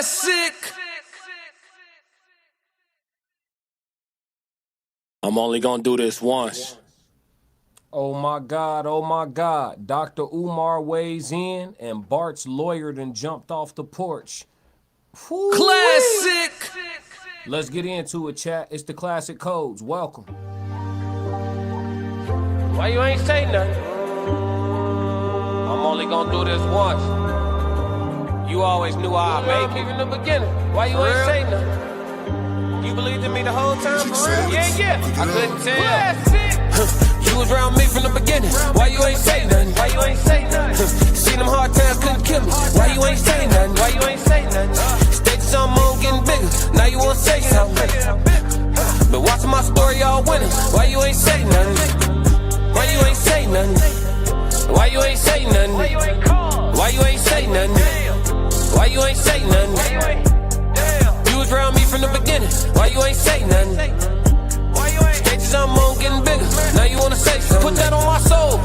Classic. I'm only gonna do this once. Oh my God, Dr. Umar weighs in and Bart's lawyer done jumped off the porch. Woo-wee. Classic! Let's get into it, chat. It's the Classic Codes. Welcome. Why you ain't say nothing? I'm only gonna do this once. You always knew I'd make it in the beginning. Why you ain't say nothing? You believed in me the whole time, for real? Yeah. I couldn't tell. Classic! You was around me from the beginning. Why you ain't say nothing? Why you ain't say nothing? Seen them hard times, couldn't kill me. Why you ain't say nothing? Why you ain't say nothing? Stages on moon getting bigger. Now you wanna say something. Been watching my story all winning. Why you ain't say nothing? Why you ain't say nothing? Why you ain't say nothing? Why you ain't say nothing? Why you ain't say nothing? You was around me from the beginning. Why you ain't say nothing? Stages I'm on getting bigger. Now you wanna say something? Put that on my soul.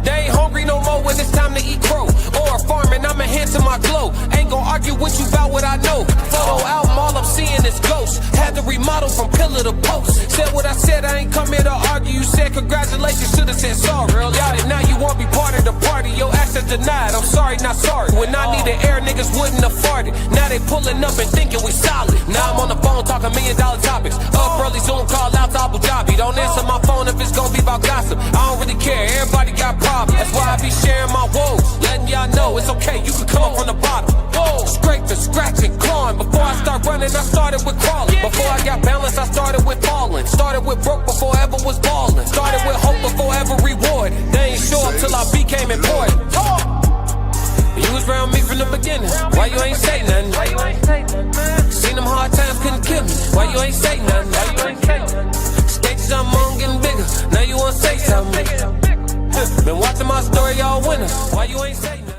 They ain't hungry no more when it's time to eat crow. Or farming, I'm enhancing my glow. Ain't gon' argue with you about what I know. Photo album, all I'm seeing is ghosts. Had to remodel from pillar to post. Said what I said, I ain't come here to argue. You said congratulations, should've said sorry. Got it, now you won't be part of the party. Your access denied, I'm sorry, not sorry. When I needed air, niggas wouldn't have farted. Now they pulling up and thinking we solid. Now I'm on the phone talking $1 million topics. Up early, Zoom call out to Abu Dhabi. Don't answer my phone if it's gonna be about gossip. I don't really care, everybody got problems. That's why I be sharing my woes, letting y'all know it's okay, you can come up from the bottom. Scraping, scratching, clawing. Before I start running, I started with crawling. Before I got balance, I started with falling. Started with broke before I ever was balling. Started with hope before ever rewarded. They ain't show up till I became important. You was around me from the beginning. Why you ain't say nothing? Why you ain't say nothing? Seen them hard times, couldn't kill me. Why you ain't say nothing? Why you ain't say nothing? Stages I'm on getting bigger. Now you wanna say something? Been watching my story all winter. Why you ain't say nothing?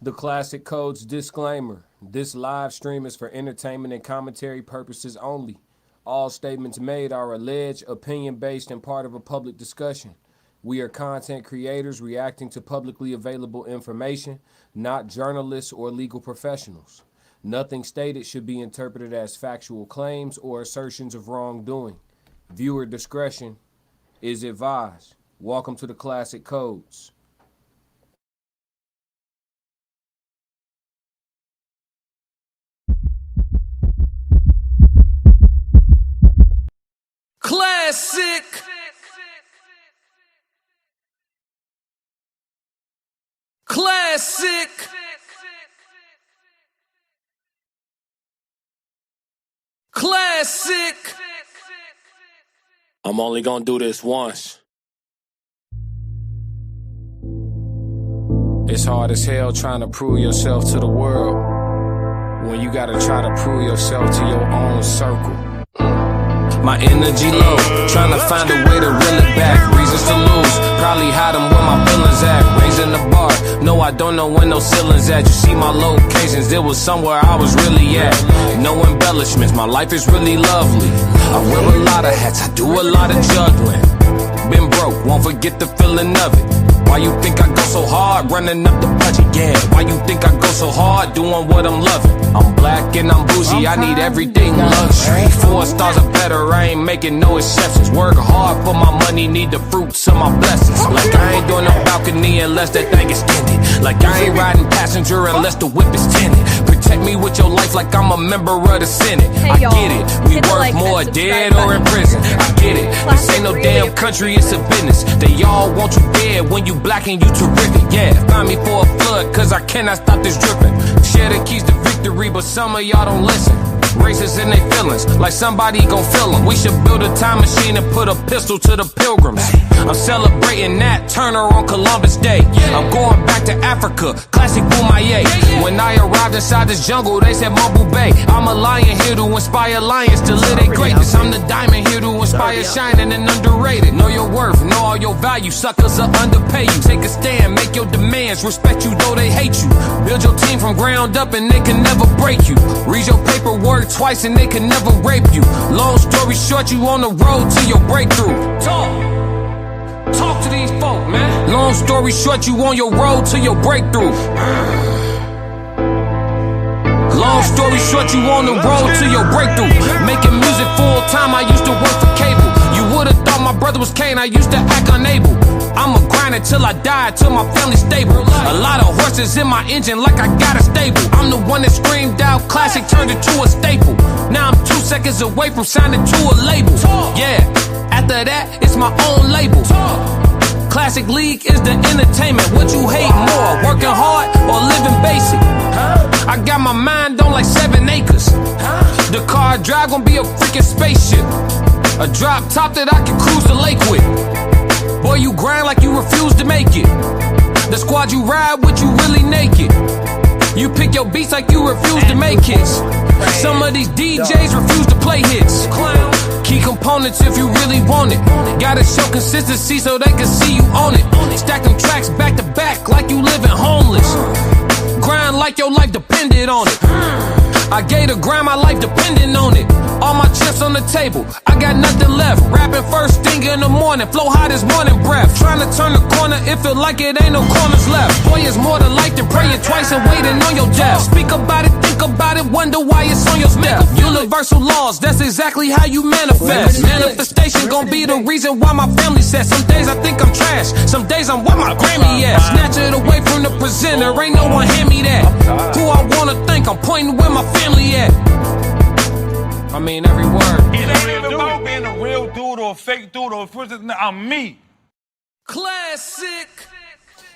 The Classic Codes disclaimer. This live stream is for entertainment and commentary purposes only. All statements made are alleged, opinion-based, and part of a public discussion. We are content creators reacting to publicly available information, not journalists or legal professionals. Nothing stated should be interpreted as factual claims or assertions of wrongdoing. Viewer discretion is advised. Welcome to the Classic Codes. Classic. Classic. Classic. I'm only gonna do this once. It's hard as hell trying to prove yourself to the world when you gotta try to prove yourself to your own circle. My energy low, trying to find a way to reel it back. Reasons to lose, probably hide them where my feelings at. Raising the bar, no I don't know when no ceilings at. You see my locations, it was somewhere I was really at. No embellishments, my life is really lovely. I wear a lot of hats, I do a lot of juggling. Been broke, won't forget the feeling of it. Why you think I go so hard, running up the budget? Yeah, why you think I go so hard, doing what I'm loving? I'm black and I'm bougie, I need everything luxury. 4 stars or better, I ain't making no exceptions. Work hard for my money, need the fruits of my blessings. Like I ain't doing a balcony unless that thing is tinted. Like I ain't riding passenger unless the whip is tinted. Protect me with your life like I'm a member of the Senate. I get it, we worth more dead or in prison. I get it, this ain't no damn country, it's a business. They all want you dead when you black and you terrific. Yeah, find me for a flood, cause I cannot stop this dripping. Share the keys to victory, but some of y'all don't listen. Racist in their feelings, like somebody gon' feel them. We should build a time machine and put a pistol to the pilgrims. I'm celebrating Nat Turner on Columbus Day. I'm going back to Africa, classic Boumaye. When I arrived inside this jungle, they said Mumble Bay. I'm a lion here to inspire lions to live their greatness. I'm the diamond here to inspire shining and underrated. Know your worth, know all your value. Suckers will underpay you. Take a stand, make your demands, respect you though they hate you. Build your team from ground up and they can never break you. Read your paperwork twice and they can never rape you. Long story short, you on the road to your breakthrough. Talk to these folk, man. Long Long story short, you on your road to your breakthrough. Long story short, you on the road to your breakthrough. Making music full time, I used to work for cable. You would've thought my brother was Kane, I used to act unable. I'ma grind until I die, till my family's stable. A lot of horses in my engine like I got a stable. I'm the one that screamed out classic, turned it to a staple. Now I'm 2 seconds away from signing to a label. Yeah, after that, it's my own label. Classic League is the entertainment. What you hate more, working hard or living basic? I got my mind on like 7 acres. The car I drive gon' be a freaking spaceship. A drop top that I can cruise the lake with. Boy, you grind like you refuse to make it. The squad you ride with, you really naked. You pick your beats like you refuse to make hits. Some of these DJs refuse to play hits. Key components if you really want it. Gotta show consistency so they can see you on it. Stack them tracks back to back like you living homeless. Grind like your life depended on it. I gave the grind, my life depending on it. All my chips on the table, I got nothing left. Rapping first thing in the morning, flow hot as morning breath. Trying to turn the corner, it feel like it ain't no corners left. Boy, it's more to life than praying twice and waiting on your death. Speak about it, think about it, wonder why it's on your step. Universal laws, that's exactly how you manifest. Manifestation gon' be the reason why my family says. Some days I think I'm trash, some days I'm where my Grammy at. Snatch it away from the presenter, ain't no one hand me that. Who I wanna think, I'm pointing where my family at. I mean every word. It ain't even about being a real dude or a fake dude or I'm me. Classic.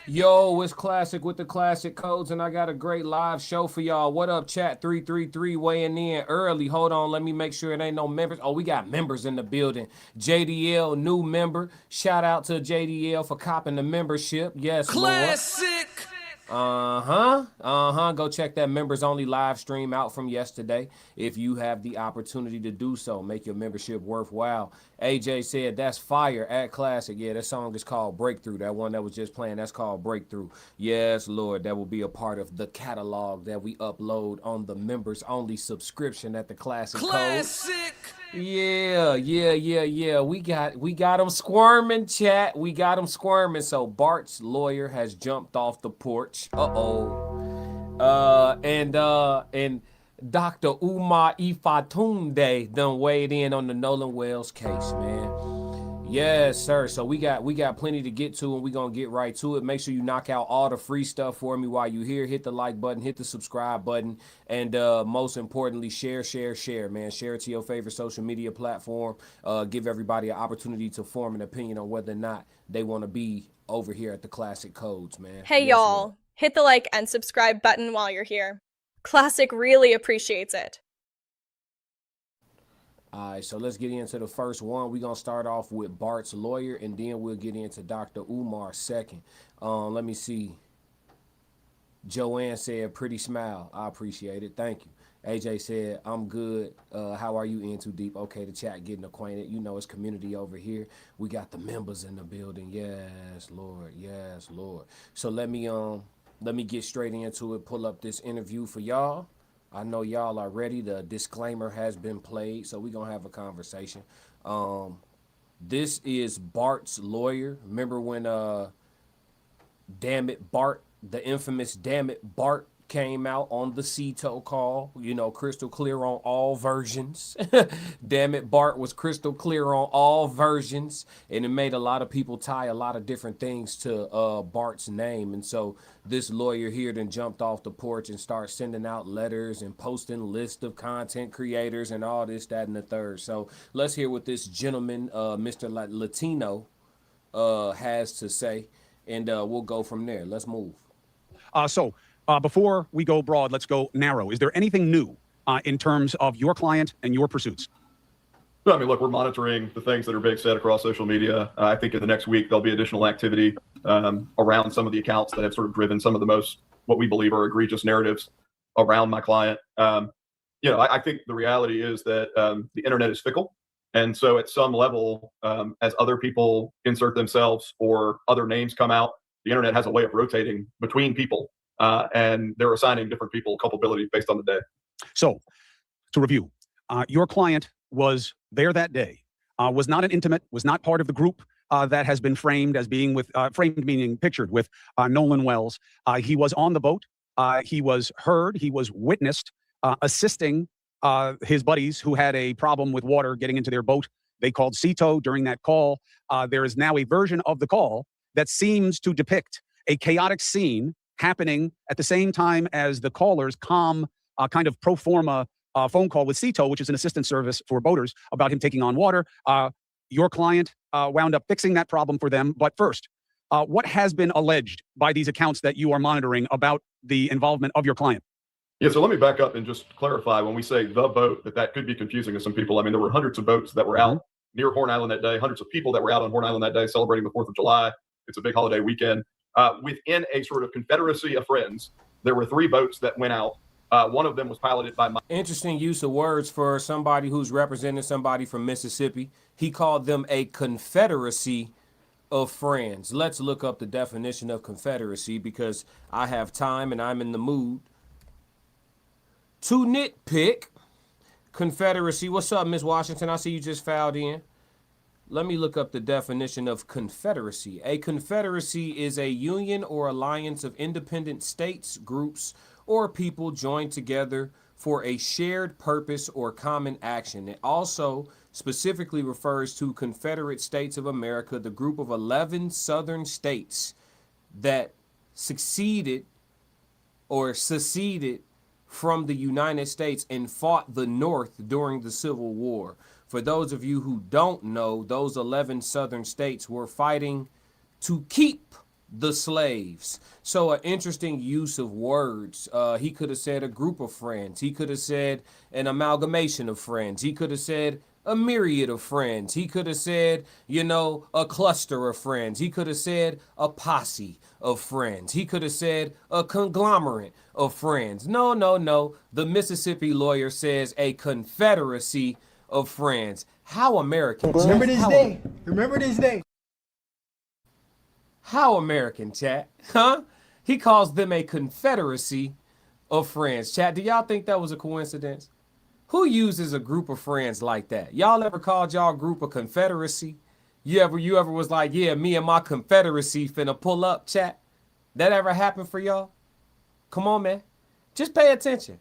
Yo, it's Classic with the Classic Codes, and I got a great live show for y'all. What up, chat 333 weighing in early. Hold on, let me make sure it ain't no members. Oh, we got members in the building. JDL, new member. Shout out to JDL for copping the membership. Yes, Classic. Lord. Go check that members only live stream out from yesterday if you have the opportunity to do so. Make your membership worthwhile. AJ said that's fire at Classic. Yeah, that song is called Breakthrough. That one that was just playing, that's called Breakthrough. Yes, Lord, that will be a part of the catalog that we upload on the members only subscription at the Classic Code. Yeah. We got them squirming, chat. We got them squirming. So Bart's lawyer has jumped off the porch. And Dr. Umar Ifatunde done weighed in on the Nolan Wells case, man. Yes, sir. So we got plenty to get to, and we're going to get right to it. Make sure you knock out all the free stuff for me while you're here. Hit the like button, hit the subscribe button, and most importantly, share, man. Share it to your favorite social media platform. Give everybody an opportunity to form an opinion on whether or not they want to be over here at the Classic Codes, man. Hey, yes, y'all. man. Hit the like and subscribe button while you're here. Classic really appreciates it. All right, so let's get into the first one. We're going to start off with Bart's lawyer, and then we'll get into Dr. Umar second. Let me see. Joanne said, pretty smile. I appreciate it. Thank you. AJ said, I'm good. How are you, In Too Deep? Okay, the chat getting acquainted. You know, it's community over here. We got the members in the building. Yes, Lord. Yes, Lord. So let me get straight into it, pull up this interview for y'all. I know y'all are ready. The disclaimer has been played, so we're going to have a conversation. This is Bart's lawyer. Remember when, Damn It Bart, the infamous Damn It Bart came out on the CETO call, you know, crystal clear on all versions. Damn It Bart was crystal clear on all versions, and it made a lot of people tie a lot of different things to Bart's name. And so this lawyer here then jumped off the porch and started sending out letters and posting lists of content creators and all this, that, and the third. So let's hear what this gentleman, Mr. Latino, has to say, and we'll go from there. Let's move. Before we go broad, let's go narrow. Is there anything new in terms of your client and your pursuits? I mean, look, we're monitoring the things that are being said across social media. I think in the next week, there'll be additional activity around some of the accounts that have sort of driven some of the most, what we believe are egregious narratives around my client. I think the reality is that the internet is fickle. And so at some level, as other people insert themselves or other names come out, the internet has a way of rotating between people. And they're assigning different people culpability based on the day. So, to review, your client was there that day, was not an intimate, was not part of the group, that has been framed as being with, framed meaning pictured with Nolan Wells. He was on the boat. He was heard. He was witnessed assisting his buddies who had a problem with water getting into their boat. They called CETO during that call. There is now a version of the call that seems to depict a chaotic scene happening at the same time as the caller's calm kind of pro forma phone call with CETO, which is an assistance service for boaters, about him taking on water. Your client wound up fixing that problem for them. But first, what has been alleged by these accounts that you are monitoring about the involvement of your client? Yeah, so let me back up and just clarify. When we say the boat, that could be confusing to some people. I mean, there were hundreds of boats that were out near Horn Island that day, hundreds of people that were out on Horn Island that day celebrating the 4th of July. It's a big holiday weekend. Within a sort of confederacy of friends, there were 3 boats that went out. One of them was piloted by my... Interesting use of words for somebody who's representing somebody from Mississippi. He called them a confederacy of friends. Let's look up the definition of confederacy because I have time and I'm in the mood to nitpick. Confederacy. What's up, Miss Washington? I see you just filed in. Let me look up the definition of confederacy. A confederacy is a union or alliance of independent states, groups, or people joined together for a shared purpose or common action. It also specifically refers to Confederate States of America, the group of 11 southern states that succeeded or seceded from the United States and fought the North during the Civil War. For those of you who don't know, those 11 southern states were fighting to keep the slaves. So an interesting use of words. He could have said a group of friends. He could have said an amalgamation of friends. He could have said a myriad of friends. He could have said, you know, a cluster of friends. He could have said a posse of friends. He could have said a conglomerate of friends. No, no, no. The Mississippi lawyer says a confederacy of friends. How American. Remember this day. Remember this day. How American, chat? Huh? He calls them a confederacy of friends. Chat, do y'all think that was a coincidence? Who uses a group of friends like that? Y'all ever called y'all group a confederacy? You ever was like, yeah, me and my confederacy finna pull up, chat? That ever happened for y'all? Come on, man. Just pay attention.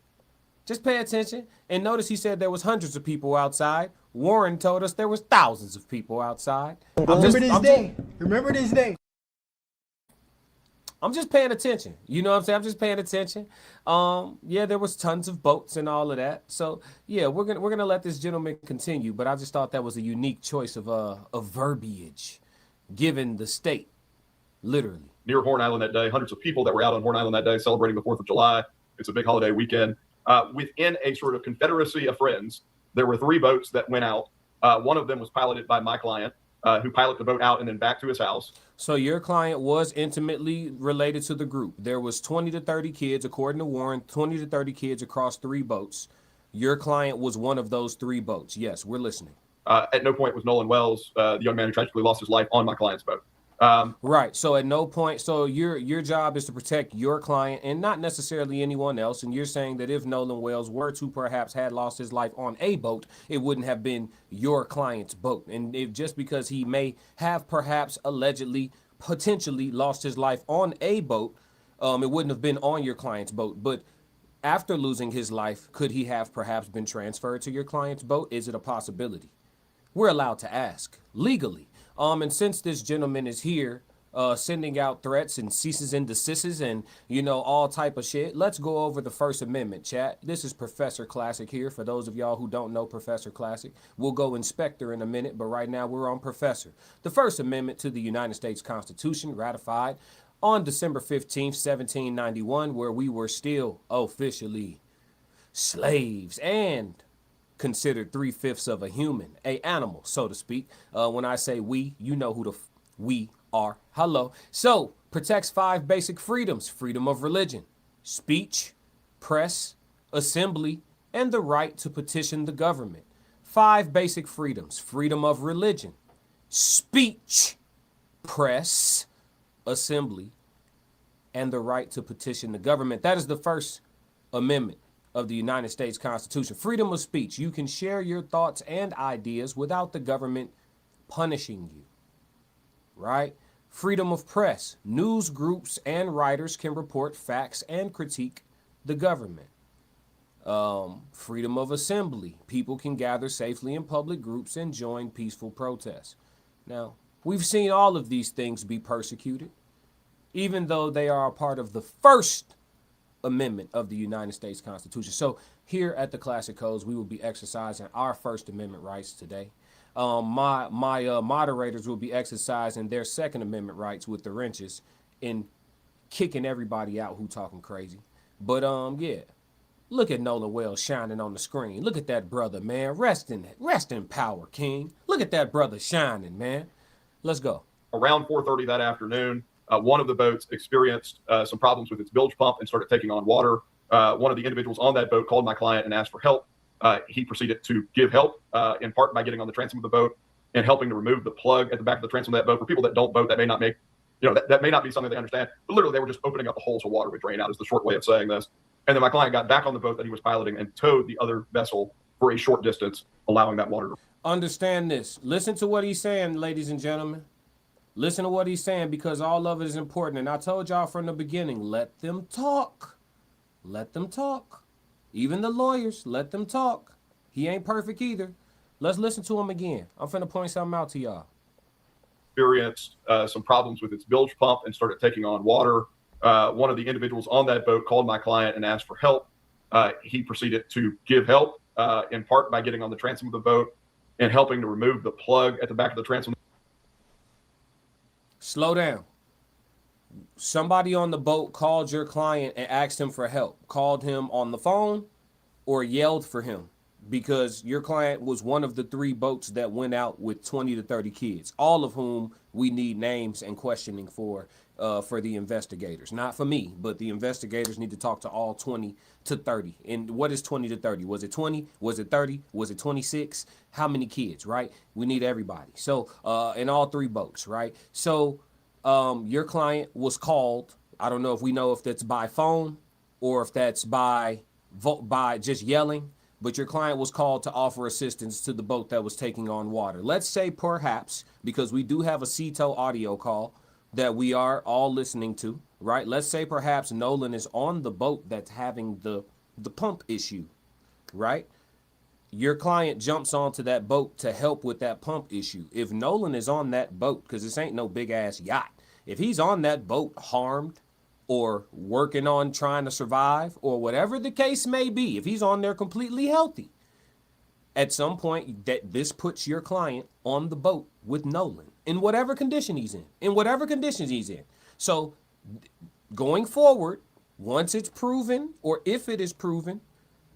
Just pay attention. And notice he said there was hundreds of people outside. Warren told us there was thousands of people outside. Remember this day. Remember this day. I'm just paying attention. You know what I'm saying? I'm just paying attention. Yeah, there was tons of boats and all of that. So yeah, we're gonna let this gentleman continue. But I just thought that was a unique choice of verbiage, given the state, literally. Near Horn Island that day, hundreds of people that were out on Horn Island that day celebrating the 4th of July. It's a big holiday weekend. Within a sort of confederacy of friends, there were 3 boats that went out. One of them was piloted by my client, who piloted the boat out and then back to his house. So your client was intimately related to the group. There was 20 to 30 kids, according to Warren, 20 to 30 kids across 3 boats. Your client was one of those 3 boats. Yes, we're listening. At no point was Nolan Wells, the young man who tragically lost his life on my client's boat. Right. So at no point, so your job is to protect your client and not necessarily anyone else. And you're saying that if Nolan Wells were to perhaps had lost his life on a boat, it wouldn't have been your client's boat. And if just because he may have perhaps allegedly, potentially lost his life on a boat, it wouldn't have been on your client's boat. But after losing his life, could he have perhaps been transferred to your client's boat? Is it a possibility? We're allowed to ask legally. And since this gentleman is here, sending out threats and ceases and desists and, you know, all type of shit, let's go over the First Amendment, chat. This is Professor Classic here. For those of y'all who don't know Professor Classic, we'll go Inspector in a minute, but right now we're on Professor. The First Amendment to the United States Constitution, ratified on December 15th, 1791, where we were still officially slaves and considered 3/5 of a human, a animal, so to speak. When I say we, you know who we are. Hello. So protects 5 basic freedoms: freedom of religion, speech, press, assembly, and the right to petition the government. 5 basic freedoms: freedom of religion, speech, press, assembly, and the right to petition the government. That is the First Amendment of the United States Constitution. Freedom of speech. You can share your thoughts and ideas without the government punishing you. right? Freedom of press. News groups and writers can report facts and critique the government. Freedom of assembly. People can gather safely in public groups and join peaceful protests. Now, we've seen all of these things be persecuted, even though they are a part of the First Amendment of the United States Constitution. So here at the Classic Codes, we will be exercising our First Amendment rights today. My moderators will be exercising their Second Amendment rights with the wrenches and kicking everybody out who talking crazy. But yeah, look at Nolan Wells shining on the screen. Look at that brother, man. Rest in power, King. Look at that brother shining, man. Let's go. Around 4:30 that afternoon, one of the boats experienced some problems with its bilge pump and started taking on water. One of the individuals on that boat called my client and asked for help. He proceeded to give help, in part by getting on the transom of the boat and helping to remove the plug at the back of the transom of that boat. For people that don't boat, that may not make, that may not be something they understand. But literally, they were just opening up the hole so water would drain out, is the short way of saying this. And then my client got back on the boat that he was piloting and towed the other vessel for a short distance, allowing that water to. Understand this. Listen to what he's saying, ladies and gentlemen. Listen to what he's saying, because all of it is important. And I told y'all from the beginning, let them talk. Let them talk. Even the lawyers, let them talk. He ain't perfect either. Let's listen to him again. I'm finna point something out to y'all. Experienced some problems with its bilge pump and started taking on water. One of the individuals on that boat called my client and asked for help. He proceeded to give help, in part by getting on the transom of the boat and helping to remove the plug at the back of the transom. Slow down. Somebody on the boat called your client and asked him for help. Called him on the phone or yelled for him, because your client was one of the 3 boats that went out with 20 to 30 kids, all of whom we need names and questioning for the investigators. Not for me, but the investigators need to talk to all 20 to 30. And what is 20 to 30? Was it 20? Was it 30? Was it 26? How many kids, right? We need everybody. So in all 3 boats, right? So your client was called. I don't know if we know if that's by phone or if that's by just yelling, but your client was called to offer assistance to the boat that was taking on water. Let's say perhaps, because we do have a CETO audio call that we are all listening to, right? Let's say perhaps Nolan is on the boat that's having the pump issue, right? Your client jumps onto that boat to help with that pump issue. If Nolan is on that boat, because this ain't no big ass yacht, if he's on that boat harmed or working on trying to survive or whatever the case may be, if he's on there completely healthy, at some point that this puts your client on the boat with Nolan in whatever condition he's in whatever conditions he's in. So going forward, once it's proven, or if it is proven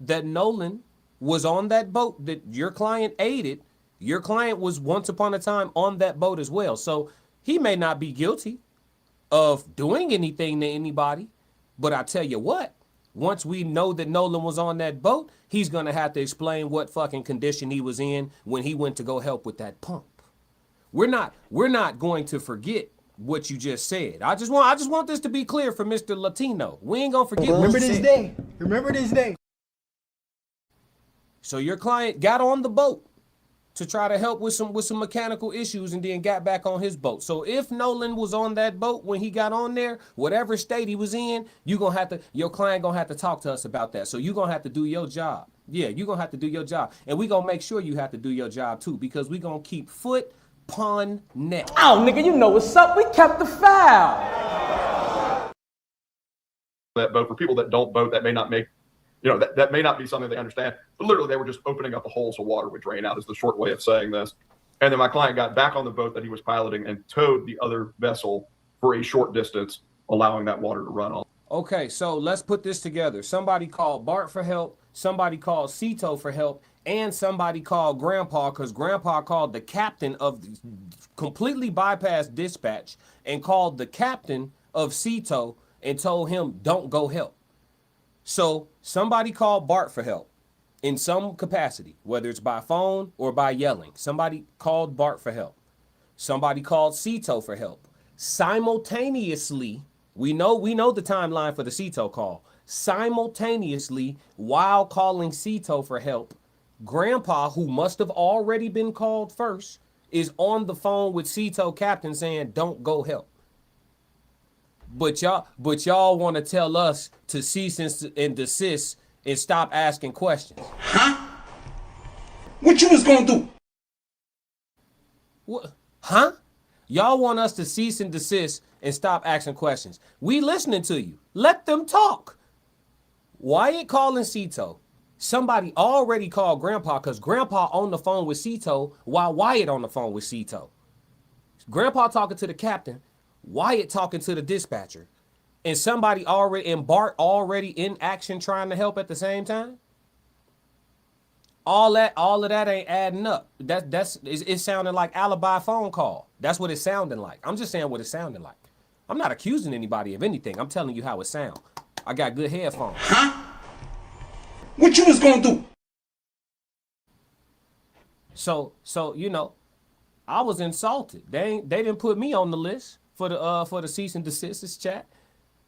that Nolan was on that boat that your client aided, your client was once upon a time on that boat as well. So he may not be guilty of doing anything to anybody, but I tell you what, once we know that Nolan was on that boat, he's going to have to explain what fucking condition he was in when he went to go help with that pump. We're not going to forget what you just said. I just want this to be clear for Mr. Latino. We ain't going to forget what you said. Remember this day. Remember this day. So your client got on the boat to try to help with some mechanical issues and then got back on his boat. So if Nolan was on that boat when he got on there, whatever state he was in, your client gonna have to talk to us about that. So you gonna have to do your job. Yeah, you gonna have to do your job. And we gonna make sure you have to do your job too, because we gonna keep foot upon neck. Oh, nigga, you know what's up. We kept the foul. That boat, for people that don't boat, that may not make, that may not be something they understand. But literally, they were just opening up a hole so water would drain out, is the short way of saying this. And then my client got back on the boat that he was piloting and towed the other vessel for a short distance, allowing that water to run off. Okay, so let's put this together. Somebody called Bart for help, somebody called CETO for help, and somebody called Grandpa, because Grandpa called the captain of completely bypassed dispatch and called the captain of CETO and told him, don't go help. So somebody called Bart for help in some capacity, whether it's by phone or by yelling. Somebody called Bart for help. Somebody called CETO for help. Simultaneously, we know the timeline for the CETO call. Simultaneously, while calling CETO for help, Grandpa, who must have already been called first, is on the phone with Cito Captain saying, don't go help. But y'all want to tell us to cease and desist and stop asking questions. Huh? What you was gonna do? What? Huh? Y'all want us to cease and desist and stop asking questions. We listening to you. Let them talk. Wyatt calling Cito. Somebody already called Grandpa because Grandpa on the phone with Cito while Wyatt on the phone with Cito. Grandpa talking to the captain, Wyatt talking to the dispatcher, and somebody already, and Bart already in action trying to help at the same time. All of that ain't adding up. It sounded like alibi phone call. That's what it sounded like. I'm just saying what it sounded like. I'm not accusing anybody of anything. I'm telling you how it sound. I got good headphones. Huh? What you was gonna do? So you know, I was insulted. They didn't put me on the list for the cease and desist chat.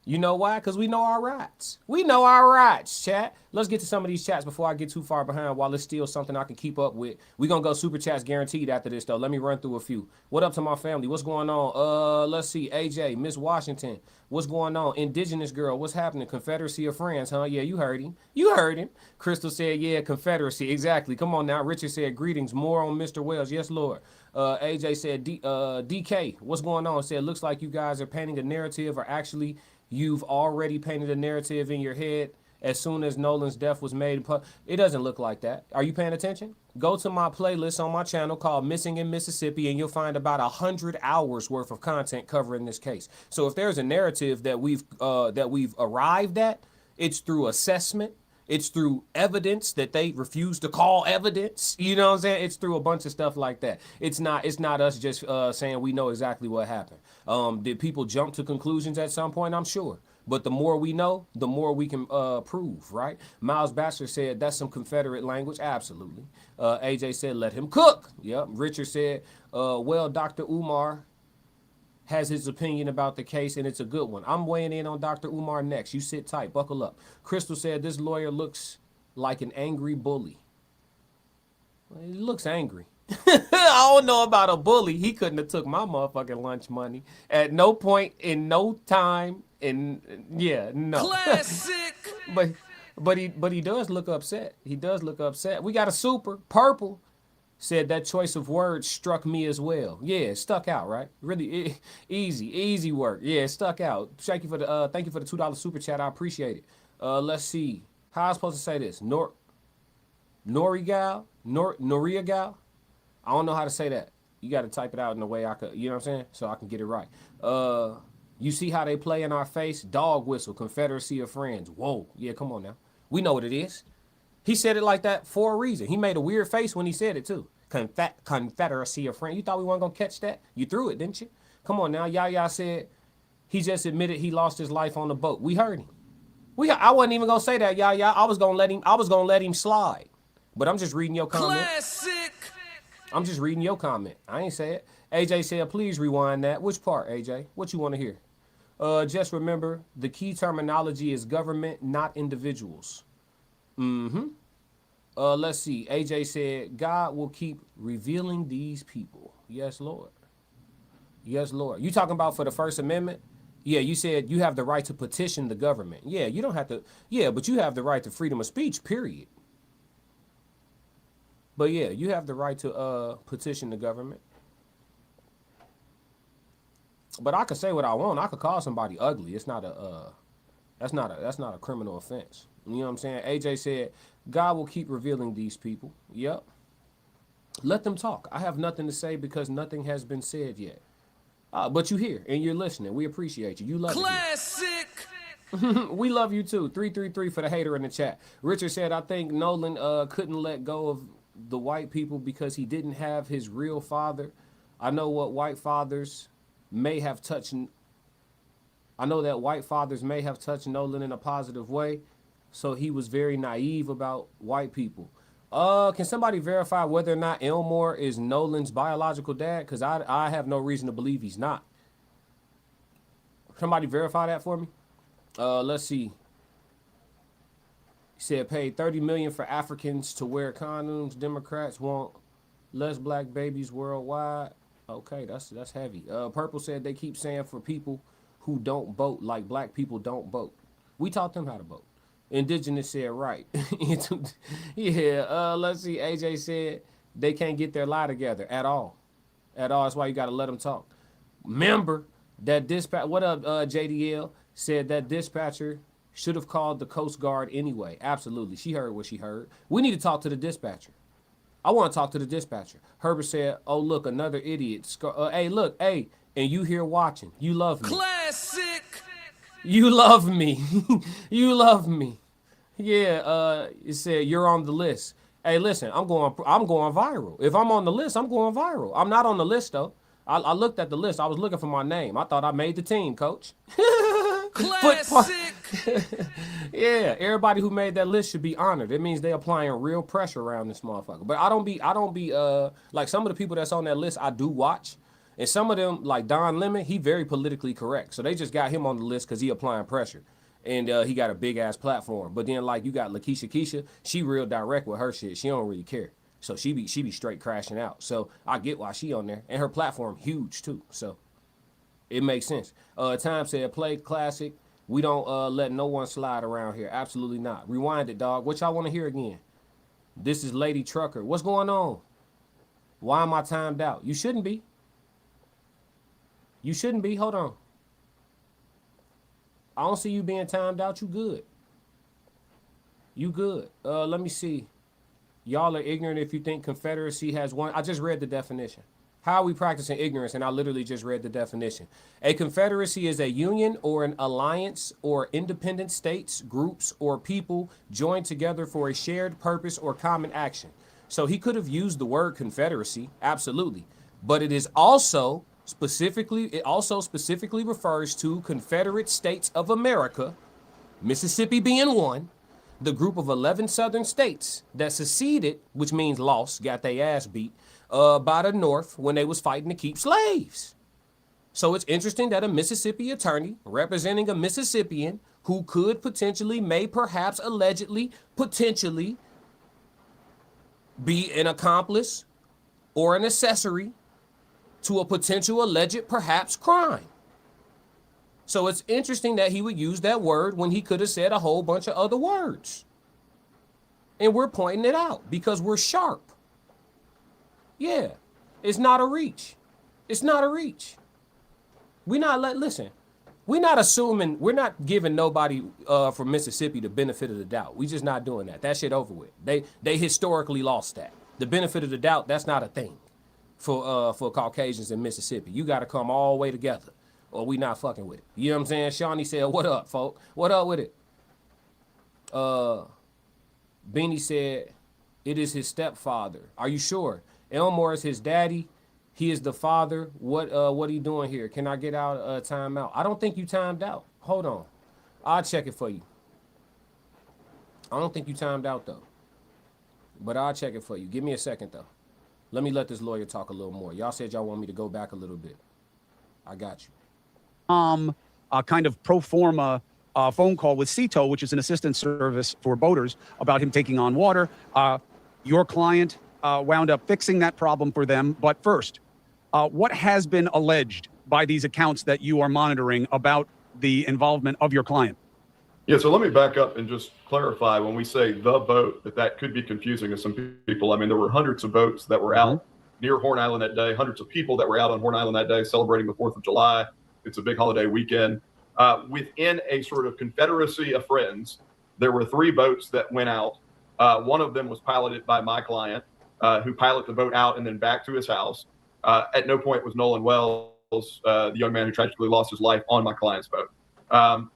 You know why? Because we know our rights. We know our rights, chat. Let's get to some of these chats before I get too far behind while it's still something I can keep up with. We're going to go super chats guaranteed after this, though. Let me run through a few. What up to my family? What's going on? Let's see. AJ, Miss Washington. What's going on? Indigenous girl. What's happening? Confederacy of Friends, huh? Yeah, you heard him. You heard him. Crystal said, yeah, Confederacy. Exactly. Come on now. Richard said, greetings. More on Mr. Wells. Yes, Lord. AJ said, DK, what's going on? Said, looks like you guys are painting a narrative, or actually you've already painted a narrative in your head as soon as Nolan's death was made. It doesn't look like that. Are you paying attention? Go to my playlist on my channel called Missing in Mississippi, and you'll find about 100 hours worth of content covering this case. So if there's a narrative that we've arrived at, it's through assessment. It's through evidence that they refuse to call evidence. You know what I'm saying? It's through a bunch of stuff like that. It's not us just saying we know exactly what happened. Did people jump to conclusions at some point? I'm sure. But the more we know, the more we can prove, right? Miles Baxter said, that's some Confederate language. Absolutely. AJ said, let him cook. Yep. Richard said, well, Dr. Umar has his opinion about the case, and it's a good one. I'm weighing in on Dr. Umar next. You sit tight. Buckle up. Crystal said, this lawyer looks like an angry bully. Well, he looks angry. I don't know about a bully. He couldn't have took my motherfucking lunch money at no point in no time. And yeah, no. Classic. but he does look upset. He does look upset. We got a super purple. Said that choice of words struck me as well. Yeah, it stuck out, right? Really easy work. Yeah, it stuck out. Thank you for the $2 super chat. I appreciate it. Let's see. How am I supposed to say this? Norigal? Noriagal? I don't know how to say that. You got to type it out in the way I could, you know what I'm saying? So I can get it right. You see how they play in our face? Dog whistle, Confederacy of Friends. Whoa. Yeah, come on now. We know what it is. He said it like that for a reason. He made a weird face when he said it too. Confederacy of Friends. You thought we weren't going to catch that? You threw it, didn't you? Come on now. Yaya said he just admitted he lost his life on the boat. We heard him. I wasn't even going to say that, Yaya. I was going to let him slide. But I'm just reading your comment. Classic. I'm just reading your comment. I ain't say it. AJ said, please rewind that. Which part, AJ? What you want to hear? Just remember, the key terminology is government, not individuals. Let's see. AJ said, God will keep revealing these people. Yes, Lord. Yes, Lord. You talking about for the First Amendment? Yeah, you said you have the right to petition the government. Yeah, you don't have to. Yeah, but you have the right to freedom of speech, period. But yeah, you have the right to petition the government. But I could say what I want. I could call somebody ugly. It's not that's not a criminal offense. You know what I'm saying? AJ said, God will keep revealing these people. Yep. Let them talk. I have nothing to say because nothing has been said yet. But you hear and you're listening. We appreciate you. You love Classic. it. We love you too. 333 for the hater in the chat. Richard said, I think Nolan couldn't let go of the white people because he didn't have his real father. I know that white fathers may have touched Nolan in a positive way. So he was very naive about white people. Can somebody verify whether or not Elmore is Nolan's biological dad? Because I have no reason to believe he's not. Somebody verify that for me. Let's see. He said paid $30 million for Africans to wear condoms. Democrats want Less black babies worldwide. Okay, that's heavy. Purple said they keep saying for people who don't vote, like black people don't vote. We taught them how to vote. Indigenous said right. Yeah, let's see. AJ said they can't get their lie together at all. At all. That's why you got to let them talk. Remember that dispatch. What up, JDL? Said that dispatcher should have called the Coast Guard anyway. Absolutely. She heard what she heard. We need to talk to the dispatcher. I want to talk to the dispatcher. Herbert said, oh, look, another idiot. Hey, look, hey, and you here watching. You love me. Classic. You love me. You love me. Yeah, it said you're on the list. Hey, listen, I'm going viral. If I'm on the list, I'm going viral. I'm not on the list, though. I looked at the list. I was looking for my name. I thought I made the team, coach. Classic. Yeah, everybody who made that list should be honored. It means they applying real pressure around this motherfucker. But I don't be like some of the people that's on that list I do watch. And some of them, like Don Lemon, he very politically correct. So they just got him on the list because he applying pressure. And he got a big ass platform. But then like you got Lakeisha Keisha, she real direct with her shit. She don't really care. So she be straight crashing out. So I get why she on there. And her platform huge too. So it makes sense. Time said play classic. We don't let no one slide around here. Absolutely not. Rewind it, dog. What y'all want to hear again? This is Lady Trucker. What's going on? Why am I timed out? You shouldn't be. You shouldn't be. Hold on. I don't see you being timed out. You good. You good. Let me see. Y'all are ignorant if you think Confederacy has one. I just read the definition. How are we practicing ignorance? And I literally just read the definition. A confederacy is a union or an alliance or independent states, groups, or people joined together for a shared purpose or common action. So he could have used the word confederacy, absolutely. But it also specifically refers to Confederate States of America, Mississippi being one, the group of 11 southern states that seceded, which means lost, got their ass beat, by the North when they was fighting to keep slaves. So it's interesting that a Mississippi attorney representing a Mississippian who could potentially, may perhaps, allegedly, potentially be an accomplice or an accessory to a potential alleged perhaps crime. So it's interesting that he would use that word when he could have said a whole bunch of other words. And we're pointing it out because we're sharp. Yeah, it's not a reach. It's not a reach. We're not assuming, we're not giving nobody from Mississippi the benefit of the doubt. We just not doing that. That shit over with. They historically lost that. The benefit of the doubt, that's not a thing for Caucasians in Mississippi. You got to come all the way together or we not fucking with it. You know what I'm saying? Shawnee said, what up, folk? What up with it? Beanie said, it is his stepfather. Are you sure? Elmore is his daddy. He is the father. What are you doing here? Can I get out time out? I don't think you timed out. Hold on. I'll check it for you. I don't think you timed out though. But I'll check it for you. Give me a second though. Let me let this lawyer talk a little more. Y'all said y'all want me to go back a little bit. I got you. A kind of pro forma phone call with CITO, which is an assistance service for boaters, about him taking on water. Your client wound up fixing that problem for them. But first, what has been alleged by these accounts that you are monitoring about the involvement of your client? Yeah, so let me back up and just clarify when we say the boat, that could be confusing to some people. I mean, there were hundreds of boats that were out near Horn Island that day, hundreds of people that were out on Horn Island that day celebrating the 4th of July. It's a big holiday weekend. Within a sort of confederacy of friends, there were 3 boats that went out. One of them was piloted by my client, who piloted the boat out and then back to his house. At no point was Nolan Wells, the young man who tragically lost his life, on my client's boat.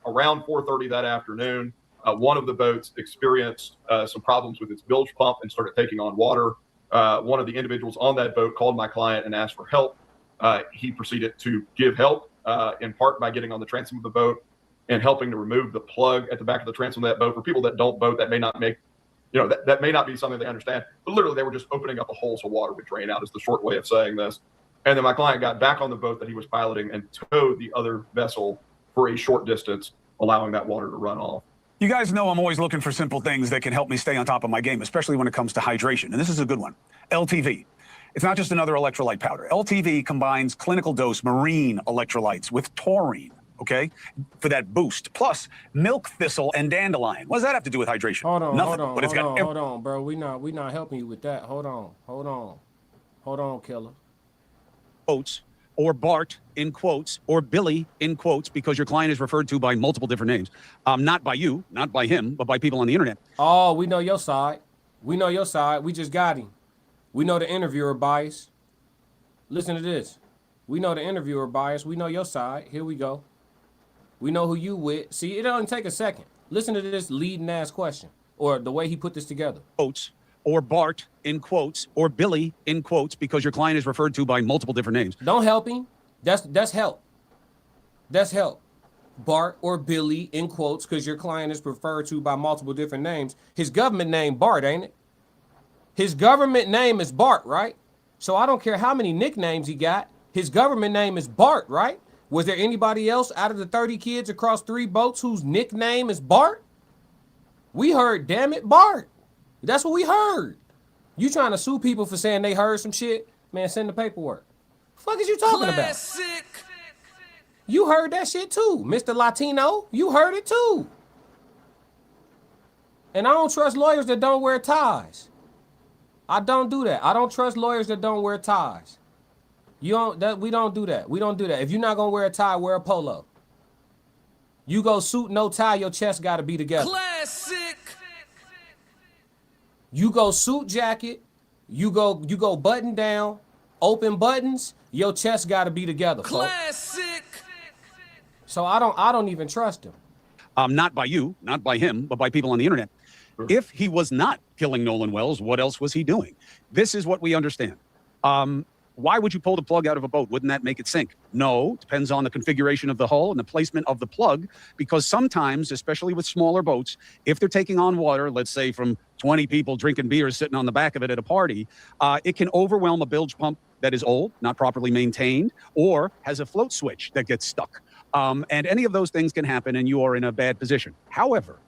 Around 4:30 that afternoon, one of the boats experienced some problems with its bilge pump and started taking on water. One of the individuals on that boat called my client and asked for help. He proceeded to give help, in part by getting on the transom of the boat and helping to remove the plug at the back of the transom of that boat. For people that don't boat, that may not make, that may not be something they understand, but literally they were just opening up a hole so water would drain out, is the short way of saying this. And then my client got back on the boat that he was piloting and towed the other vessel for a short distance, allowing that water to run off. You guys know I'm always looking for simple things that can help me stay on top of my game, especially when it comes to hydration. And this is a good one. LTV. It's not just another electrolyte powder. LTV combines clinical dose marine electrolytes with taurine, okay, for that boost. Plus milk thistle and dandelion. What does that have to do with hydration? Hold on, Nothing. hold on, But it's got hold on, bro. We not helping you with that. Hold on, killer. quotes, or Bart in quotes, or Billy in quotes, because your client is referred to by multiple different names. Not by you, not by him, but by people on the internet. Oh, we know your side. We know your side. We just got him. We know the interviewer bias. Listen to this. We know the interviewer bias. We know your side. Here we go. We know who you with. See, it only take a second. Listen to this leading ass question, or the way he put this together. Quotes, or Bart in quotes, or Billy in quotes, because your client is referred to by multiple different names. Don't help him. That's help. That's help. Bart or Billy in quotes, because your client is referred to by multiple different names. His government name Bart, ain't it? His government name is Bart, right? So I don't care how many nicknames he got. His government name is Bart, right? Was there anybody else out of the 30 kids across 3 boats whose nickname is Bart? We heard, damn it, Bart. That's what we heard. You trying to sue people for saying they heard some shit? Man, send the paperwork. The fuck is you talking about? You heard that shit too, Mr. Latino. You heard it too. And I don't trust lawyers that don't wear ties. I don't do that. I don't trust lawyers that don't wear ties. We don't do that. We don't do that. If you're not gonna wear a tie, wear a polo. You go suit, no tie, your chest gotta be together. Classic. You go suit jacket, you go button down, open buttons, your chest gotta be together. Classic. So I don't even trust him. Not by you, not by him, but by people on the internet. If he was not killing Nolan Wells, what else was he doing? This is what we understand. Why would you pull the plug out of a boat? Wouldn't that make it sink? No, depends on the configuration of the hull and the placement of the plug, because sometimes, especially with smaller boats, if they're taking on water, let's say from 20 people drinking beer sitting on the back of it at a party, it can overwhelm a bilge pump that is old, not properly maintained, or has a float switch that gets stuck. And any of those things can happen and you are in a bad position. However,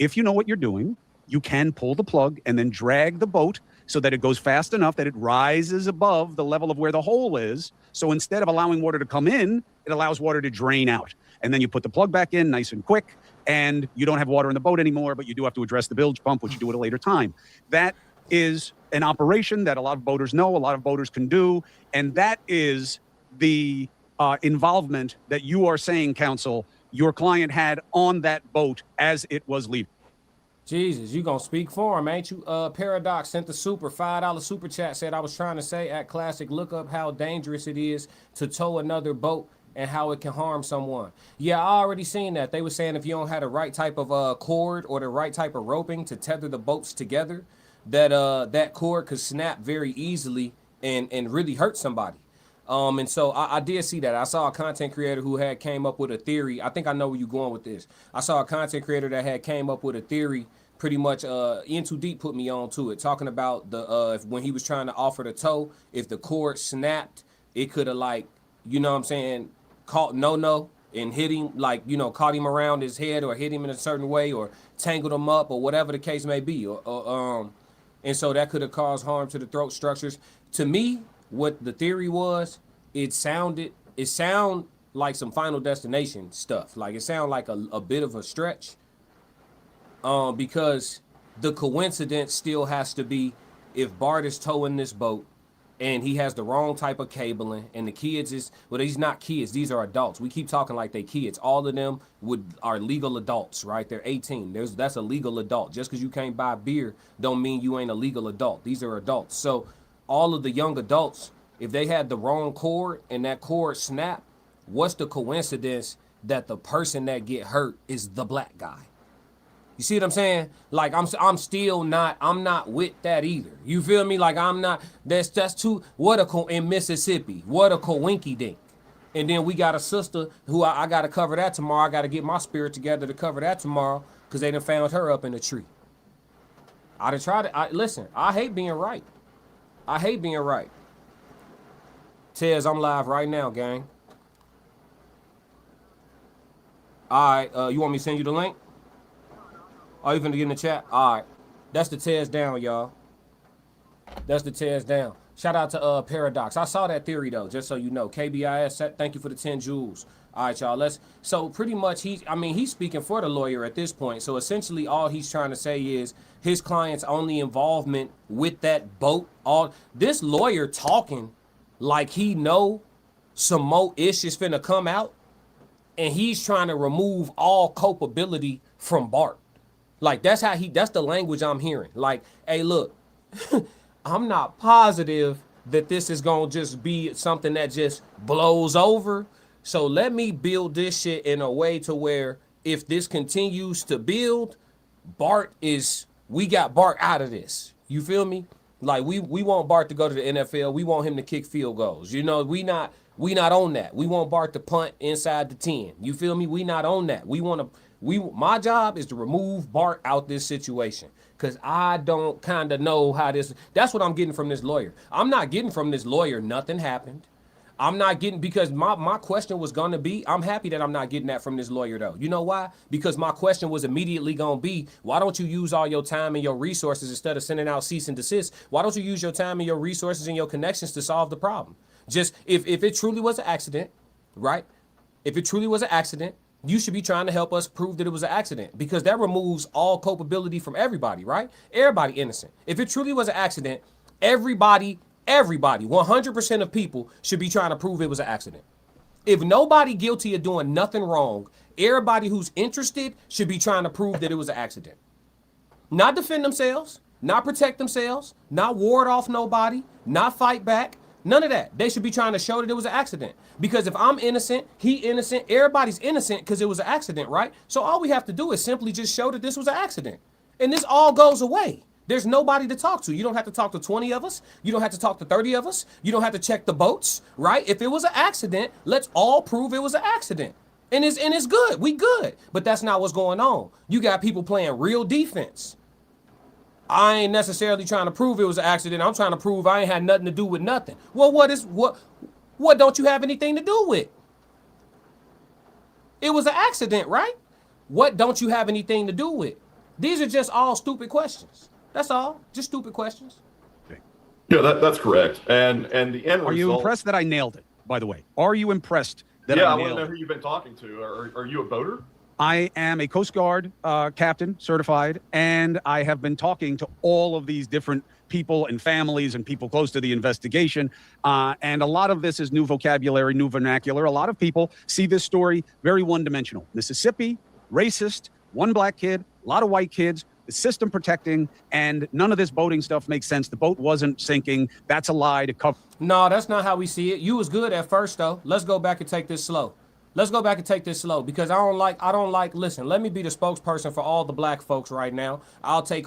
if you know what you're doing, you can pull the plug and then drag the boat so that it goes fast enough that it rises above the level of where the hole is. So instead of allowing water to come in, it allows water to drain out. And then you put the plug back in nice and quick, and you don't have water in the boat anymore, but you do have to address the bilge pump, which you do at a later time. That is an operation that a lot of boaters know, a lot of boaters can do, and that is the involvement that you are saying, counsel, your client had on that boat as it was leaving. Jesus, you gonna speak for him, ain't you? Paradox sent the $5 super chat, said I was trying to say at Classic, look up how dangerous it is to tow another boat and how it can harm someone. Yeah, I already seen that. They were saying if you don't have the right type of cord or the right type of roping to tether the boats together, that that cord could snap very easily and really hurt somebody. And so I did see that. I saw a content creator who had came up with a theory. I think I know where you're going with this. I saw a content creator that had came up with a theory, pretty much In Too Deep put me on to it, talking about the when he was trying to offer the tow, if the cord snapped, it could have, like, you know what I'm saying, caught no and hit him, like, you know, caught him around his head or hit him in a certain way or tangled him up or whatever the case may be. And so that could have caused harm to the throat structures. To me, what the theory was, it sound like some Final Destination stuff. Like, it sound like a bit of a stretch, because the coincidence still has to be if Bart is towing this boat and he has the wrong type of cabling and the kids these not kids, these are adults. We keep talking like they kids. All of them are legal adults, right? They're 18. That's a legal adult. Just because you can't buy beer don't mean you ain't a legal adult. These are adults. So all of the young adults, if they had the wrong cord and that cord snapped, what's the coincidence that the person that get hurt is the black guy? You see what I'm saying? Like, I'm not with that either. You feel me? Like, I'm not, that's too, in Mississippi, what a coinky dink. And then we got a sister who I got to cover that tomorrow. I got to get my spirit together to cover that tomorrow because they done found her up in a tree. I done tried to, listen, I hate being right. I hate being right. Tez, I'm live right now, gang. All right, you want me to send you the link? Oh, you finna get in the chat? All right. That's the Tez down, y'all. That's the Tez down. Shout out to Paradox. I saw that theory though, just so you know. KBIS, thank you for the 10 jewels. All right, y'all. So pretty much he's speaking for the lawyer at this point. So essentially all he's trying to say is his client's only involvement with that boat. All this lawyer talking like he know some more ish is finna come out, and he's trying to remove all culpability from Bart. Like that's the language I'm hearing. Like, hey, look, I'm not positive that this is gonna just be something that just blows over. So let me build this shit in a way to where if this continues to build, we got Bart out of this. You feel me? Like we want Bart to go to the NFL. We want him to kick field goals. You know, we not on that. We want Bart to punt inside the 10. You feel me? We not on that. My job is to remove Bart out this situation. Cause I don't kind of know how that's what I'm getting from this lawyer. I'm not getting from this lawyer nothing happened. I'm not getting, because my question was gonna be, I'm happy that I'm not getting that from this lawyer though. You know why? Because my question was immediately gonna be, why don't you use all your time and your resources instead of sending out cease and desist? Why don't you use your time and your resources and your connections to solve the problem? Just, if it truly was an accident, right? If it truly was an accident, you should be trying to help us prove that it was an accident, because that removes all culpability from everybody, right? Everybody innocent. If it truly was an accident, everybody, 100% of people should be trying to prove it was an accident. If nobody guilty of doing nothing wrong, everybody who's interested should be trying to prove that it was an accident. Not defend themselves, not protect themselves, not ward off nobody, not fight back. None of that. They should be trying to show that it was an accident. Because if I'm innocent, he innocent, everybody's innocent because it was an accident, right? So all we have to do is simply just show that this was an accident. And this all goes away. There's nobody to talk to. You don't have to talk to 20 of us. You don't have to talk to 30 of us. You don't have to check the boats, right? If it was an accident, let's all prove it was an accident. And it's good. We good. But that's not what's going on. You got people playing real defense. I ain't necessarily trying to prove it was an accident. I'm trying to prove I ain't had nothing to do with nothing. Well, what don't you have anything to do with? It was an accident, right? What don't you have anything to do with? These are just all stupid questions. That's all. Just stupid questions. Yeah, that's correct. And the end result. Are you impressed that I nailed it, by the way? Are you impressed that I I want nailed to it? know who you've been talking to. Are you a voter? I am a Coast Guard captain, certified, and I have been talking to all of these different people and families and people close to the investigation. And a lot of this is new vocabulary, new vernacular. A lot of people see this story very one-dimensional. Mississippi, racist, one black kid, a lot of white kids, the system protecting, and none of this boating stuff makes sense. The boat wasn't sinking. That's a lie to cover. No, that's not how we see it. You was good at first, though. Let's go back and take this slow. Because I don't like, listen, let me be the spokesperson for all the black folks right now. I'll take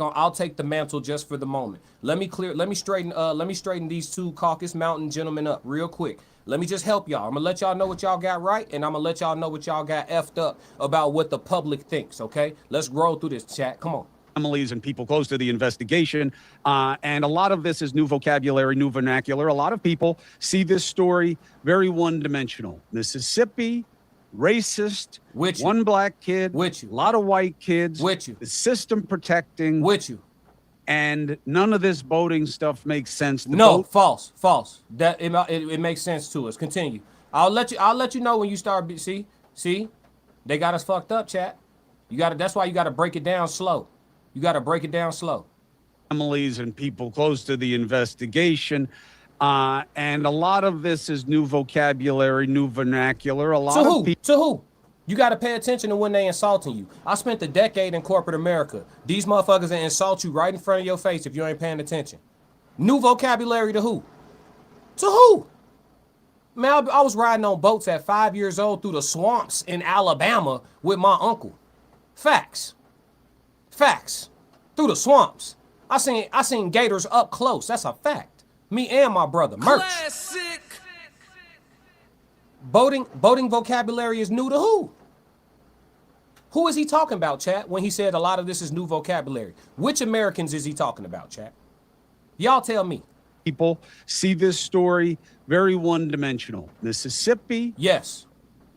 the mantle just for the moment. Let me straighten these two Caucasus Mountain gentlemen up real quick. Let me just help y'all. I'm gonna let y'all know what y'all got right, and I'm gonna let y'all know what y'all got effed up about what the public thinks, okay? Let's roll through this, chat. Come on. Families and people close to the investigation. And a lot of this is new vocabulary, new vernacular. A lot of people see this story very one-dimensional. Mississippi, racist, with you. One black kid, with you. A lot of white kids, with you. The system protecting, with you. And none of this boating stuff makes sense. No, false. That it makes sense to us. Continue. I'll let you know when you start. See, they got us fucked up, chat. That's why you gotta break it down slow. Families and people close to the investigation. And a lot of this is new vocabulary, new vernacular. To who? You got to pay attention to when they insulting you. I spent a decade in corporate America. These motherfuckers will insult you right in front of your face if you ain't paying attention. New vocabulary to who? To who? Man, I was riding on boats at 5 years old through the swamps in Alabama with my uncle. Facts. Through the swamps. I seen gators up close. That's a fact. Me and my brother. Merch. Classic. Boating vocabulary is new to who? Who is he talking about, chat, when he said a lot of this is new vocabulary? Which Americans is he talking about, chat? Y'all tell me. People see this story very one-dimensional. Mississippi. Yes.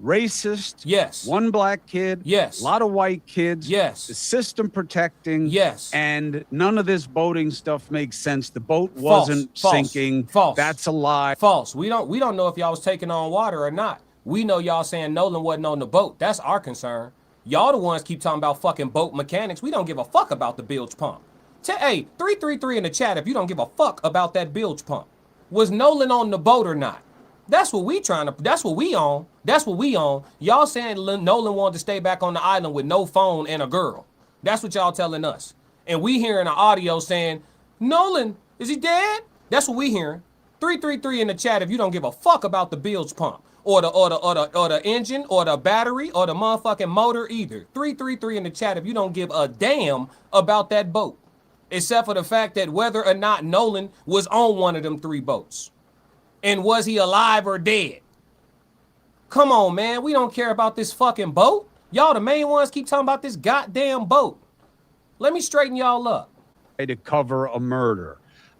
racist. Yes. One black kid. Yes. A lot of white kids. Yes. The system protecting. Yes. And none of this boating stuff makes sense. The boat False. wasn't False. sinking. False. That's a lie. False. We don't know if y'all was taking on water or not. We know y'all saying Nolan wasn't on the boat. That's our concern. Y'all the ones keep talking about fucking boat mechanics. We don't give a fuck about the bilge pump. Hey, 333 in the chat if you don't give a fuck about that bilge pump. Was Nolan on the boat or not? That's what we trying to, that's what we on. That's what we on. Y'all saying Nolan wanted to stay back on the island with no phone and a girl. That's what y'all telling us. And we hearing the audio saying, Nolan, is he dead? That's what we hearing. 333 in the chat if you don't give a fuck about the bilge pump. Or the engine, or the battery, or the motherfucking motor either. 333 in the chat if you don't give a damn about that boat. Except for the fact that whether or not Nolan was on one of them 3 boats. And was he alive or dead? Come on, man. We don't care about this fucking boat. Y'all the main ones keep talking about this goddamn boat. Let me straighten y'all up. To cover a murder.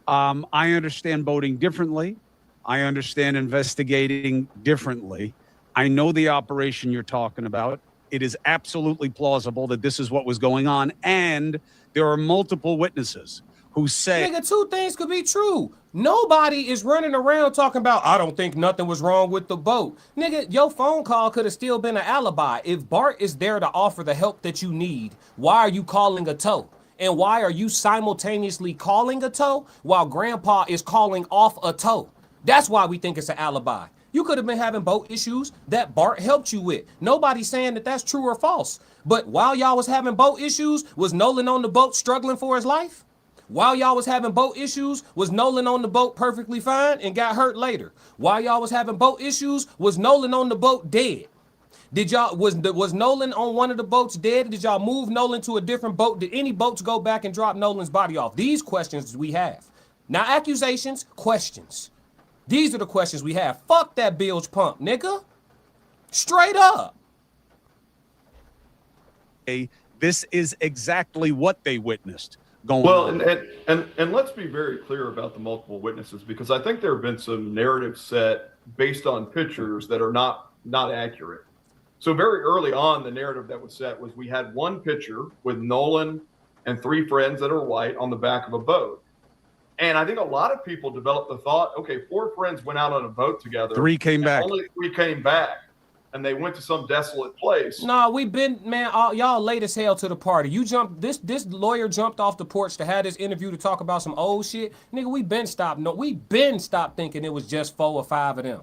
I understand boating differently. I understand investigating differently. I know the operation you're talking about. It is absolutely plausible that this is what was going on. And there are multiple witnesses who say... Nigga, 2 things could be true. Nobody is running around talking about, I don't think nothing was wrong with the boat. Nigga, your phone call could have still been an alibi. If Bart is there to offer the help that you need, why are you calling a tow? And why are you simultaneously calling a tow while Grandpa is calling off a tow? That's why we think it's an alibi. You could have been having boat issues that Bart helped you with. Nobody's saying that that's true or false. But while y'all was having boat issues, was Nolan on the boat struggling for his life? While y'all was having boat issues, was Nolan on the boat perfectly fine and got hurt later? While y'all was having boat issues, was Nolan on the boat dead? Did y'all was Nolan on one of the boats dead? Did y'all move Nolan to a different boat? Did any boats go back and drop Nolan's body off? These questions we have. Not accusations, questions. These are the questions we have. Fuck that bilge pump, nigga. Straight up. This is exactly what they witnessed going on. Well, and let's be very clear about the multiple witnesses, because I think there have been some narratives set based on pictures that are not accurate. So very early on, the narrative that was set was we had one picture with Nolan and 3 friends that are white on the back of a boat. And I think a lot of people developed the thought, okay, 4 friends went out on a boat together. 3 came back. Only 3 came back. And they went to some desolate place. Nah, we been, man, y'all late as hell to the party. You jumped, this lawyer jumped off the porch to have this interview to talk about some old shit. Nigga, we been stopped thinking it was just 4 or 5 of them.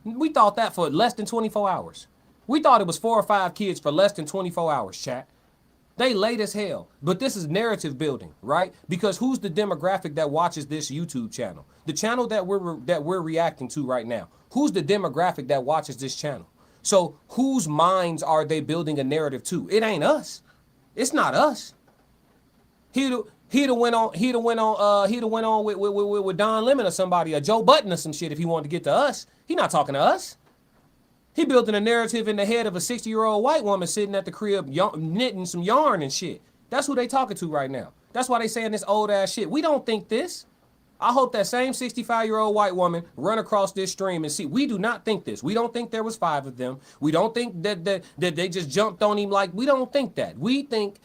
We thought that for less than 24 hours. We thought it was 4 or 5 kids for less than 24 hours, chat. They late as hell. But this is narrative building, right? Because who's the demographic that watches this YouTube channel? The channel that we're reacting to right now. Who's the demographic that watches this channel? So whose minds are they building a narrative to? It ain't us. It's not us. He'd have went on with Don Lemon or somebody, or Joe Button or some shit if he wanted to get to us. He not talking to us. He building a narrative in the head of a 60-year-old white woman sitting at the crib knitting some yarn and shit. That's who they talking to right now. That's why they saying this old ass shit. We don't think this. I hope that same 65-year-old white woman run across this stream and see. We do not think this. We don't think there was 5 of them. We don't think that they just jumped on him. Like, we don't think that. We think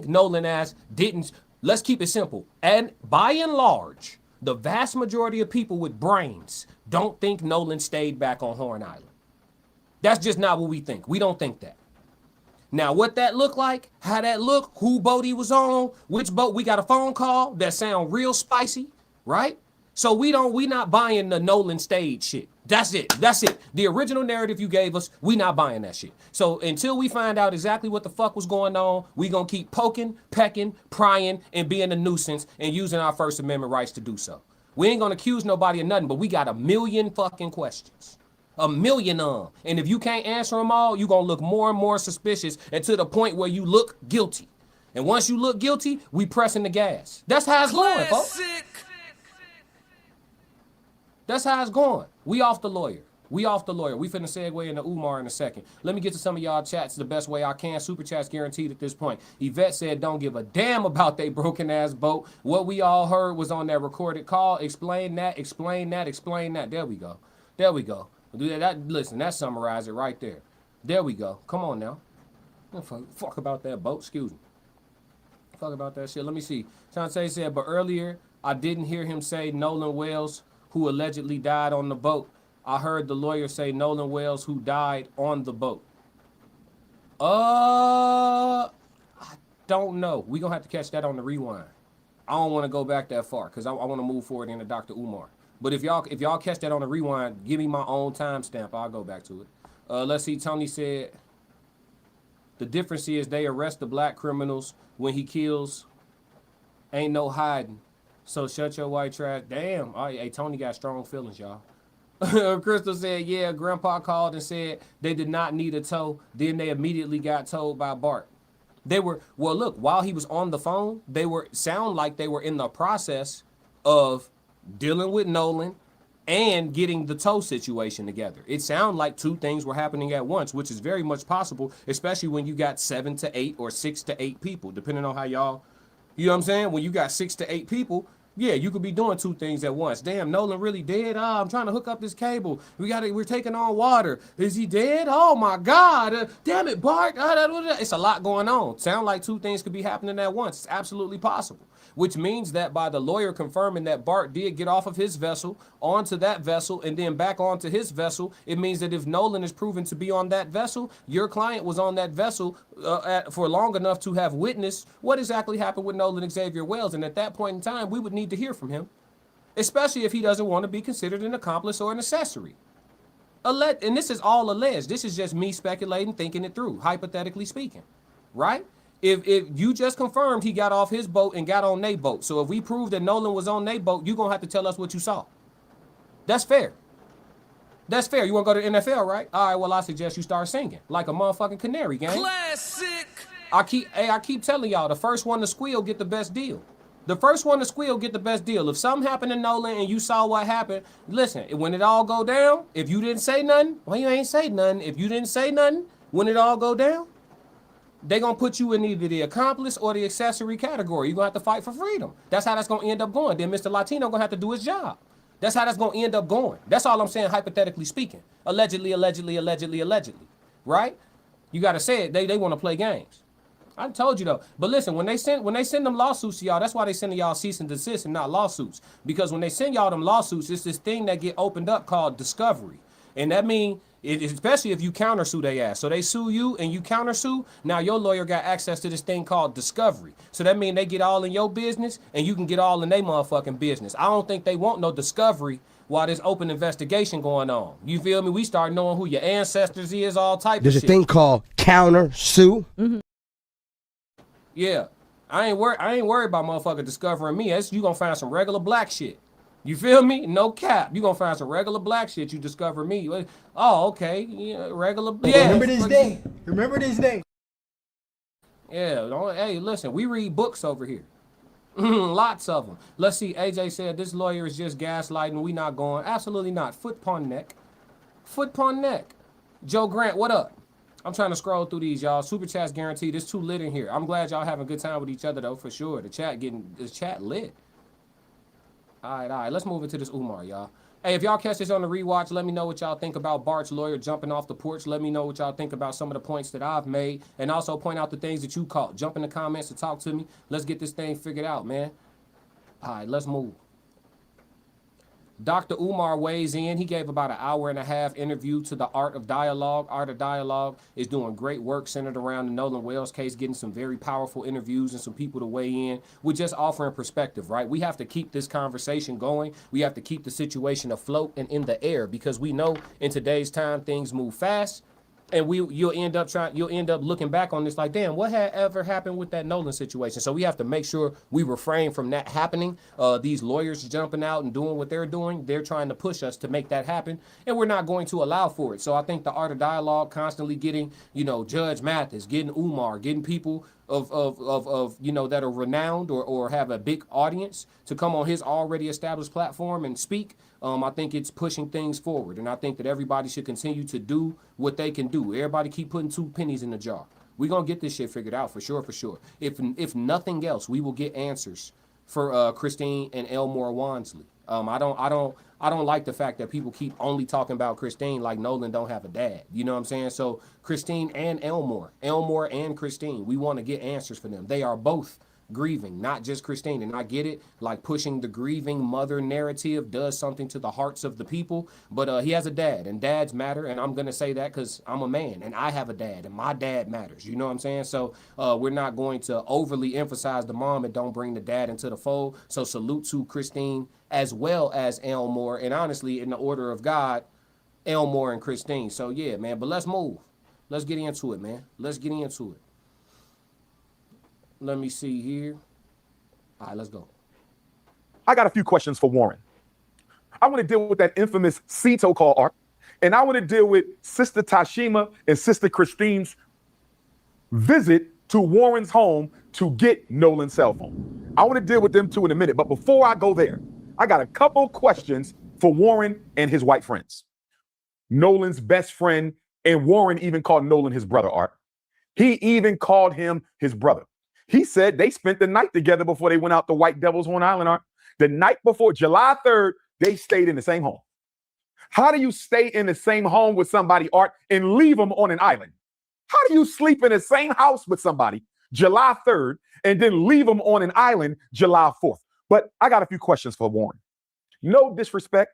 Nolan ass didn't. Let's keep it simple. And by and large, the vast majority of people with brains don't think Nolan stayed back on Horn Island. That's just not what we think. We don't think that. Now, what that look like, how that look, who boat he was on, which boat, we got a phone call that sound real spicy, right? So we not buying the Nolan stage shit. That's it. That's it. The original narrative you gave us, we not buying that shit. So until we find out exactly what the fuck was going on, we gonna keep poking, pecking, prying, and being a nuisance and using our First Amendment rights to do so. We ain't gonna accuse nobody of nothing, but we got a million fucking questions. A million of them. And if you can't answer them all, you're going to look more and more suspicious and to the point where you look guilty. And once you look guilty, we pressing the gas. That's how it's going, folks. That's how it's going. We off the lawyer. We finna segue into Umar in a second. Let me get to some of y'all chats the best way I can. Super chats guaranteed at this point. Yvette said, don't give a damn about they broken ass boat. What we all heard was on that recorded call. Explain that. There we go. Listen, that summarizes it right there. There we go. Come on now. Fuck about that boat. Excuse me. Fuck about that shit. Let me see. Shantae said, but earlier I didn't hear him say Nolan Wells, who allegedly died on the boat. I heard the lawyer say Nolan Wells, who died on the boat. I don't know. We're going to have to catch that on the rewind. I don't want to go back that far because I want to move forward into Dr. Umar. But if y'all catch that on the rewind, give me my own timestamp. I'll go back to it. Let's see. Tony said, the difference is they arrest the black criminals when he kills. Ain't no hiding. So shut your white trash. Damn. Hey, Tony got strong feelings, y'all. Crystal said, yeah, Grandpa called and said they did not need a tow. Then they immediately got told by Bart. They were, well, look, while he was on the phone, sound like they were in the process of dealing with Nolan and getting the tow situation together. It sounded like two things were happening at once, which is very much possible, especially when you got 7 to 8 or 6 to 8 people, depending on how y'all, you know what I'm saying? When you got 6 to 8 people, yeah, you could be doing two things at once. Damn, Nolan really dead? I'm trying to hook up this cable. We're taking on water. Is he dead? Oh my God. Damn it, Bart. It's a lot going on. Sound like two things could be happening at once. It's absolutely possible. Which means that by the lawyer confirming that Bart did get off of his vessel, onto that vessel, and then back onto his vessel, it means that if Nolan is proven to be on that vessel, your client was on that vessel for long enough to have witnessed what exactly happened with Nolan Xavier Wells. And at that point in time, we would need to hear from him, especially if he doesn't want to be considered an accomplice or an accessory. And this is all alleged. This is just me speculating, thinking it through, hypothetically speaking, right? If you just confirmed he got off his boat and got on their boat. So if we prove that Nolan was on their boat, you're going to have to tell us what you saw. That's fair. That's fair. You want to go to the NFL, right? All right, well, I suggest you start singing like a motherfucking canary, gang. Classic. I keep telling y'all, the first one to squeal get the best deal. The first one to squeal get the best deal. If something happened to Nolan and you saw what happened, listen, when it all go down, if you didn't say nothing, well, you ain't say nothing. If you didn't say nothing, when it all go down, they gonna put you in either the accomplice or the accessory category. You're gonna have to fight for freedom. That's how that's gonna end up going. Then Mr. Latino gonna have to do his job. That's how that's gonna end up going. That's all I'm saying, hypothetically speaking. Allegedly, right? You gotta say it. They wanna play games. I told you though. But listen, when they send them lawsuits to y'all, that's why they sending y'all cease and desist and not lawsuits. Because when they send y'all them lawsuits, it's this thing that get opened up called discovery. And that means, especially if you countersue their ass. So they sue you and you countersue. Now your lawyer got access to this thing called discovery. So that means they get all in your business and you can get all in their motherfucking business. I don't think they want no discovery while there's open investigation going on. You feel me? We start knowing who your ancestors is, all type There's of shit. There's a thing called countersue. Mm-hmm. Yeah. I ain't worried about motherfucker discovering me. You gonna find some regular black shit. You feel me? No cap. You gonna find some regular black shit. You discover me. Oh, okay. Yeah, regular. Yeah. Remember this day. Remember this day. Yeah. Hey, listen. We read books over here. Lots of them. Let's see. AJ said this lawyer is just gaslighting. We not going. Absolutely not. Foot upon neck. Foot upon neck. Joe Grant, what up? I'm trying to scroll through these, y'all. Super chats guaranteed. It's too lit in here. I'm glad y'all having a good time with each other though, for sure. The chat lit. All right. Let's move into this Umar, y'all. Hey, if y'all catch this on the rewatch, let me know what y'all think about Bart's lawyer jumping off the porch. Let me know what y'all think about some of the points that I've made. And also point out the things that you caught. Jump in the comments and talk to me. Let's get this thing figured out, man. All right, let's move. Dr. Umar weighs in. He gave about an 1.5-hour interview to the Art of Dialogue. Art of Dialogue is doing great work centered around the Nolan Wells case, getting some very powerful interviews and some people to weigh in. We're just offering perspective, right? We have to keep this conversation going. We have to keep the situation afloat and in the air because we know in today's time things move fast. And you'll end up looking back on this like, damn, what had ever happened with that Nolan situation? So we have to make sure we refrain from that happening. These lawyers jumping out and doing what they're doing, they're trying to push us to make that happen, and we're not going to allow for it. So I think the Art of Dialogue, constantly getting, Judge Mathis, getting Umar, getting people of that are renowned or have a big audience to come on his already established platform and speak. I think it's pushing things forward, and I think that everybody should continue to do what they can do. Everybody keep putting 2 pennies in the jar. We're going to get this shit figured out for sure. If nothing else, we will get answers for Christine and Elmore Wansley. I don't like the fact that people keep only talking about Christine like Nolan don't have a dad. You know what I'm saying? So Christine and Elmore and Christine, we want to get answers for them. They are both grieving, not just Christine. And I get it, like pushing the grieving mother narrative does something to the hearts of the people. But he has a dad, and dads matter. And I'm gonna say that because I'm a man and I have a dad, and my dad matters. You know what I'm saying? So we're not going to overly emphasize the mom and don't bring the dad into the fold. So salute to Christine as well as Elmore, and honestly, in the order of God, Elmore and Christine. So yeah, man. But let's move. Let's get into it, man. Let's get into it. Let me see here. All right, let's go. I got a few questions for Warren. I want to deal with that infamous Cito call arc, and I want to deal with Sister Tashima and Sister Christine's visit to Warren's home to get Nolan's cell phone. I want to deal with them two in a minute, but before I go there, I got a couple questions for Warren and his white friends. Nolan's best friend, and Warren even called Nolan his brother, Art. He even called him his brother. He said they spent the night together before they went out to White Devil's Horn Island, Art. The night before, July 3rd, they stayed in the same home. How do you stay in the same home with somebody, Art, and leave them on an island? How do you sleep in the same house with somebody July 3rd and then leave them on an island July 4th? But I got a few questions for Warren. No disrespect.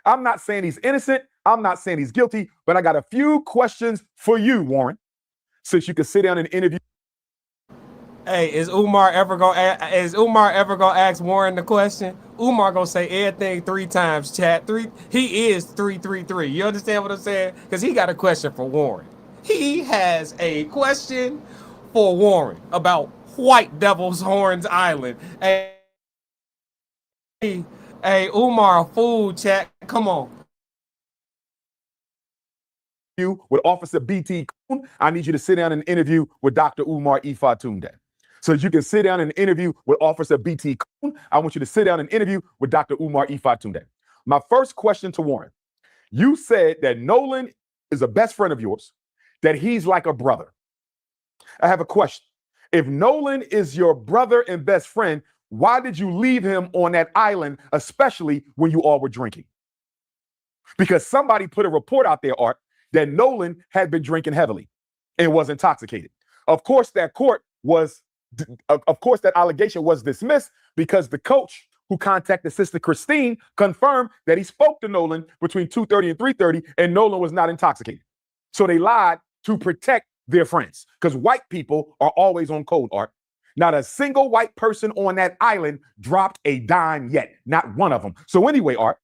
I'm not saying he's innocent. I'm not saying he's guilty, but I got a few questions for you, Warren, since you can sit down and interview. Hey, is Umar ever gonna ask Warren the question? Umar gonna say everything 3 times, chat. He is 333. You understand what I'm saying? Because he got a question for Warren. He has a question for Warren about White Devil's Horns Island. Hey, Umar, fool, chat. Come on. With Officer BT Kuhn, I need you to sit down and interview with Dr. Umar Ifatunde. So that you can sit down and interview with Officer BT Kuhn, I want you to sit down and interview with Dr. Umar Ifatunde. My first question to Warren, you said that Nolan is a best friend of yours, that he's like a brother. I have a question. If Nolan is your brother and best friend, why did you leave him on that island, especially when you all were drinking? Because somebody put a report out there, Art, that Nolan had been drinking heavily and was intoxicated. Of course, that allegation was dismissed because the coach who contacted Sister Christine confirmed that he spoke to Nolan between 2:30 and 3:30, and Nolan was not intoxicated. So they lied to protect their friends, because white people are always on code, Art. Not a single white person on that island dropped a dime yet. Not one of them. So anyway, Art,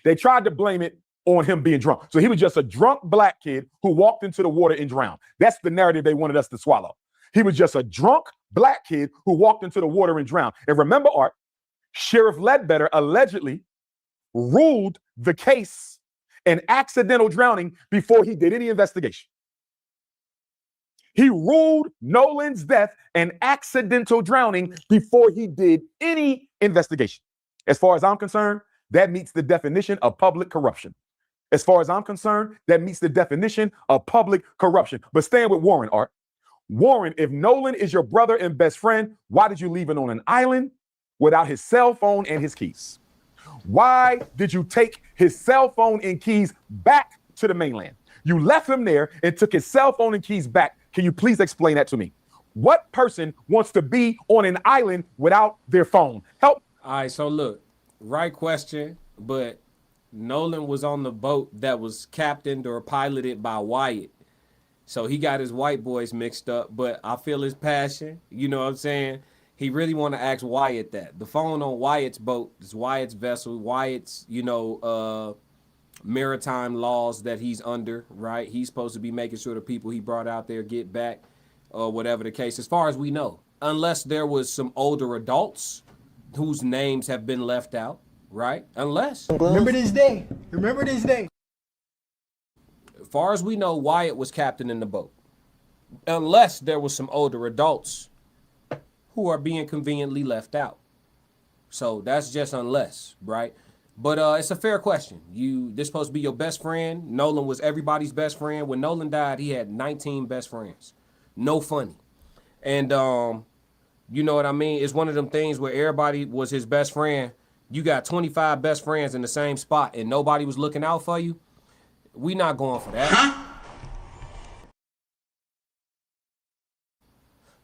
they tried to blame it on him being drunk. So he was just a drunk black kid who walked into the water and drowned. That's the narrative they wanted us to swallow. He was just a drunk black kid who walked into the water and drowned. And remember, Art, Sheriff Ledbetter allegedly ruled the case an accidental drowning before he did any investigation. He ruled Nolan's death an accidental drowning before he did any investigation. As far as I'm concerned, that meets the definition of public corruption. As far as I'm concerned, that meets the definition of public corruption. But staying with Warren, Art. Warren, if Nolan is your brother and best friend, why did you leave him on an island without his cell phone and his keys? Why did you take his cell phone and keys back to the mainland? You left him there and took his cell phone and keys back. Can you please explain that to me? What person wants to be on an island without their phone? Help. All right, so look, right question, but Nolan was on the boat that was captained or piloted by Wyatt. So he got his white boys mixed up, but I feel his passion. You know what I'm saying? He really want to ask Wyatt that. The phone on Wyatt's boat is Wyatt's vessel, Wyatt's, maritime laws that he's under, right? He's supposed to be making sure the people he brought out there get back, or whatever the case, as far as we know. Unless there was some older adults whose names have been left out, right? Unless. Remember this day. Remember this day. As far as we know, Wyatt was captain in the boat. Unless there was some older adults who are being conveniently left out. So that's just unless, right? But it's a fair question. This supposed to be your best friend. Nolan was everybody's best friend. When Nolan died, he had 19 best friends. No funny. And you know what I mean? It's one of them things where everybody was his best friend you got 25 best friends in the same spot and nobody was looking out for you, we not going for that. Huh?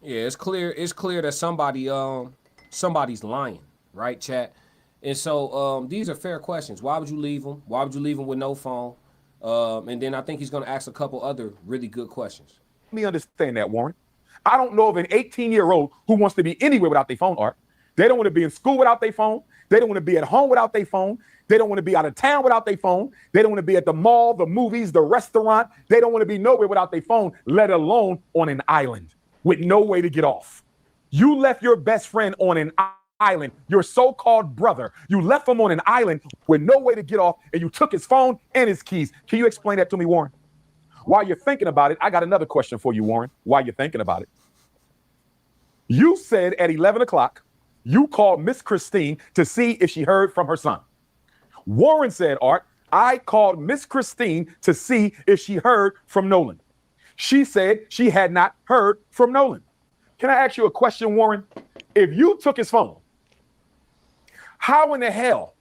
Yeah, it's clear that somebody's lying, right, chat? And so these are fair questions. Why would you leave him? Why would you leave him with no phone? And then I think he's going to ask a couple other really good questions. Let me understand that, Warren. I don't know of an 18-year-old who wants to be anywhere without their phone, Art. They don't want to be in school without their phone. They don't want to be at home without their phone. They don't want to be out of town without their phone. They don't want to be at the mall, the movies, the restaurant. They don't want to be nowhere without their phone, let alone on an island with no way to get off. You left your best friend on an island, your so-called brother. You left him on an island with no way to get off, and you took his phone and his keys. Can you explain that to me, Warren? While you're thinking about it, I got another question for you, Warren, while you're thinking about it. You said at 11 o'clock, you called Miss Christine to see if she heard from her son. Warren said, Art, I called Miss Christine to see if she heard from Nolan. She said she had not heard from Nolan. Can I ask you a question, Warren? If you took his phone, how in the hell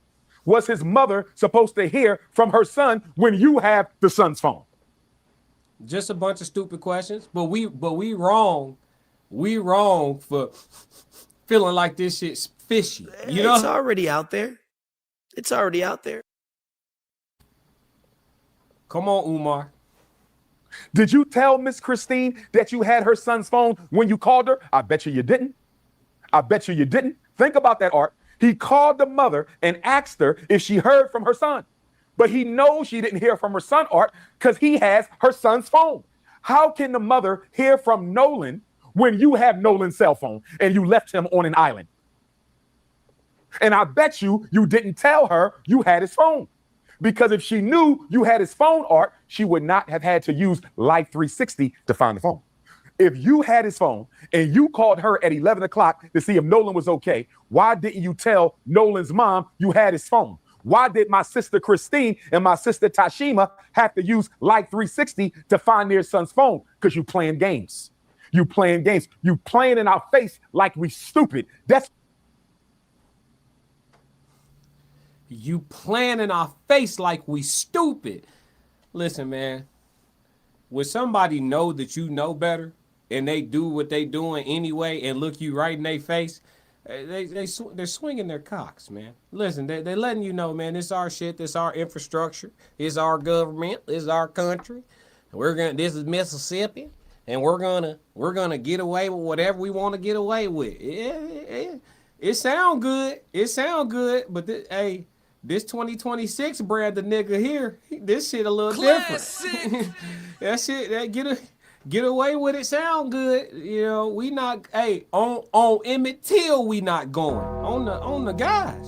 was his mother supposed to hear from her son when you have the son's phone? Just a bunch of stupid questions, but we wrong. We wrong for feeling like this shit's fishy. You know? It's already out there. It's already out there. Come on, Umar. Did you tell Miss Christine that you had her son's phone when you called her? I bet you didn't. I bet you didn't. Think about that, Art. He called the mother and asked her if she heard from her son. But he knows she didn't hear from her son, Art, because he has her son's phone. How can the mother hear from Nolan when you have Nolan's cell phone and you left him on an island? And I bet you didn't tell her you had his phone. Because if she knew you had his phone, Art, she would not have had to use Life 360 to find the phone. If you had his phone and you called her at 11 o'clock to see if Nolan was okay, why didn't you tell Nolan's mom you had his phone? Why did my sister Christine and my sister Tashima have to use Life 360 to find their son's phone? Because you playing games. You playing games. You playing in our face like we stupid. You playing in our face like we stupid. Listen, man. When somebody know that you know better and they do what they doing anyway and look you right in their face, they're swinging their cocks, man. Listen, they're letting you know, man, this our shit, this our infrastructure, this our government, this our country. This is Mississippi, and we're gonna get away with whatever we want to get away with. It sound good. It sound good, but this 2026 brand the nigga here, this shit a little different. That shit, get away with it sound good. You know, we not, on Emmett Till we not going. On the guys.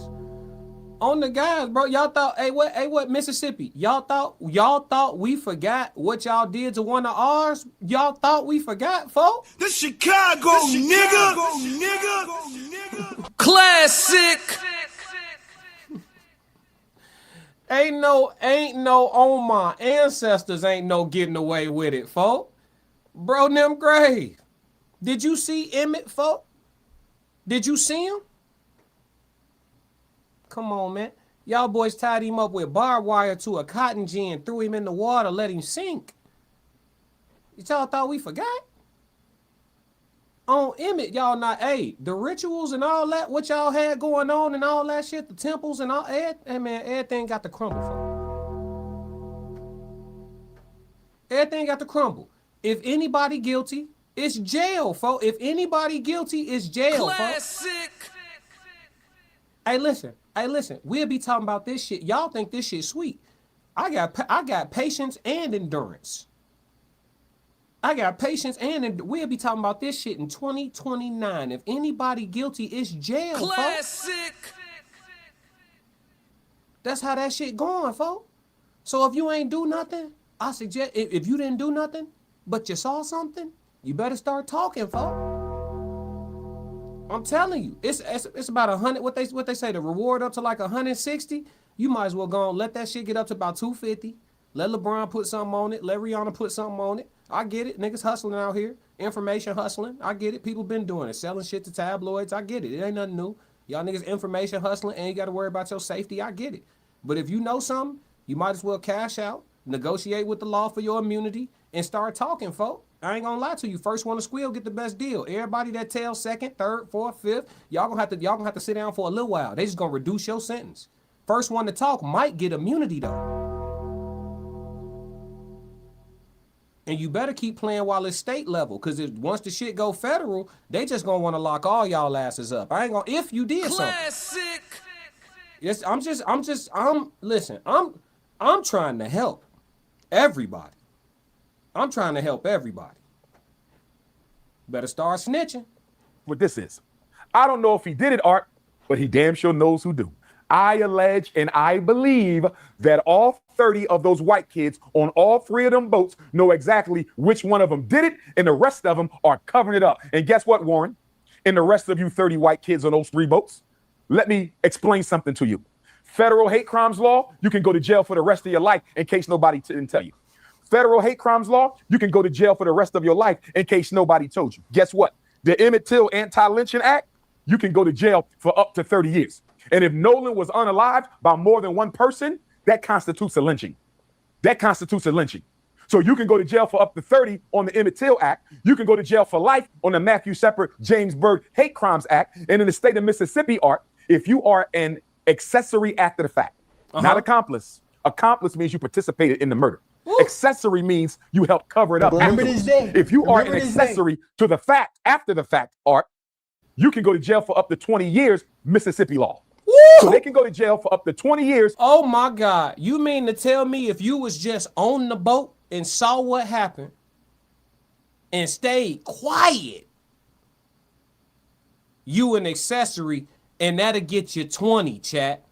On the guys, bro. Y'all thought, what Mississippi? Y'all thought we forgot what y'all did to one of ours? Y'all thought we forgot, folks? The Chicago nigga. Classic. Ain't no on my ancestors ain't no getting away with it, folk. Bro, them grave. Did you see Emmett, folk? Did you see him? Come on, man. Y'all boys tied him up with barbed wire to a cotton gin, threw him in the water, let him sink. Y'all thought we forgot? On Emmett, y'all not, the rituals and all that, what y'all had going on and all that shit, the temples and all, everything got to crumble, folks. Everything got to crumble. If anybody guilty, it's jail, folks. If anybody guilty, it's jail, folks. Hey, listen. We'll be talking about this shit. Y'all think this shit sweet. I got patience and endurance. We'll be talking about this shit in 2029. If anybody guilty, it's jail, Classic. Folks. That's how that shit going, folks. So if you ain't do nothing, I suggest, if you didn't do nothing, but you saw something, you better start talking, folks. I'm telling you, it's about 100. What they say, the reward up to like 160. You might as well go and let that shit get up to about 250. Let LeBron put something on it. Let Rihanna put something on it. I get it. Niggas hustling out here. Information hustling. I get it. People been doing it. Selling shit to tabloids. I get it. It ain't nothing new. Y'all niggas information hustling and you got to worry about your safety. I get it. But if you know something, you might as well cash out, negotiate with the law for your immunity, and start talking, folk. I ain't gonna lie to you. First one to squeal get the best deal. Everybody that tells second, third, fourth, fifth, y'all gonna have to sit down for a little while. They just gonna reduce your sentence. First one to talk might get immunity though. And you better keep playing while it's state level, because once the shit go federal, they just gonna want to lock all y'all asses up. I ain't gonna, if you did something. Yes, I'm trying to help everybody. I'm trying to help everybody. Better start snitching. What this is. I don't know if he did it, Art, but he damn sure knows who do. I allege and I believe that all 30 of those white kids on all 3 of them boats know exactly which one of them did it, and the rest of them are covering it up. And guess what, Warren? And the rest of you 30 white kids on those 3 boats, let me explain something to you. Federal hate crimes law, you can go to jail for the rest of your life in case nobody didn't tell you. Federal hate crimes law, you can go to jail for the rest of your life in case nobody told you. Guess what? The Emmett Till Anti-Lynching Act, you can go to jail for up to 30 years. And if Nolan was unalived by more than one person, that constitutes a lynching. That constitutes a lynching. So you can go to jail for up to 30 on the Emmett Till Act. You can go to jail for life on the Matthew Shepard, James Byrd Hate Crimes Act. And in the state of Mississippi, Art, if you are an accessory after the fact, not accomplice. Accomplice means you participated in the murder. Woo. Accessory means you helped cover it up. Remember this day. If you are an accessory to the fact, after the fact, Art, you can go to jail for up to 20 years, Mississippi law. Woo! So they can go to jail for up to 20 years. Oh my God. You mean to tell me if you was just on the boat and saw what happened and stayed quiet, you an accessory and that'll get you 20, chat.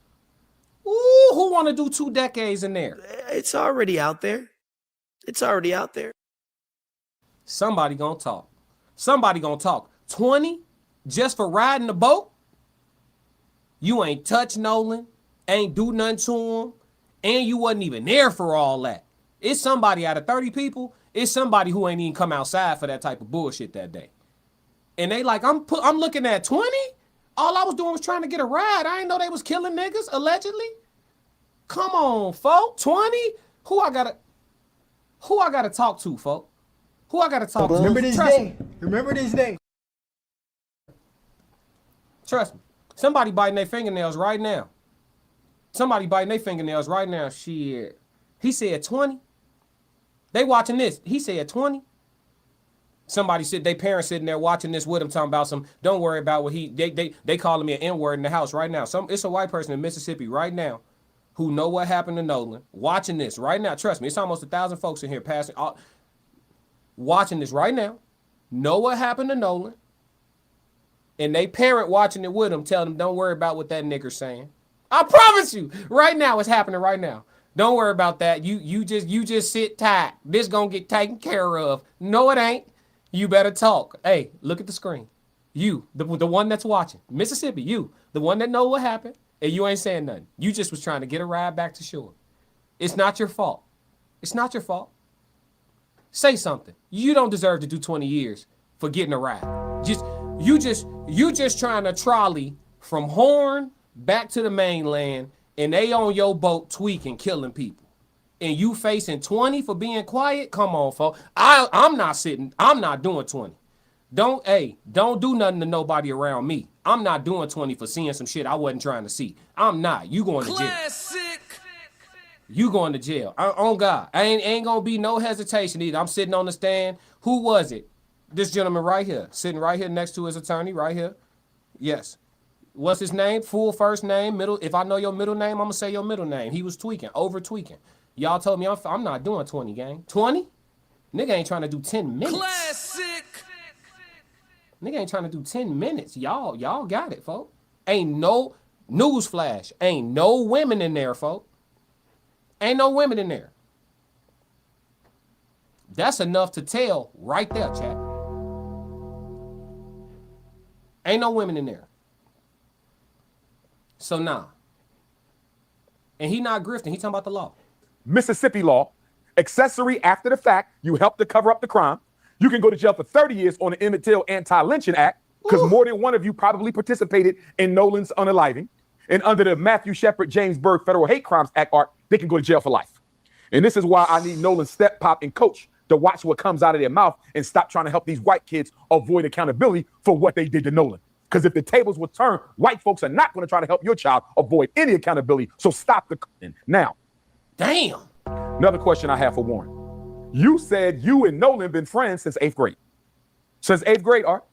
Ooh, who want to do 2 decades in there? It's already out there. It's already out there. Somebody gonna talk. Somebody gonna talk. 20 just for riding the boat? You ain't touch Nolan, ain't do nothing to him, and you wasn't even there for all that. It's somebody out of 30 people, it's somebody who ain't even come outside for that type of bullshit that day. And they like, I'm looking at 20? All I was doing was trying to get a ride. I didn't know they was killing niggas, allegedly. Come on, folk. 20? Who I gotta talk to, folk? Who I gotta talk to? Remember this day. Remember this day. Trust me. Somebody biting their fingernails right now. Somebody biting their fingernails right now. Shit. He said 20. They watching this. He said 20. Somebody their parents sitting there watching this with him, talking about some, don't worry about what they calling me an N-word in the house right now. It's a white person in Mississippi right now who know what happened to Nolan, watching this right now. Trust me, it's almost 1,000 folks in here watching this right now, know what happened to Nolan, and they parent watching it with them, telling them, don't worry about what that nigger's saying. I promise you, right now, it's happening right now. Don't worry about that. You just sit tight. This gonna get taken care of. No, it ain't. You better talk. Hey, look at the screen. You, the one that's watching. Mississippi, you, the one that know what happened, and you ain't saying nothing. You just was trying to get a ride back to shore. It's not your fault. It's not your fault. Say something. You don't deserve to do 20 years for getting a ride. You just trying to trolley from Horn back to the mainland, and they on your boat tweaking, killing people. And you facing 20 for being quiet? Come on, folks. I'm not doing 20. Don't do nothing to nobody around me. I'm not doing 20 for seeing some shit I wasn't trying to see. I'm not. You going to jail. You going to jail. On God. Ain't gonna be no hesitation either. I'm sitting on the stand. Who was it? This gentleman right here. Sitting right here next to his attorney, right here. Yes. What's his name? Full first name, middle. If I know your middle name, I'm gonna say your middle name. He was tweaking, over tweaking. Y'all told me I'm not doing 20, gang. 20? Nigga ain't trying to do 10 minutes. Classic. Nigga ain't trying to do 10 minutes. Y'all got it, folk. Ain't no newsflash. Ain't no women in there, folk. Ain't no women in there. That's enough to tell right there, chat. Ain't no women in there. So nah. And he not grifting. He talking about the law. Mississippi law, accessory after the fact, you help to cover up the crime. You can go to jail for 30 years on the Emmett Till Anti-Lynching Act. because more than one of you probably participated in Nolan's unaliving. And under the Matthew Shepard James Berg Federal Hate Crimes Act, Art, they can go to jail for life. And this is why I need Nolan's step pop and coach to watch what comes out of their mouth and stop trying to help these white kids avoid accountability for what they did to Nolan. Because if the tables would turn, white folks are not going to try to help your child avoid any accountability. So stop the now. Damn. Another question I have for Warren. You said you and Nolan been friends since 8th grade. Since 8th grade, Art.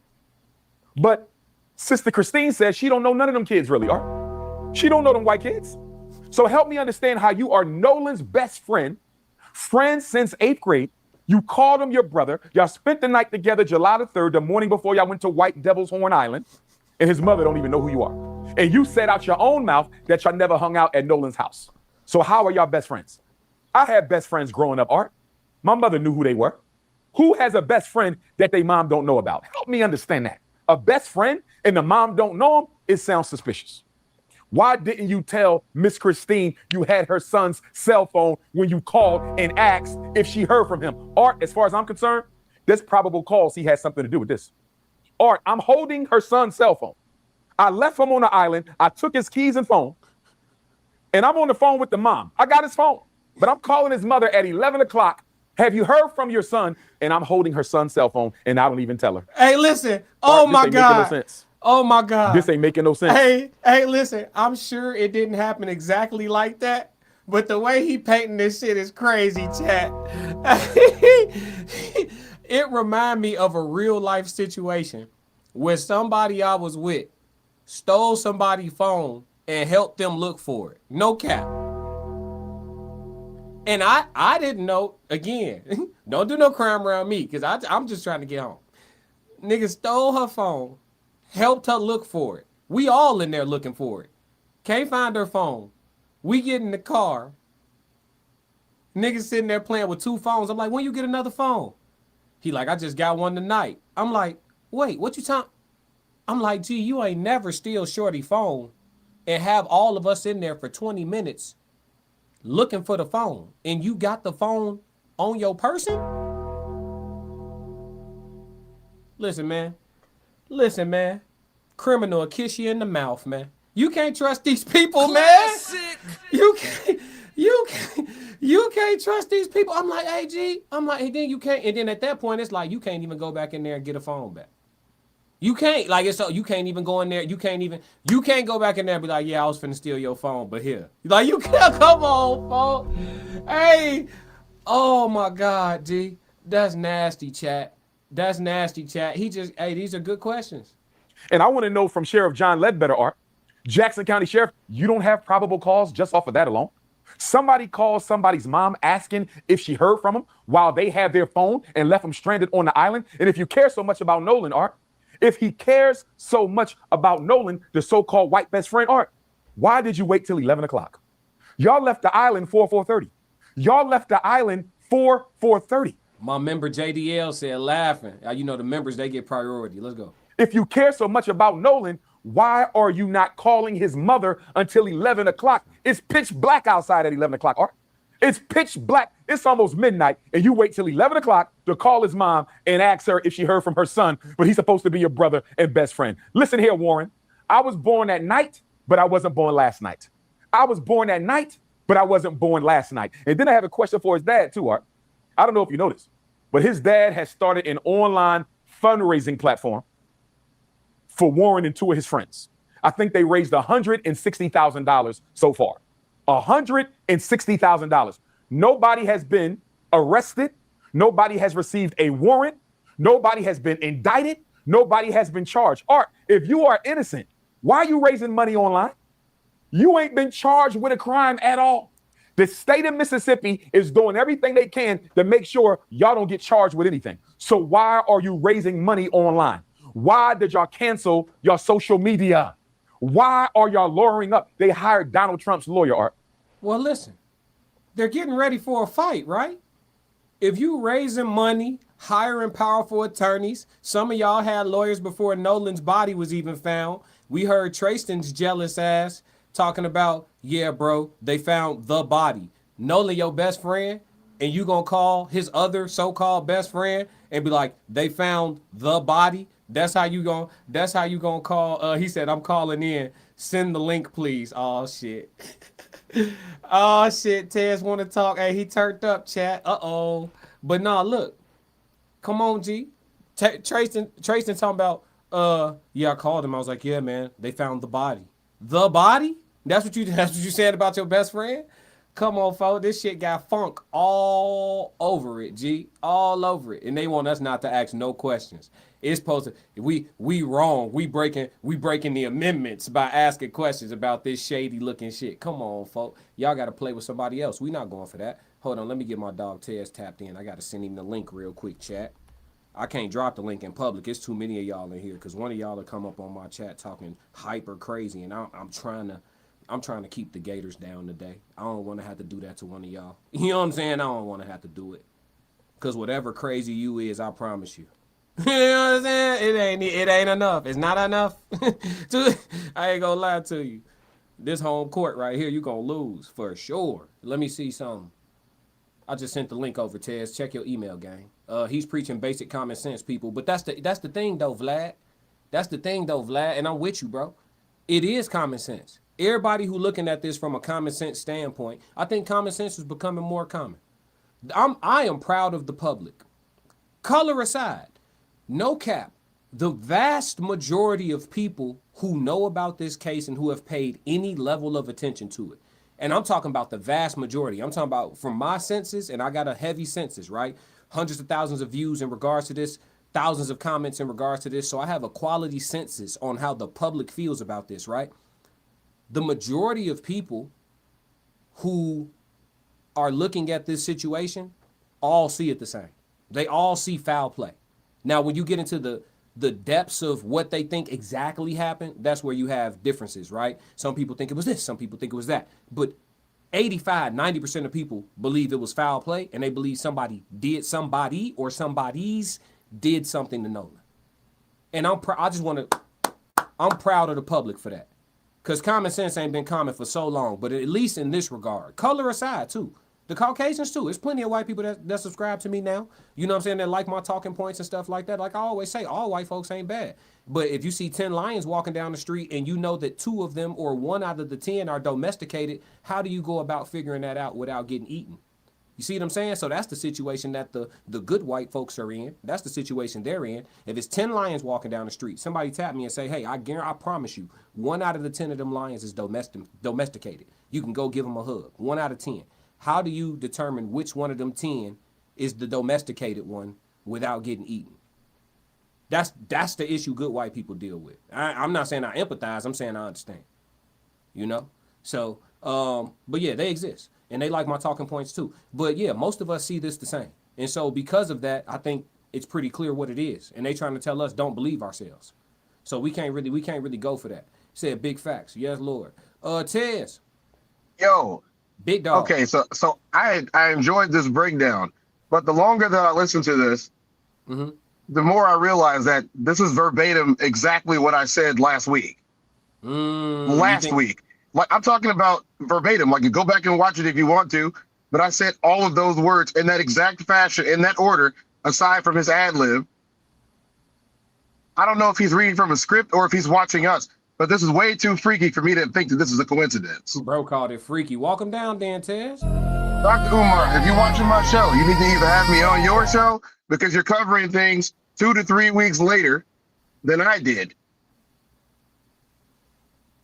But Sister Christine says she don't know none of them kids really, Art. She don't know them white kids. So help me understand how you are Nolan's best friend, friends since 8th grade. You called him your brother. Y'all spent the night together July the 3rd, the morning before y'all went to White Devil's Horn Island. And his mother don't even know who you are. And you said out your own mouth that y'all never hung out at Nolan's house. So how are y'all best friends? I had best friends growing up, Art. My mother knew who they were. Who has a best friend that they mom don't know about? Help me understand that. A best friend and the mom don't know him, it sounds suspicious. Why didn't you tell Miss Christine you had her son's cell phone when you called and asked if she heard from him? Art, as far as I'm concerned, there's probable cause he had something to do with this. Art, I'm holding her son's cell phone. I left him on the island. I took his keys and phone, and I'm on the phone with the mom. I got his phone, but I'm calling his mother at 11 o'clock. Have you heard from your son? And I'm holding her son's cell phone, and I don't even tell her. Hey, listen. Art, Oh, my God. No sense. Oh, my God. This ain't making no sense. Hey, listen. I'm sure it didn't happen exactly like that, but the way he painting this shit is crazy, chat. It remind me of a real life situation where somebody I was with stole somebody's phone and helped them look for it. No cap. And I didn't know, again, don't do no crime around me, because I'm just trying to get home. Nigga stole her phone, helped her look for it. We all in there looking for it. Can't find her phone. We get in the car. Nigga sitting there playing with 2 phones. I'm like, when you get another phone? He like, I just got one tonight. I'm like, wait, what you talking? I'm like, gee, you ain't never steal shorty phone and have all of us in there for 20 minutes looking for the phone, and you got the phone on your person? Listen, man. Criminal will kiss you in the mouth, man. You can't trust these people, Classic. man. You can't trust these people. I'm like, hey, G. I'm like, hey, then you can't. And then at that point, it's like, you can't even go back in there and get a phone back. You can't, like, it's so you can't even go in there. You can't go back in there and be like, yeah, I was finna steal your phone, but here. Like, you can't, come on, phone. Hey, oh my God, G. That's nasty, chat. That's nasty, chat. Hey, these are good questions. And I want to know from Sheriff John Ledbetter, Art, Jackson County Sheriff, you don't have probable cause just off of that alone? Somebody calls somebody's mom asking if she heard from him while they have their phone and left him stranded on the island. And if you care so much about Nolan, Art, if he cares so much about Nolan, the so-called white best friend, Art, why did you wait till 11 o'clock? Y'all left the island 4:30. Y'all left the island 4:30. My member JDL said laughing. You know, the members, they get priority. Let's go. If you care so much about Nolan, why are you not calling his mother until 11 o'clock? It's pitch black outside at 11 o'clock, Art. It's pitch black. It's almost midnight, and you wait till 11 o'clock to call his mom and ask her if she heard from her son, but he's supposed to be your brother and best friend. Listen here, Warren. I was born at night, but I wasn't born last night. I was born at night, but I wasn't born last night. And then I have a question for his dad, too, Art. I don't know if you know this, but his dad has started an online fundraising platform for Warren and 2 of his friends. I think they raised $160,000 so far. $160,000. Nobody has been arrested. Nobody has received a warrant. Nobody has been indicted. Nobody has been charged. Art, if you are innocent, why are you raising money online? You ain't been charged with a crime at all. The state of Mississippi is doing everything they can to make sure y'all don't get charged with anything. So why are you raising money online? Why did y'all cancel your social media? Why are y'all lawyering up? They hired Donald Trump's lawyer, Art. Well, listen, they're getting ready for a fight, right? If you raising money, hiring powerful attorneys, some of y'all had lawyers before Nolan's body was even found. We heard Trayston's jealous ass talking about, yeah, bro, they found the body. Nolan, your best friend, and you gonna call his other so-called best friend and be like, they found the body? That's how you gonna call. He said, I'm calling in. Send the link, please. Oh shit. Oh shit. Tez want to talk. Hey, he turned up, chat. Uh-oh. But nah, look. Come on, G. Tracy talking about, yeah, I called him. I was like, yeah, man, they found the body. The body? That's what you said about your best friend? Come on, folks. This shit got funk all over it, G. All over it. And they want us not to ask no questions. It's supposed to, we wrong. We breaking the amendments by asking questions about this shady looking shit. Come on, folks. Y'all got to play with somebody else. We not going for that. Hold on, let me get my dog Tez tapped in. I got to send him the link real quick, chat. I can't drop the link in public. It's too many of y'all in here because one of y'all will come up on my chat talking hyper crazy, and I'm trying to keep the gators down today. I don't want to have to do that to one of y'all. You know what I'm saying? I don't want to have to do it because whatever crazy you is, I promise you. You know what I'm saying? It ain't enough. It's not enough. I ain't gonna lie to you. This home court right here, you gonna lose for sure. Let me see something. I just sent the link over, Tez. Check your email, gang. He's preaching basic common sense, people. But that's the thing, though, Vlad. That's the thing, though, Vlad. And I'm with you, bro. It is common sense. Everybody who looking at this from a common sense standpoint, I think common sense is becoming more common. I am proud of the public. Color aside, no cap. The vast majority of people who know about this case and who have paid any level of attention to it, and I'm talking about the vast majority. I'm talking about from my census, and I got a heavy census, right? Hundreds of thousands of views in regards to this, thousands of comments in regards to this. So I have a quality census on how the public feels about this, right? The majority of people who are looking at this situation all see it the same. They all see foul play. Now, when you get into the depths of what they think exactly happened, that's where you have differences, right? Some people think it was this, some people think it was that. But 90% of people believe it was foul play, and they believe somebody or somebody's did something to Nolan. And I'm proud of the public for that. Because common sense ain't been common for so long, but at least in this regard, color aside too. The Caucasians too. There's plenty of white people that subscribe to me now. You know what I'm saying? That like my talking points and stuff like that. Like I always say, all white folks ain't bad. But if you see 10 lions walking down the street and you know that 2 of them or 1 out of the 10 are domesticated, how do you go about figuring that out without getting eaten? You see what I'm saying? So that's the situation that the good white folks are in. That's the situation they're in. If it's 10 lions walking down the street, somebody tap me and say, hey, I promise you, 1 out of the 10 of them lions is domesticated. You can go give them a hug. 1 out of 10. How do you determine which one of them 10 is the domesticated one without getting eaten? That's the issue good white people deal with. I'm not saying I empathize. I'm saying I understand. You know? So, but yeah, they exist. And they like my talking points too. But yeah, most of us see this the same. And so because of that, I think it's pretty clear what it is. And they trying to tell us don't believe ourselves. So we can't really go for that. Said big facts. Yes, Lord. Tez. Yo. Big dog. Okay, so I enjoyed this breakdown, but the longer that I listen to this, the more I realize that this is verbatim exactly what I said last week. Last week. Like I'm talking about verbatim. Like you go back and watch it if you want to, but I said all of those words in that exact fashion, in that order, aside from his ad lib. I don't know if he's reading from a script or if he's watching us. But this is way too freaky for me to think that this is a coincidence. Bro called it freaky. Walk him down, Dan Tez. Dr. Umar, if you're watching my show, you need to either have me on your show because you're covering things 2 to 3 weeks later than I did.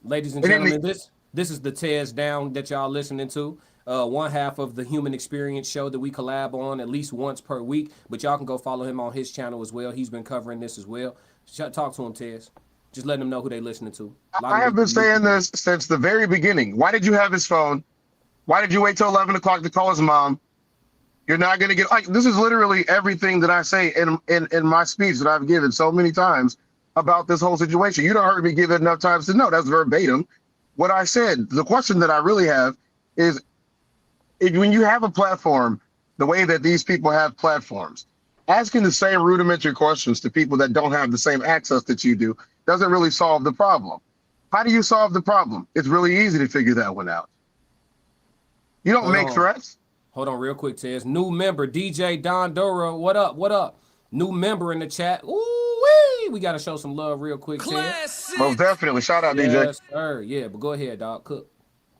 Ladies and gentlemen, this is the Tez Down that y'all listening to. One half of the Human Experience show that we collab on at least once per week. But y'all can go follow him on his channel as well. He's been covering this as well. Talk to him, Tez. Just letting them know who they listening to. I have been saying this since the very beginning. Why did you have his phone? Why did you wait till 11 o'clock to call his mom? You're not going to get, like, this is literally everything that I say in my speech that I've given so many times about this whole situation. You don't heard me give it enough times to know that's verbatim what I said. The question that I really have is when you have a platform, the way that these people have platforms, asking the same rudimentary questions to people that don't have the same access that you do doesn't really solve the problem. How do you solve the problem? It's really easy to figure that one out. You don't make threats. Hold on real quick, Tez. New member, DJ Don Dora. What up? What up? New member in the chat. Ooh-wee. We got to show some love real quick, Ted. Most definitely. Shout out, DJ. Yes, sir. Yeah, but go ahead, dog. Cook.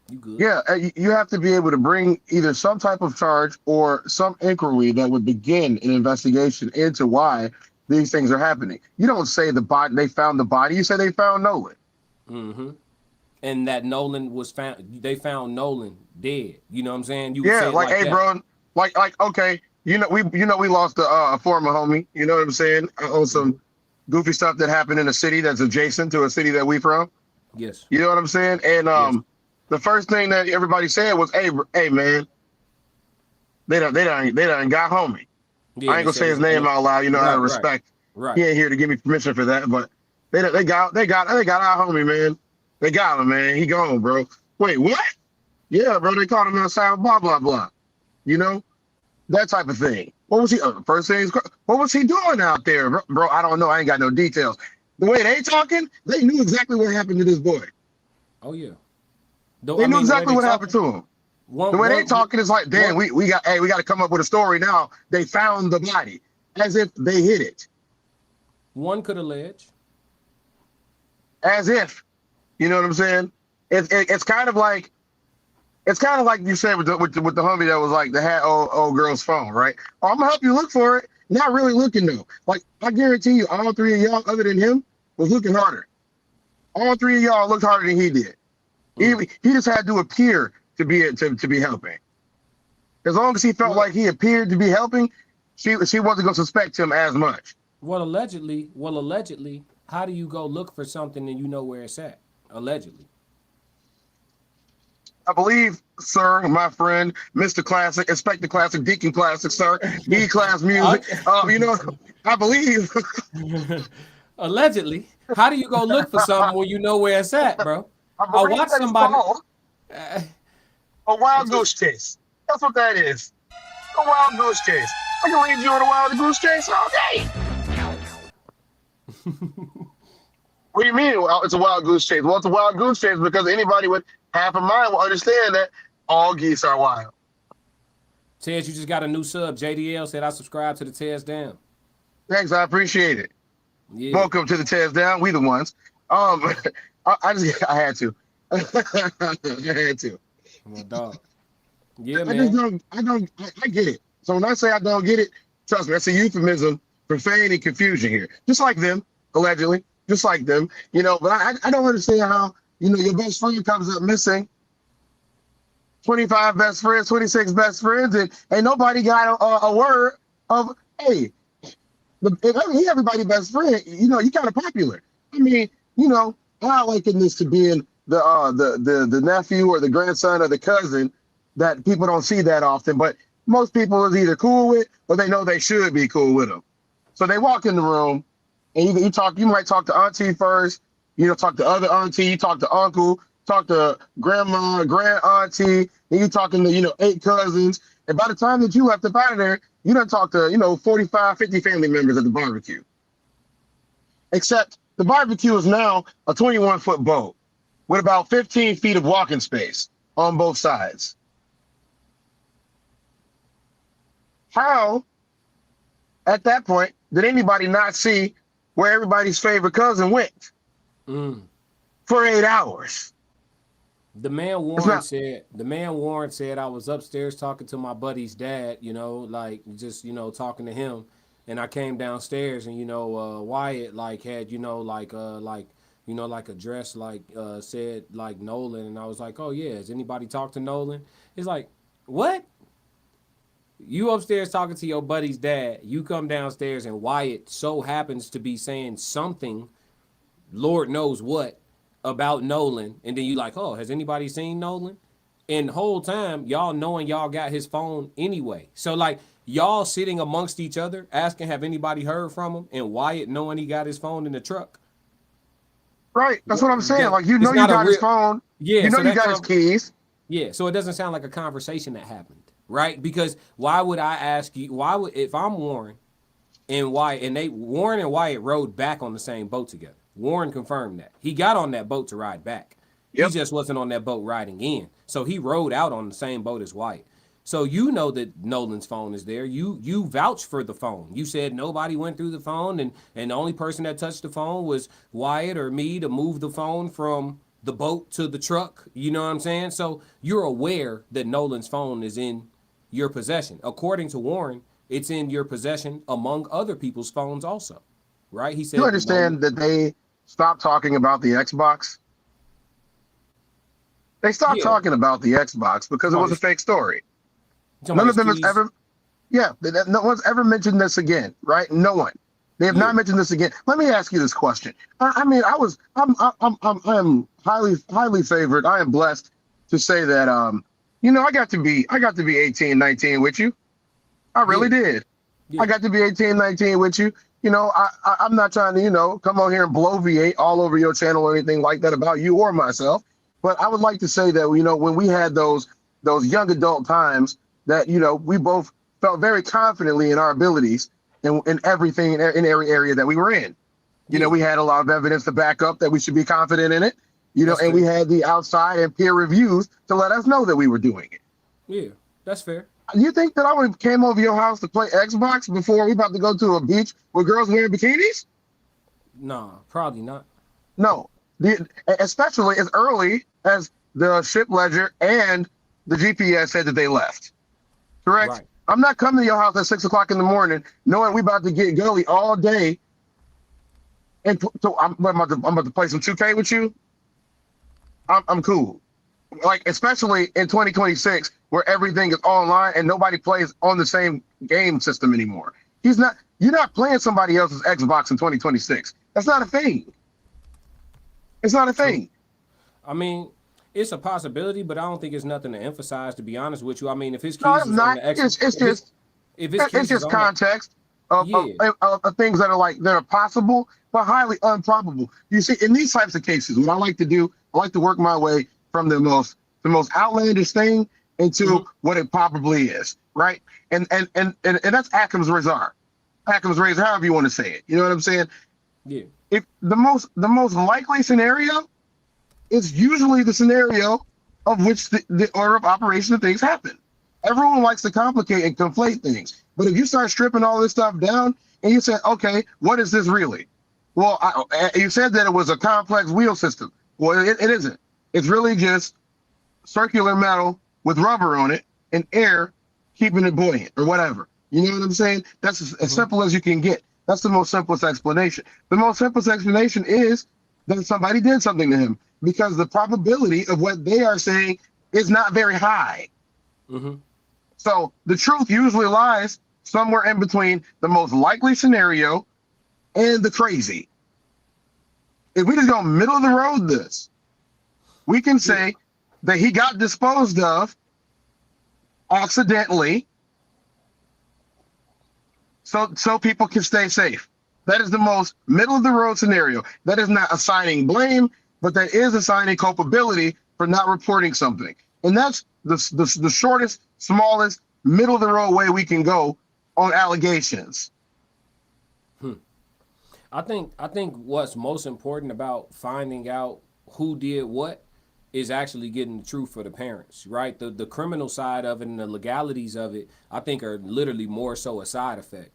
You good? Yeah, you have to be able to bring either some type of charge or some inquiry that would begin an investigation into why these things are happening. You don't say the body, they found the body. You say they found Nolan. Mm-hmm. And that Nolan was found. They found Nolan dead. You know what I'm saying? You would Yeah, say it like, hey, that. bro, like, okay, we lost a former homie. You know what I'm saying? On some goofy stuff that happened in a city that's adjacent to a city that we from. Yes. You know what I'm saying? And Yes. the first thing that everybody said was, hey, man, they done got homie. Yeah, I ain't gonna say his name out loud. You know, out of respect. Right. He ain't here to give me permission for that, but they got our homie, man. They got him, man. He gone, bro. Wait, what? Yeah, bro. They caught him outside. Blah blah blah. You know, that type of thing. What was he? First thing, what was he doing out there, bro? I don't know. I ain't got no details. The way they talking, they knew exactly what happened to this boy. Oh yeah. They knew exactly what happened to him. The way they talking is like, damn, we got to come up with a story now. They found the body, as if they hid it. One could allege. As if, you know what I'm saying? It's kind of like you said with the homie that was like that had old girl's phone, right? Oh, I'm gonna help you look for it. Not really looking though. Like I guarantee you, all three of y'all, other than him, was looking harder. All three of y'all looked harder than he did. He just had to appear to be helping. As long as he felt like he appeared to be helping, she wasn't gonna suspect him as much. Well, allegedly, how do you go look for something and you know where it's at? Allegedly. I believe, sir, my friend, Mr. Classic, Inspector Classic, Deacon Classic, sir, D-Class Music. You know, I believe. Allegedly, how do you go look for something when you know where it's at, bro? I watch somebody. A wild goose chase. That's what that is. A wild goose chase. I can lead you on a wild goose chase all day. What do you mean? Well, it's a wild goose chase. Well, it's a wild goose chase because anybody with half a mind will understand that all geese are wild. Ted, you just got a new sub. JDL said I subscribe to the Tez Down. Thanks, I appreciate it. Yeah. Welcome to the Tez Down. We the ones. I had to. I had to. My dog. Yeah, man. I get it. So when I say I don't get it, trust me, that's a euphemism for feign and confusion here. Just like them, allegedly. Just like them. You know, but I don't understand how, you know, your best friend comes up missing. 25 best friends, 26 best friends, and ain't nobody got a word of, hey, if everybody best friend, you know, you kind of popular. I mean, you know, I liken this to being the nephew or the grandson or the cousin that people don't see that often, but most people is either cool with or they know they should be cool with them. So they walk in the room and you might talk to auntie first, you know, talk to other auntie, you talk to uncle, talk to grandma, grand auntie, and you talking to, you know, 8 cousins. And by the time that you left up out of there, you done talk to, you know, 45, 50 family members at the barbecue. Except the barbecue is now a 21-foot boat with about 15 feet of walking space on both sides. How, at that point, did anybody not see where everybody's favorite cousin went for 8 hours? The man Warren said I was upstairs talking to my buddy's dad, you know, like just, you know, talking to him. And I came downstairs and, you know, Wyatt like had, you know, like a dress like said like Nolan. And I was like, oh yeah, has anybody talked to Nolan? It's like, what? You upstairs talking to your buddy's dad, you come downstairs and Wyatt so happens to be saying something, Lord knows what, about Nolan, and then you like, oh, has anybody seen Nolan? And the whole time, y'all knowing y'all got his phone anyway. So like y'all sitting amongst each other asking, have anybody heard from him? And Wyatt knowing he got his phone in the truck. Right, that's what I'm saying. Like, you know, you got his phone. Yeah, you know, you got his keys. Yeah, so it doesn't sound like a conversation that happened. Right? Because why would I ask you, if I'm Warren and Wyatt, and Warren and Wyatt rode back on the same boat together. Warren confirmed that. He got on that boat to ride back. Yep. He just wasn't on that boat riding in. So he rode out on the same boat as Wyatt. So you know that Nolan's phone is there. You vouch for the phone. You said nobody went through the phone, and the only person that touched the phone was Wyatt or me to move the phone from the boat to the truck. You know what I'm saying? So you're aware that Nolan's phone is in your possession. According to Warren, it's in your possession among other people's phones also, right? He said. You understand that they stopped talking about the Xbox? They stopped talking about the Xbox because it was a fake story. None of them has ever, no one's ever mentioned this again, right? No one. They have not mentioned this again. Let me ask you this question. I'm highly favored. I am blessed to say that, I got to be 18, 19 with you. I really did. I got to be 18, 19 with you. I'm not trying to, come on here and bloviate all over your channel or anything like that about you or myself. But I would like to say that, when we had those young adult times that, we both felt very confidently in our abilities and everything in every area that we were in. We had a lot of evidence to back up that we should be confident in it, and we had the outside and peer reviews to let us know that we were doing it. Yeah, that's fair. You think that I would have came over your house to play Xbox before we about to go to a beach with girls wearing bikinis? Nah, probably not. No, especially as early as the ship ledger and the GPS said that they left. Correct? Right. I'm not coming to your house at 6 o'clock in the morning knowing we about to get gully all day. And so I'm about to play some 2K with you. I'm cool. Like, especially in 2026 where everything is online and nobody plays on the same game system anymore. You're not playing somebody else's Xbox in 2026. That's not a thing. It's not a thing. I mean, it's a possibility, but I don't think it's nothing to emphasize, to be honest with you. I mean, if his keys is on the Xbox, it's just context of things that are possible, but highly improbable. You see, in these types of cases, what I like to do, I like to work my way from the most outlandish thing into what it probably is, right? And that's Occam's razor. Occam's razor, however you want to say it. You know what I'm saying? Yeah. If the most likely scenario is usually the scenario of which the order of operation of things happen. Everyone likes to complicate and conflate things. But if you start stripping all this stuff down and you say, okay, what is this really? Well, you said that it was a complex wheel system. Well, it isn't. It's really just circular metal with rubber on it and air keeping it buoyant or whatever. You know what I'm saying? That's as simple as you can get. That's the most simplest explanation. The most simplest explanation is that somebody did something to him, because the probability of what they are saying is not very high. So the truth usually lies somewhere in between the most likely scenario and the crazy. If we just go middle of the road this, we can say that he got disposed of accidentally so people can stay safe. That is the most middle of the road scenario. That is not assigning blame, but that is assigning culpability for not reporting something. And that's the shortest, smallest, middle of the road way we can go on allegations. I think what's most important about finding out who did what is actually getting the truth for the parents, right? The criminal side of it and the legalities of it, I think, are literally more so a side effect.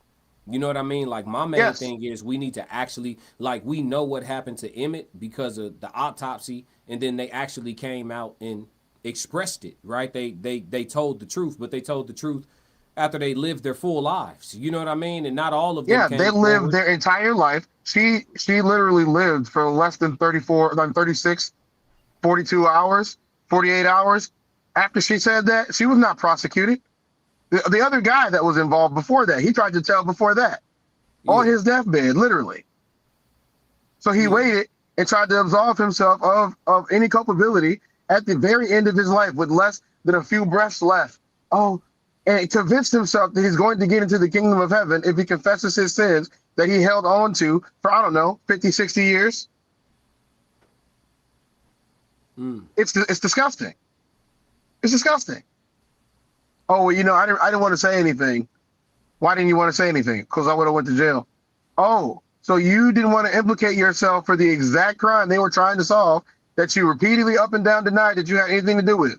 You know what I mean? Like, my main thing is we need to actually, like, we know what happened to Emmett because of the autopsy, and then they actually came out and expressed it, right? They told the truth, but they told the truth after they lived their full lives. You know what I mean? And not all of them they lived their entire life. She literally lived for less than 36, 42 hours, 48 hours. After she said that, she was not prosecuted. The other guy that was involved before that, he tried to tell before that, on his deathbed, literally. So he waited and tried to absolve himself of any culpability at the very end of his life with less than a few breaths left. Oh, and convinced himself that he's going to get into the kingdom of heaven if he confesses his sins that he held on to for, 50, 60 years. It's disgusting. It's disgusting. Oh, well, I didn't want to say anything. Why didn't you want to say anything? Because I would have went to jail. Oh, so you didn't want to implicate yourself for the exact crime they were trying to solve that you repeatedly up and down denied that you had anything to do with.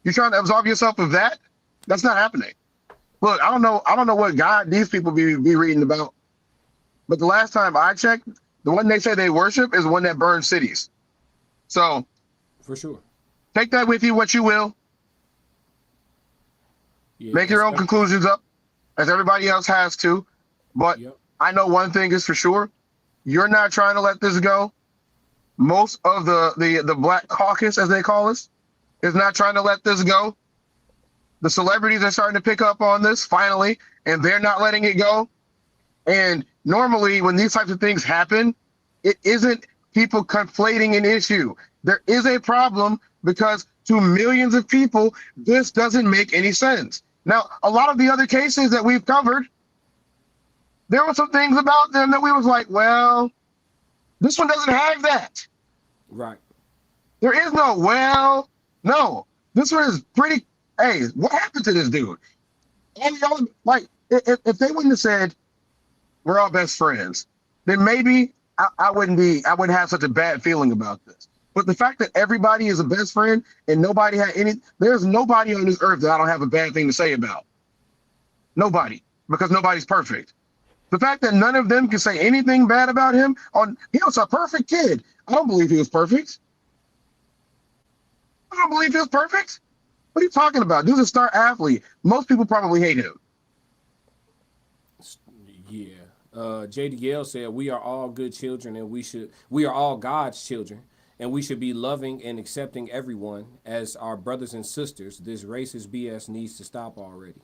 You're trying to absolve yourself of that? That's not happening. Look, I don't know what God these people be reading about, but the last time I checked, the one they say they worship is one that burns cities. So, for sure, take that with you, what you will. Yeah, make your own conclusions up, as everybody else has to. But I know one thing is for sure: you're not trying to let this go. Most of the Black Caucus, as they call us, is not trying to let this go. The celebrities are starting to pick up on this finally, and they're not letting it go. And normally when these types of things happen, it isn't people conflating an issue. There is a problem because to millions of people, this doesn't make any sense. Now, a lot of the other cases that we've covered, there were some things about them that we was like, well, this one doesn't have that. Right. There is no, this one is pretty, hey, what happened to this dude? And y'all, like, if they wouldn't have said, we're all best friends, then maybe I wouldn't have such a bad feeling about this. But the fact that everybody is a best friend and nobody had there's nobody on this earth that I don't have a bad thing to say about. Nobody, because nobody's perfect. The fact that none of them can say anything bad about him, he was a perfect kid. I don't believe he was perfect. I don't believe he was perfect. What are you talking about? Dude's a star athlete. Most people probably hate him. Yeah. JDL said, we are all good children and we are all God's children and we should be loving and accepting everyone as our brothers and sisters. This racist BS needs to stop already.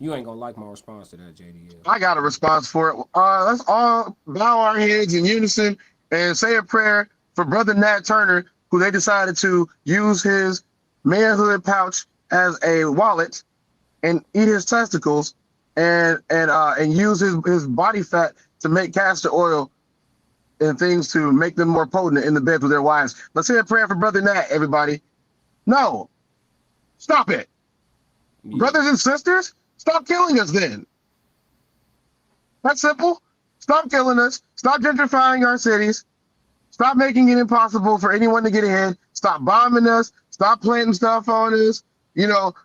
You ain't gonna like my response to that, JDL. I got a response for it. Let's all bow our heads in unison and say a prayer for Brother Nat Turner, who they decided to use his manhood pouch as a wallet and eat his testicles and use his body fat to make castor oil and things to make them more potent in the bed with their wives. Let's say a prayer for Brother Nat, everybody. No, stop it. Yeah. Brothers and sisters, stop killing us then. That's simple. Stop killing us. Stop gentrifying our cities. Stop making it impossible for anyone to get ahead. Stop bombing us. Stop planting stuff on us.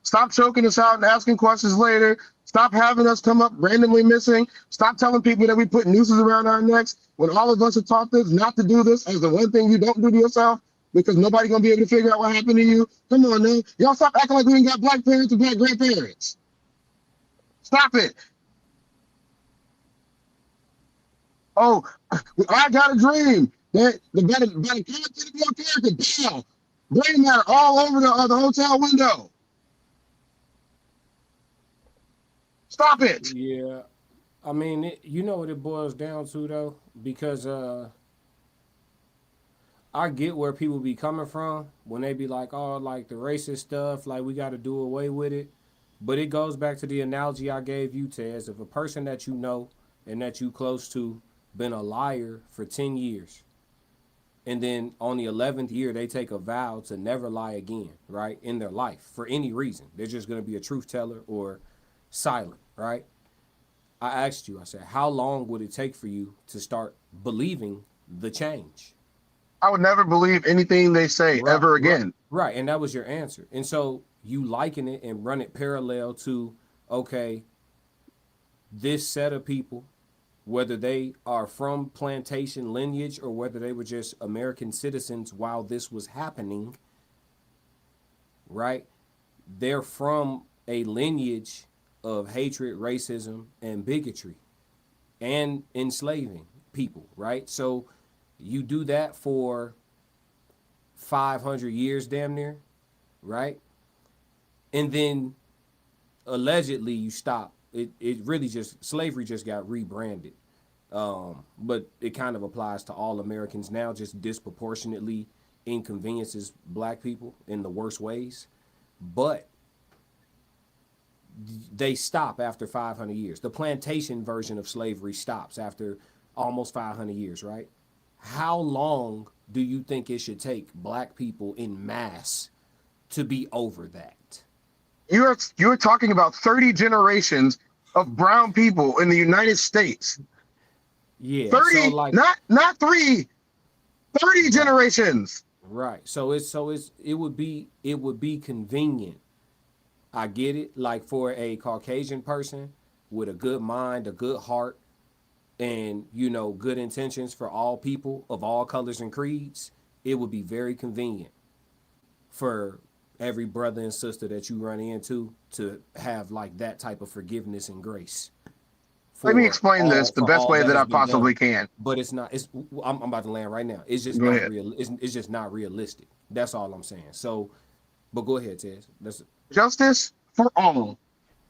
Stop choking us out and asking questions later. Stop having us come up randomly missing. Stop telling people that we put nooses around our necks when all of us are taught this, not to do this as the one thing you don't do to yourself because nobody's going to be able to figure out what happened to you. Come on now. Y'all stop acting like we ain't got black parents and black grandparents. Stop it. Oh, I got a dream that by the content of your character, brain matter all over the hotel window. Stop it. Yeah. I mean, you know what it boils down to, though? Because I get where people be coming from when they be like, oh, like the racist stuff, like we got to do away with it. But it goes back to the analogy I gave you, Tez. If a person that you know and that you close to been a liar for 10 years, and then on the 11th year, they take a vow to never lie again, right, in their life for any reason. They're just going to be a truth teller or silent, right? I asked you, I said, how long would it take for you to start believing the change? I would never believe anything they say ever again. Right, and that was your answer. And so you liken it and run it parallel to, okay, this set of people, whether they are from plantation lineage or whether they were just American citizens while this was happening, right? They're from a lineage of hatred, racism, and bigotry and enslaving people, right? So you do that for 500 years damn near, right? And then allegedly you stop. It really just, slavery just got rebranded. But it kind of applies to all Americans now, just disproportionately inconveniences black people in the worst ways. But they stop after 500 years. The plantation version of slavery stops after almost 500 years, right? How long do you think it should take black people in mass to be over that? You're talking about 30 generations of brown people in the United States. Yeah. 30, so like, not 3, 30 generations. Right. It would be convenient. I get it. Like for a Caucasian person with a good mind, a good heart, and good intentions for all people of all colors and creeds, it would be very convenient for every brother and sister that you run into to have like that type of forgiveness and grace. Let me explain this the For best all way that has I been possibly done. can. But it's not. I'm about to land right now. It's just Go not ahead. real. It's just not realistic. That's all I'm saying. So, but go ahead, Tez. Justice for all,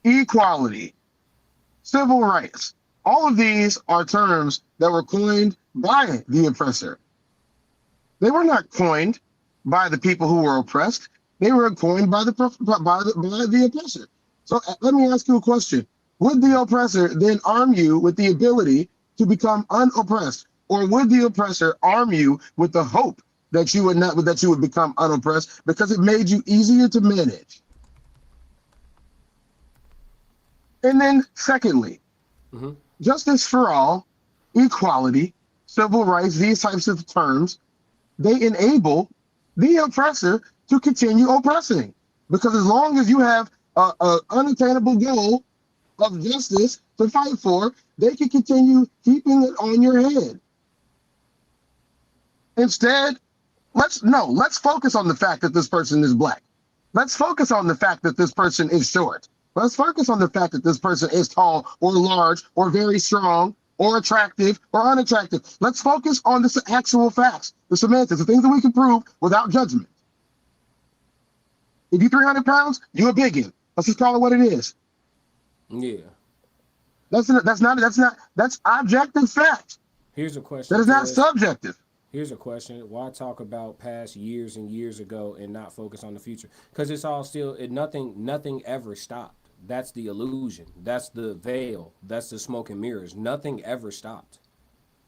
equality, civil rights. All of these are terms that were coined by the oppressor. They were not coined by the people who were oppressed. They were coined by the oppressor. So let me ask you a question. Would the oppressor then arm you with the ability to become unoppressed? Or would the oppressor arm you with the hope that you would become unoppressed because it made you easier to manage? And then secondly, justice for all, equality, civil rights, these types of terms, they enable the oppressor to continue oppressing. Because as long as you have an unattainable goal of justice to fight for, they can continue keeping it on your head. Instead, let's focus on the fact that this person is black. Let's focus on the fact that this person is short. Let's focus on the fact that this person is tall or large or very strong or attractive or unattractive. Let's focus on the actual facts, the semantics, the things that we can prove without judgment. If you're 300 pounds, you're a biggin. Let's just call it what it is. Yeah. That's objective fact. Here's a question. That is not subjective. Here's a question. Why talk about past years and years ago and not focus on the future? Because it's all still, nothing ever stopped. That's the illusion. That's the veil. That's the smoke and mirrors. Nothing ever stopped.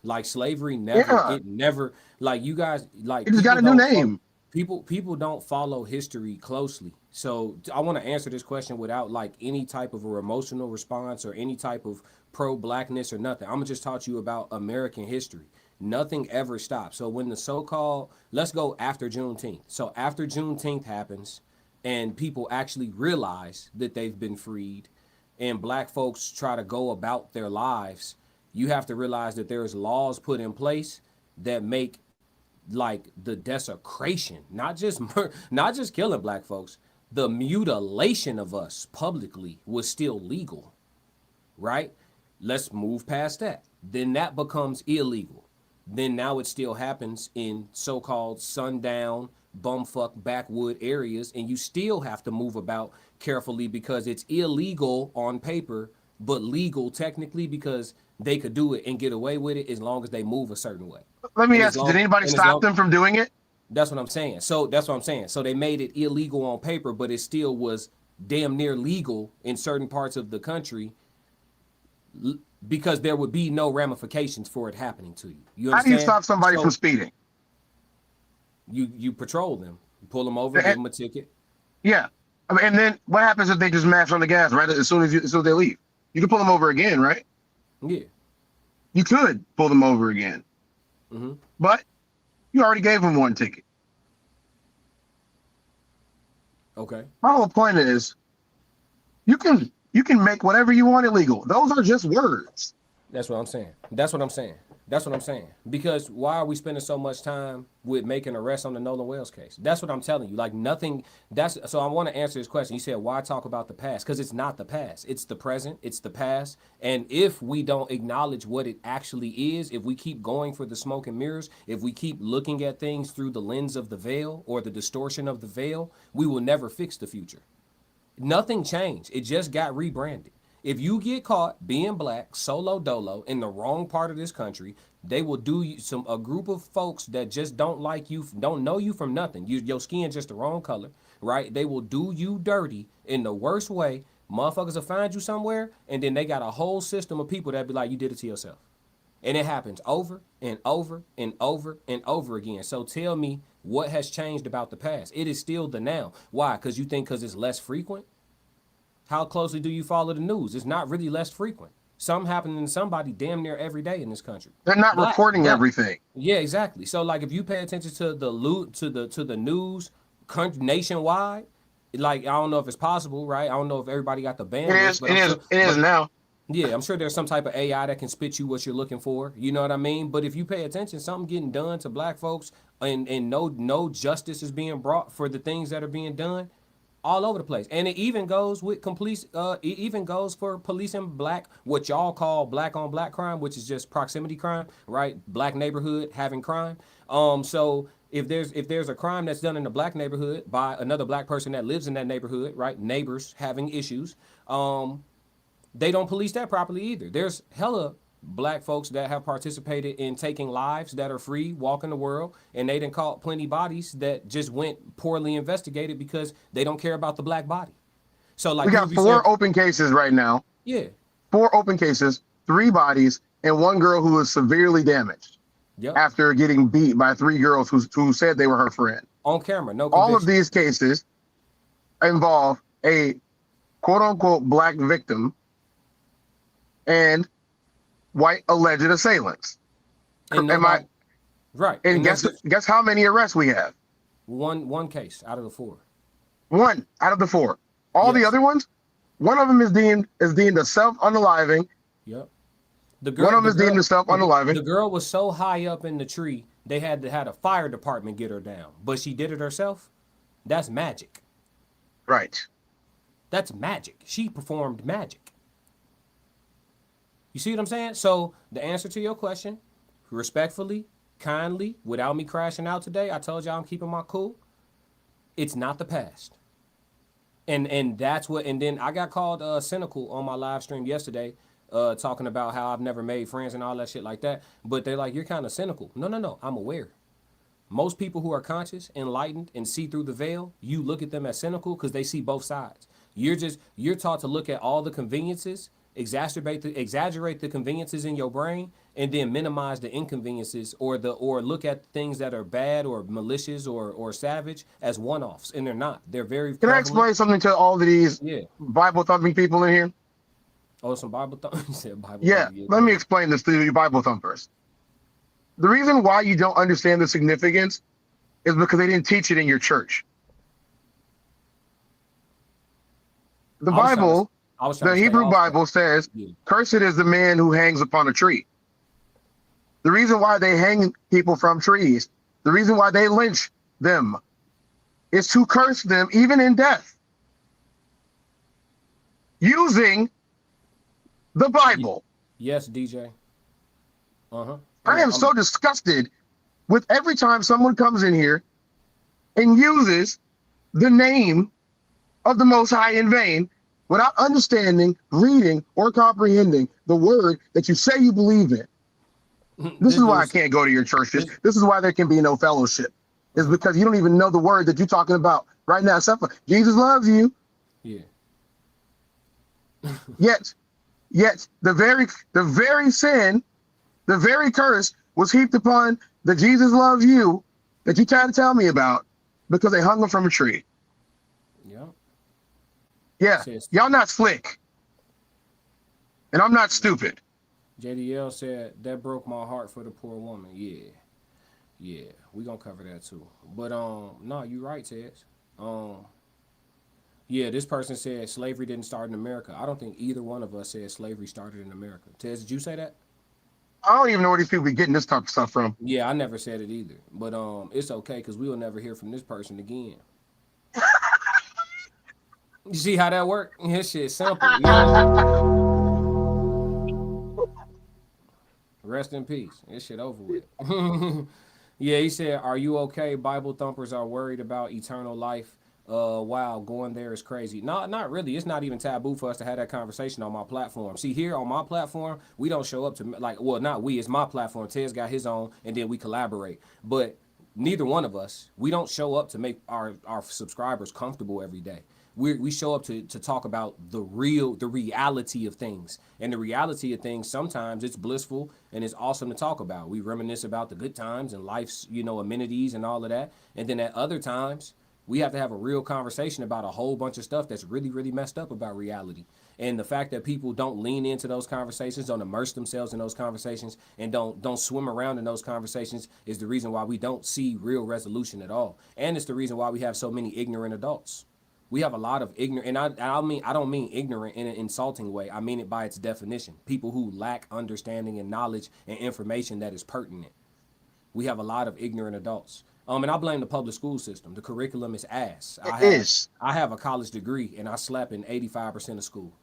Like slavery it never, like you guys, like. It just got a new name. People don't follow history closely. So I want to answer this question without like any type of a emotional response or any type of pro-blackness or nothing. I'm gonna just talk to you about American history. Nothing ever stops. So when the so-called, let's go after Juneteenth. So after Juneteenth happens and people actually realize that they've been freed and black folks try to go about their lives, you have to realize that there's laws put in place that make like the desecration, not just killing black folks, the mutilation of us publicly was still legal, right? Let's move past that. Then that becomes illegal. Then now it still happens in so-called sundown, bumfuck backwood areas, and you still have to move about carefully because it's illegal on paper, but legal technically because they could do it and get away with it as long as they move a certain way. Let me ask you, did anybody stop them from doing it? That's what I'm saying. So that's what I'm saying. So they made it illegal on paper, but it still was damn near legal in certain parts of the country because there would be no ramifications for it happening to you. You understand? How do you stop somebody from speeding? You patrol them, you pull them over, give them a ticket. Yeah, I mean, and then what happens if they just mash on the gas right as soon as they leave? You can pull them over again, right? Yeah. You could pull them over again, but you already gave them one ticket. Okay. My whole point is, you can make whatever you want illegal. Those are just words. That's what I'm saying. Because why are we spending so much time with making arrests on the Nolan Wells case? That's what I'm telling you. Like nothing. So I want to answer this question. You said, why talk about the past? Because it's not the past. It's the present. It's the past. And if we don't acknowledge what it actually is, if we keep going for the smoke and mirrors, if we keep looking at things through the lens of the veil or the distortion of the veil, we will never fix the future. Nothing changed. It just got rebranded. If you get caught being black, solo dolo, in the wrong part of this country, they will do you a group of folks that just don't like you, don't know you from nothing. Your skin just the wrong color, right? They will do you dirty in the worst way. Motherfuckers will find you somewhere, and then they got a whole system of people that be like, you did it to yourself. And it happens over and over and over and over again. So tell me what has changed about the past. It is still the now. Why? Because it's less frequent? How closely do you follow the news? It's not really less frequent. Something happening to somebody damn near every day in this country. They're not reporting everything. Yeah, exactly. So like if you pay attention to the news nationwide, like I don't know if it's possible, right? I don't know if everybody got the bandwidth. It is now. Yeah, I'm sure there's some type of AI that can spit you what you're looking for. You know what I mean? But if you pay attention, something getting done to black folks and no justice is being brought for the things that are being done all over the place. And it even goes with it even goes for policing black, what y'all call black on black crime, which is just proximity crime, right? Black neighborhood having crime. So if there's a crime that's done in a black neighborhood by another black person that lives in that neighborhood, right? Neighbors having issues, they don't police that properly either. There's hella black folks that have participated in taking lives that are free, walking the world, and they done caught plenty bodies that just went poorly investigated because they don't care about the black body. So like we got 4 open cases right now. Yeah. 4 open cases, 3 bodies, and 1 girl who was severely damaged after getting beat by 3 girls who said they were her friend. On camera, no conviction. All of these cases involve a quote unquote black victim and white alleged assailants. Right. And guess how many arrests we have? One case out of the 4. 1 out of the 4. All the other ones, one of them is deemed a self-unaliving. Yep. One of them is deemed a self-unaliving. The girl was so high up in the tree, they had to have a fire department get her down. But she did it herself. That's magic. Right. That's magic. She performed magic. You see what I'm saying? So the answer to your question, respectfully, kindly, without me crashing out today, I told y'all I'm keeping my cool. It's not the past. And that's what, and then I got called cynical on my live stream yesterday, talking about how I've never made friends and all that shit like that. But they're like, you're kind of cynical. No, I'm aware. Most people who are conscious, enlightened, and see through the veil, you look at them as cynical because they see both sides. You're taught to look at all the conveniences, exaggerate the conveniences in your brain, and then minimize the inconveniences or look at things that are bad or malicious or savage as one-offs, and they're not. They're very Can I explain something to all of these Bible thumping people in here? Oh, some Bible thumping? You said Bible thumping. Let me explain this to you Bible thumpers. The reason why you don't understand the significance is because they didn't teach it in your church. The Bible, the Hebrew Bible says, cursed is the man who hangs upon a tree. The reason why they hang people from trees, the reason why they lynch them, is to curse them even in death. Using the Bible. Yes, DJ. I am so disgusted with every time someone comes in here and uses the name of the Most High in vain without understanding, reading, or comprehending the word that you say you believe in. This is why I can't go to your churches. This is why there can be no fellowship. It's because you don't even know the word that you're talking about right now. Except for Jesus loves you. Yeah. Yet the very sin, the very curse was heaped upon the Jesus loves you that you trying to tell me about because they hung him from a tree. Yeah, y'all not slick. And I'm not stupid. JDL said, that broke my heart for the poor woman. Yeah, we gonna cover that too. But no, you right, Tez. Yeah, this person said slavery didn't start in America. I don't think either one of us said slavery started in America. Tez, did you say that? I don't even know where these people be getting this type of stuff from. Yeah, I never said it either. But it's okay because we will never hear from this person again. You see how that worked? This shit simple. You know? Rest in peace. This shit over with. Yeah, he said, are you okay? Bible thumpers are worried about eternal life. Wow, going there is crazy. Not really. It's not even taboo for us to have that conversation on my platform. See, here on my platform, we don't show up to not we, it's my platform. Ted's got his own, and then we collaborate. But neither one of us, we don't show up to make our subscribers comfortable every day. We show up to talk about the reality of things. And the reality of things, sometimes it's blissful and it's awesome to talk about. We reminisce about the good times and life's, amenities and all of that. And then at other times, we have to have a real conversation about a whole bunch of stuff that's really, really messed up about reality. And the fact that people don't lean into those conversations, don't immerse themselves in those conversations, and don't swim around in those conversations is the reason why we don't see real resolution at all. And it's the reason why we have so many ignorant adults. We have a lot of ignorant, and I don't mean ignorant in an insulting way. I mean it by its definition. People who lack understanding and knowledge and information that is pertinent. We have a lot of ignorant adults. And I blame the public school system. The curriculum is ass. I have a college degree and I slap in 85% of school.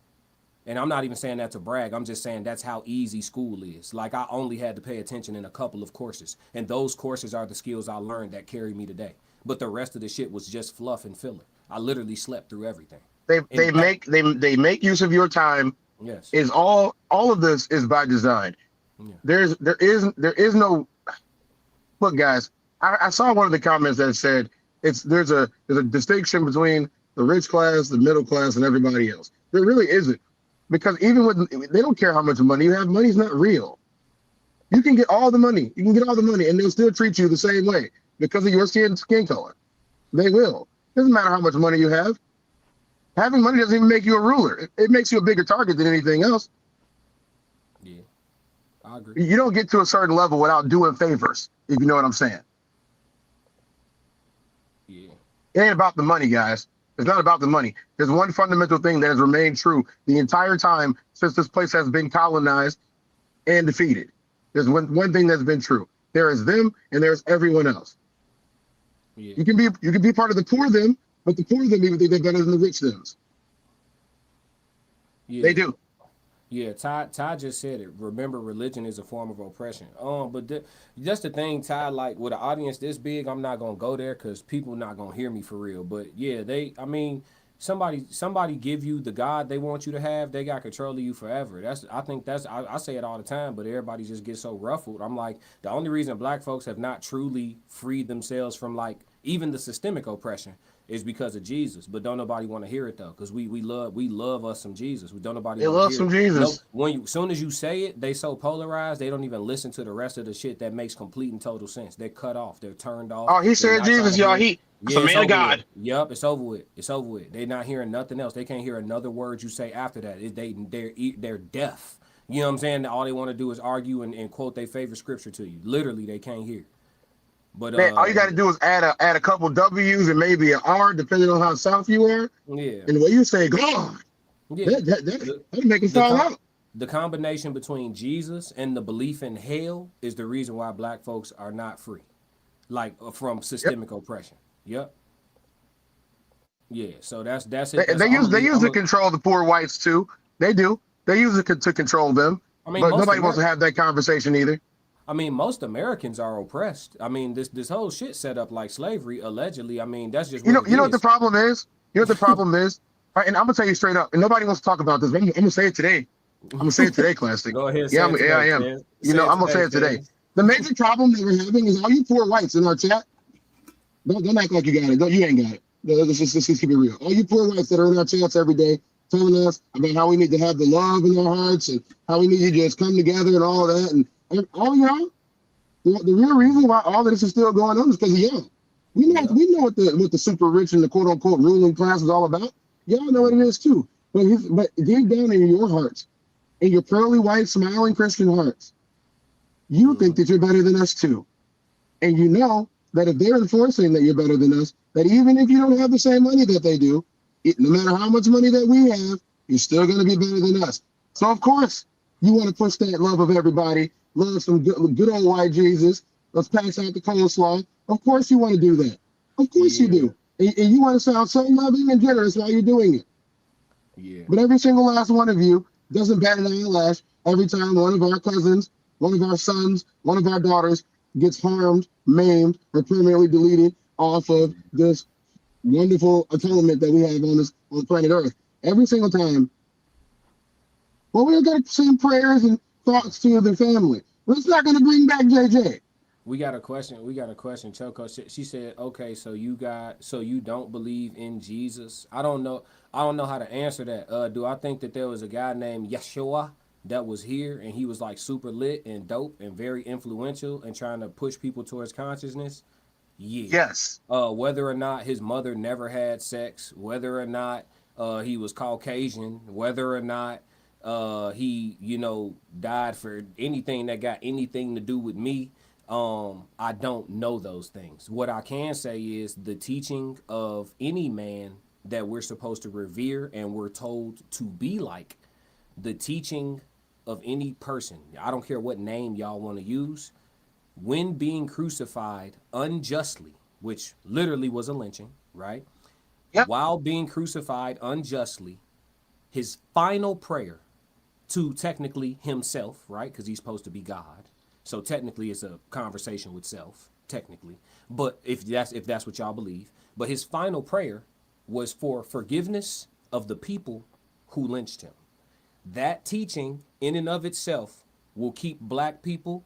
And I'm not even saying that to brag. I'm just saying that's how easy school is. Like, I only had to pay attention in a couple of courses. And those courses are the skills I learned that carry me today. But the rest of the shit was just fluff and filler. I literally slept through everything. They make use of your time. Yes. Is all of this is by design. Yeah. There is no look, guys. I saw one of the comments that said there's a distinction between the rich class, the middle class, and everybody else. There really isn't, because even when they don't care how much money you have, money's not real. You can get all the money. You can get all the money, and they'll still treat you the same way because of your skin color. They will. Doesn't matter how much money you have. Having money doesn't even make you a ruler. It makes you a bigger target than anything else. Yeah, I agree. You don't get to a certain level without doing favors, if you know what I'm saying. Yeah. It ain't about the money, guys. It's not about the money. There's one fundamental thing that has remained true the entire time since this place has been colonized and defeated. There's one thing that's been true. There is them and there's everyone else. Yeah. You can be part of the poor them, but the poor them even think they're better than the rich thems. Yeah. They do. Yeah, Ty just said it. Remember, religion is a form of oppression. But that's the thing, Ty. Like, with an audience this big, I'm not gonna go there because people not gonna hear me for real. But yeah, somebody give you the God they want you to have, they got control of you forever. I say it all the time, but everybody just gets so ruffled. I'm like, the only reason black folks have not truly freed themselves from like even the systemic oppression is because of Jesus. But don't nobody want to hear it though, because we love us some Jesus. We don't nobody they love some Jesus. No, soon as you say it, they so polarized they don't even listen to the rest of the shit that makes complete and total sense. They're cut off. They're turned off. Oh, he said Jesus, y'all. He's a man of God. Yep, it's over with. It's over with. They're not hearing nothing else. They can't hear another word you say after that. They're deaf. You know what I'm saying? All they want to do is argue and quote their favorite scripture to you. Literally, they can't hear. But man, all you got to do is add a couple W's and maybe an R, depending on how south you are. Yeah. And the way you say God, yeah, that make it fall out. The combination between Jesus and the belief in hell is the reason why black folks are not free, like from systemic oppression. Yep. Yeah. So that's it. They use to control the poor whites too. They do. They use it to control them. I mean, but nobody wants to have that conversation either. I mean, most Americans are oppressed. I mean, this whole shit set up like slavery, allegedly. I mean, that's just you know what the problem is. You know what the problem is, right? And I'm gonna tell you straight up. And nobody wants to talk about this. But I'm gonna say it today. I'm gonna say it today, Classic. Go ahead. Yeah, I am. Man. You know, I'm gonna say it today. The major problem that we're having is all you poor whites in our chat. Don't act like you got it. You ain't got it. Let's just keep it real. All you poor whites that are in our chats every day telling us about how we need to have the love in our hearts and how we need to just come together and all of that. And all y'all, the real reason why all of this is still going on is because of y'all. We know what the super rich and the quote unquote ruling class is all about. Y'all know what it is too. But deep down in your hearts, in your pearly white smiling Christian hearts, you think that you're better than us too. And you know that if they're enforcing that you're better than us, that even if you don't have the same money that they do, no matter how much money that we have, you're still going to be better than us. So of course you want to push that love of everybody, love some good old white Jesus. Let's pass out the coleslaw. Of course you want to do that. Of course you do. And you want to sound so loving and generous while you're doing it. Yeah. But every single last one of you doesn't bat an eyelash every time one of our cousins, one of our sons, one of our daughters gets harmed, maimed, or permanently deleted off of this wonderful atonement that we have on planet Earth. Every single time. Well, we're going to send prayers and thoughts to the family. Well, it's not going to bring back JJ. We got a question, Choco. She said, okay, so you don't believe in Jesus? I don't know how to answer that. Do I think that there was a guy named Yeshua that was here and he was like super lit and dope and very influential and trying to push people towards consciousness? Yeah. Yes. Whether or not his mother never had sex, whether or not he was Caucasian, whether or not he, you know, died for anything that got anything to do with me. I don't know those things. What I can say is the teaching of any man that we're supposed to revere and we're told to be like, the teaching of any person, I don't care what name y'all want to use, when being crucified unjustly, which literally was a lynching, right? Yep. While being crucified unjustly, his final prayer to technically himself, right? Because he's supposed to be God. So technically it's a conversation with self, technically. But if that's what y'all believe. But his final prayer was for forgiveness of the people who lynched him. That teaching in and of itself will keep black people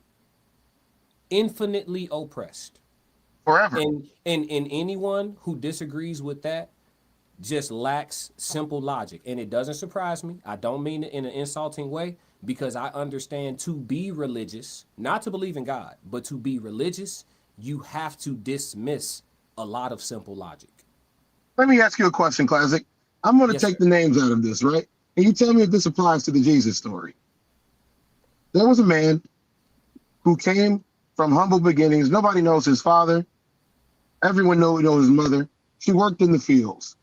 infinitely oppressed. Forever. And anyone who disagrees with that just lacks simple logic. And it doesn't surprise me. I don't mean it in an insulting way, because I understand to be religious, not to believe in God, but to be religious, you have to dismiss a lot of simple logic. Let me ask you a question, Classic. I'm going to take the names out of this, right? And you tell me if this applies to the Jesus story. There was a man who came from humble beginnings. Nobody knows his father. Everyone knows his mother. She worked in the fields.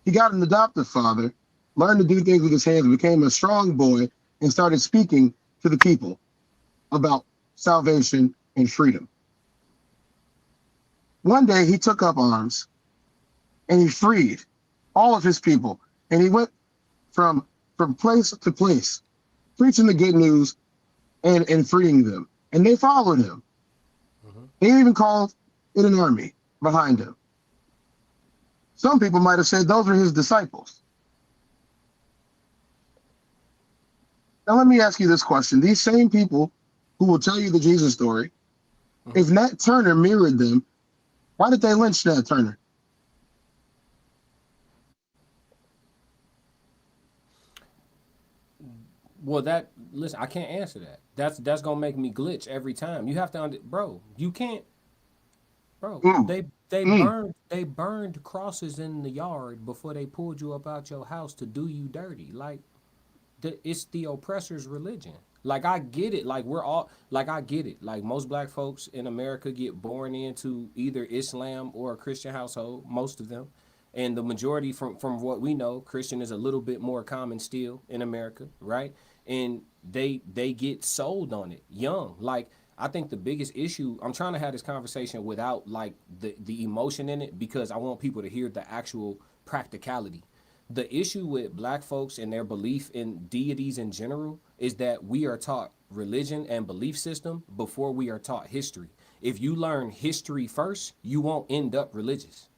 He got an adoptive father, learned to do things with his hands, became a strong boy, and started speaking to the people about salvation and freedom. One day he took up arms and he freed all of his people. And he went from place to place, preaching the good news and freeing them. And they followed him. They even called it an army behind him. Some people might have said those were his disciples. Now let me ask you this question. These same people who will tell you the Jesus story, if Nat Turner mirrored them, why did they lynch Nat Turner? Well, listen, I can't answer that. That's gonna make me glitch every time. You have to, bro. You can't, bro. They burned crosses in the yard before they pulled you up out your house to do you dirty. Like, it's the oppressor's religion. Like, I get it. Like, I get it. Like, most black folks in America get born into either Islam or a Christian household. Most of them. And the majority, from what we know, Christian is a little bit more common still in America, right? And they get sold on it young. Like, I think the biggest issue, I'm trying to have this conversation without like the emotion in it, because I want people to hear the actual practicality. The issue with black folks and their belief in deities in general is that we are taught religion and belief system before we are taught history. If you learn history first, you won't end up religious.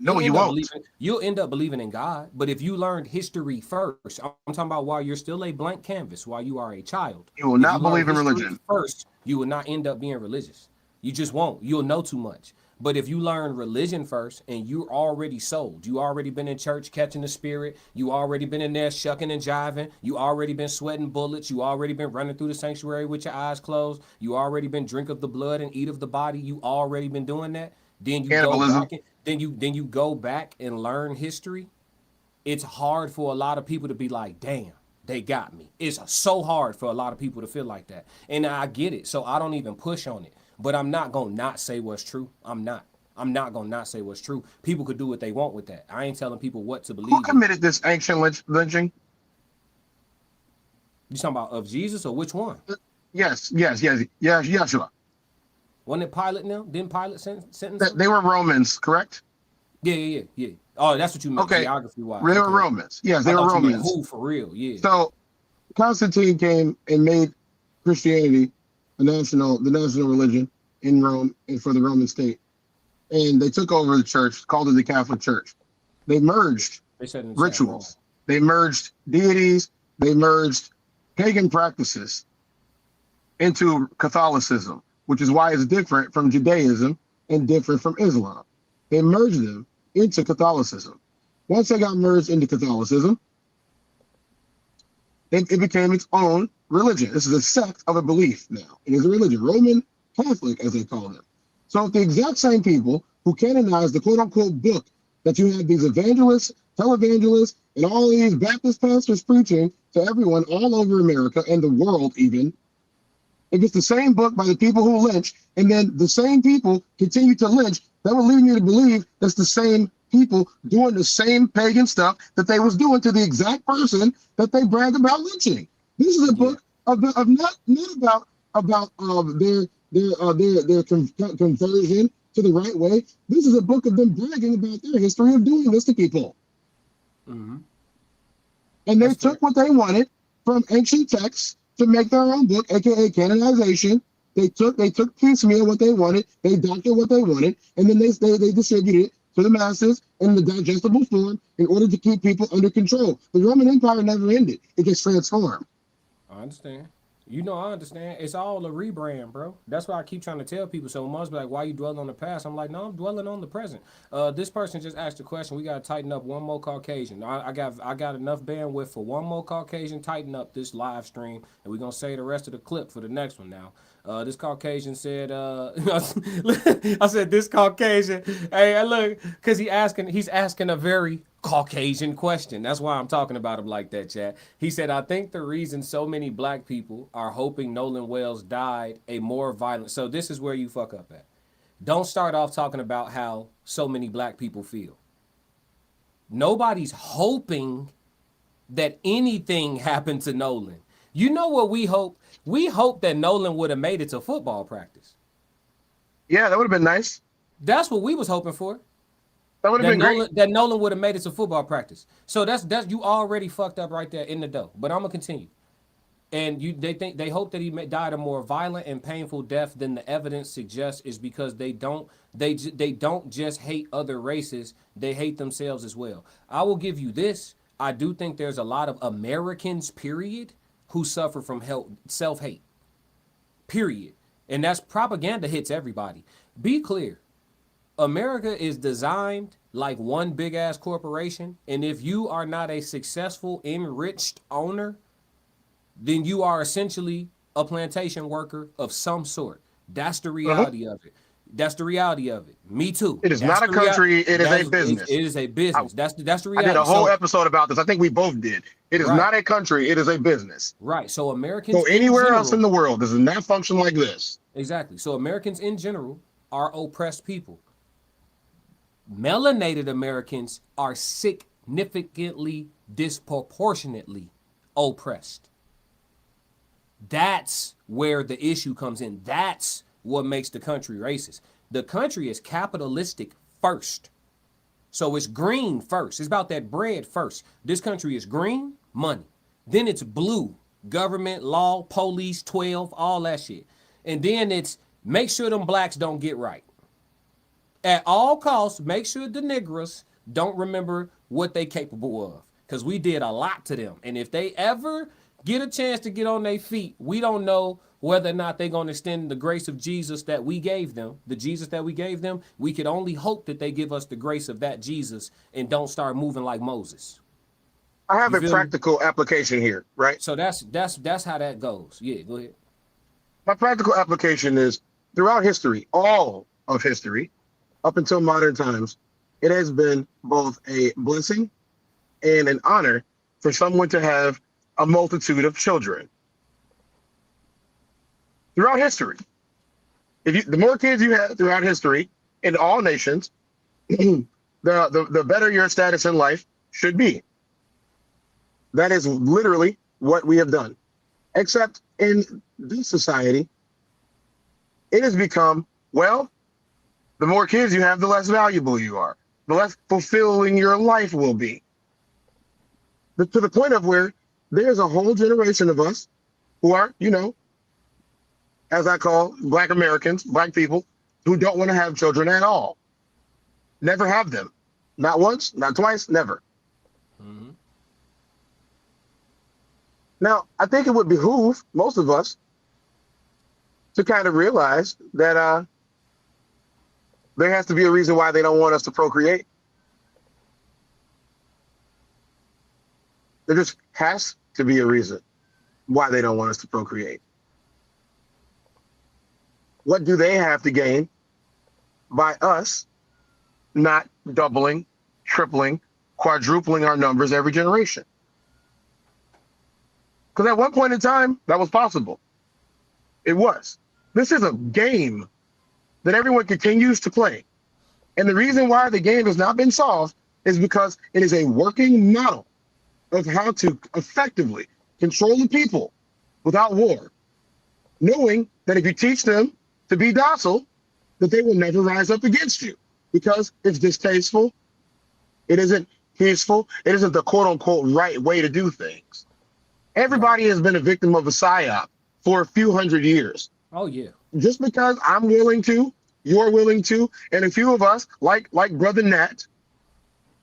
No, you won't. You'll end up believing in God. But if you learned history first, I'm talking about while you're still a blank canvas, while you are a child. You will not believe in religion. First, you will not end up being religious. You just won't. You'll know too much. But if you learn religion first and you're already sold, you already been in church catching the spirit, you already been in there shucking and jiving, you already been sweating bullets, you already been running through the sanctuary with your eyes closed, you already been drink of the blood and eat of the body, you already been doing that. Then you go back then you go back and learn history. It's hard for a lot of people to be like, damn, they got me. It's so hard for a lot of people to feel like that. And I get it. So I don't even push on it. But I'm not going to not say what's true. I'm not going to not say what's true. People could do what they want with that. I ain't telling people what to believe. Who committed this ancient lynching? You talking about of Jesus or which one? Yes, Yeshua. Wasn't it Pilate now? Didn't Pilate sentence? They were Romans, correct? Yeah. Oh, that's what you meant. Okay. Geography-wise. They were Romans. Yes, they were Romans. Who for real? Yeah. So Constantine came and made Christianity the national religion in Rome and for the Roman state. And they took over the church, called it the Catholic Church. They merged rituals. They merged deities. They merged pagan practices into Catholicism, which is why it's different from Judaism and different from Islam. They merged them into Catholicism. Once they got merged into Catholicism, it became its own religion. This is a sect of a belief now. It is a religion, Roman Catholic, as they call them. So if the exact same people who canonized the quote-unquote book that you have these evangelists televangelists, and all these Baptist pastors preaching to everyone all over America and the world even. If it's the same book by the people who lynch, and then the same people continue to lynch, that would lead me to believe that's the same people doing the same pagan stuff that they was doing to the exact person that they brag about lynching. This is a book of not about their conversion to the right way. This is a book of them bragging about their history of doing this to people. Mm-hmm. And they took what they wanted from ancient texts to make their own book, aka canonization. They took piecemeal what they wanted, they doctored what they wanted, and then they distributed it to the masses in the digestible form in order to keep people under control. The Roman Empire never ended; it just transformed. I understand. You know, I understand. It's all a rebrand, bro. That's why I keep trying to tell people. So must be like, why you dwelling on the past? I'm like, no, I'm dwelling on the present. This person just asked a question. We got to tighten up one more Caucasian. I got enough bandwidth for one more Caucasian. Tighten up this live stream, and we're gonna say the rest of the clip for the next one now. This Caucasian said, I said, this Caucasian, hey, look, because he's asking a very Caucasian question. That's why I'm talking about him like that, chat. He said, I think the reason so many black people are hoping Nolan Wells died a more violent. So this is where you fuck up at. Don't start off talking about how so many black people feel. Nobody's hoping that anything happened to Nolan. You know what we hope? We hope that Nolan would have made it to football practice. Yeah, that would have been nice. That's what we was hoping for. That would have been great. That Nolan would have made it to football practice. So that's you already fucked up right there in the dough. But I'm gonna continue. And they hope that he died a more violent and painful death than the evidence suggests is because they don't just hate other races, they hate themselves as well. I will give you this. I do think there's a lot of Americans, period, who suffer from self-hate, period. And that's propaganda hits everybody. Be clear. America is designed like one big-ass corporation, and if you are not a successful, enriched owner, then you are essentially a plantation worker of some sort. That's the reality of it. That's the reality of it. Me too. It is not a country. It is a business. It is a business. That's the reality. I did a whole episode about this. I think we both did. It is not a country. It is a business. Right. So Americans. So anywhere else in the world, this does not function like this. Exactly. So Americans in general are oppressed people. Melanated Americans are significantly, disproportionately oppressed. That's where the issue comes in. That's what makes the country racist. The country is capitalistic first. So it's green first. It's about that bread first. This country is green, money. Then it's blue, government, law, police, 12, all that shit. And then it's make sure them blacks don't get right. At all costs, make sure the niggers don't remember what they capable of. Because we did a lot to them. And if they ever get a chance to get on their feet, we don't know whether or not they're going to extend the grace of Jesus that we gave them, the Jesus that we gave them. We could only hope that they give us the grace of that Jesus and don't start moving like Moses. I have a practical application here, right? So that's how that goes. Yeah, go ahead. My practical application is throughout history, all of history, up until modern times, it has been both a blessing and an honor for someone to have a multitude of children. Throughout history, the more kids you have throughout history in all nations, the better your status in life should be. That is literally what we have done. Except in this society, it has become, well, the more kids you have, the less valuable you are, the less fulfilling your life will be. To the point of where there's a whole generation of us who are, as I call Black Americans, Black people, who don't want to have children at all. Never have them. Not once, not twice, never. Mm-hmm. Now, I think it would behoove most of us to kind of realize that there has to be a reason why they don't want us to procreate. There just has to be a reason why they don't want us to procreate. What do they have to gain by us not doubling, tripling, quadrupling our numbers every generation. Because at one point in time, that was possible. It was. This is a game that everyone continues to play. And the reason why the game has not been solved is because it is a working model of how to effectively control the people without war, knowing that if you teach them to be docile, that they will never rise up against you because it's distasteful, it isn't peaceful, it isn't the quote-unquote right way to do things. Everybody has been a victim of a psyop for a few hundred years. Oh, yeah. Just because I'm willing to, you're willing to, and a few of us, like Brother Nat,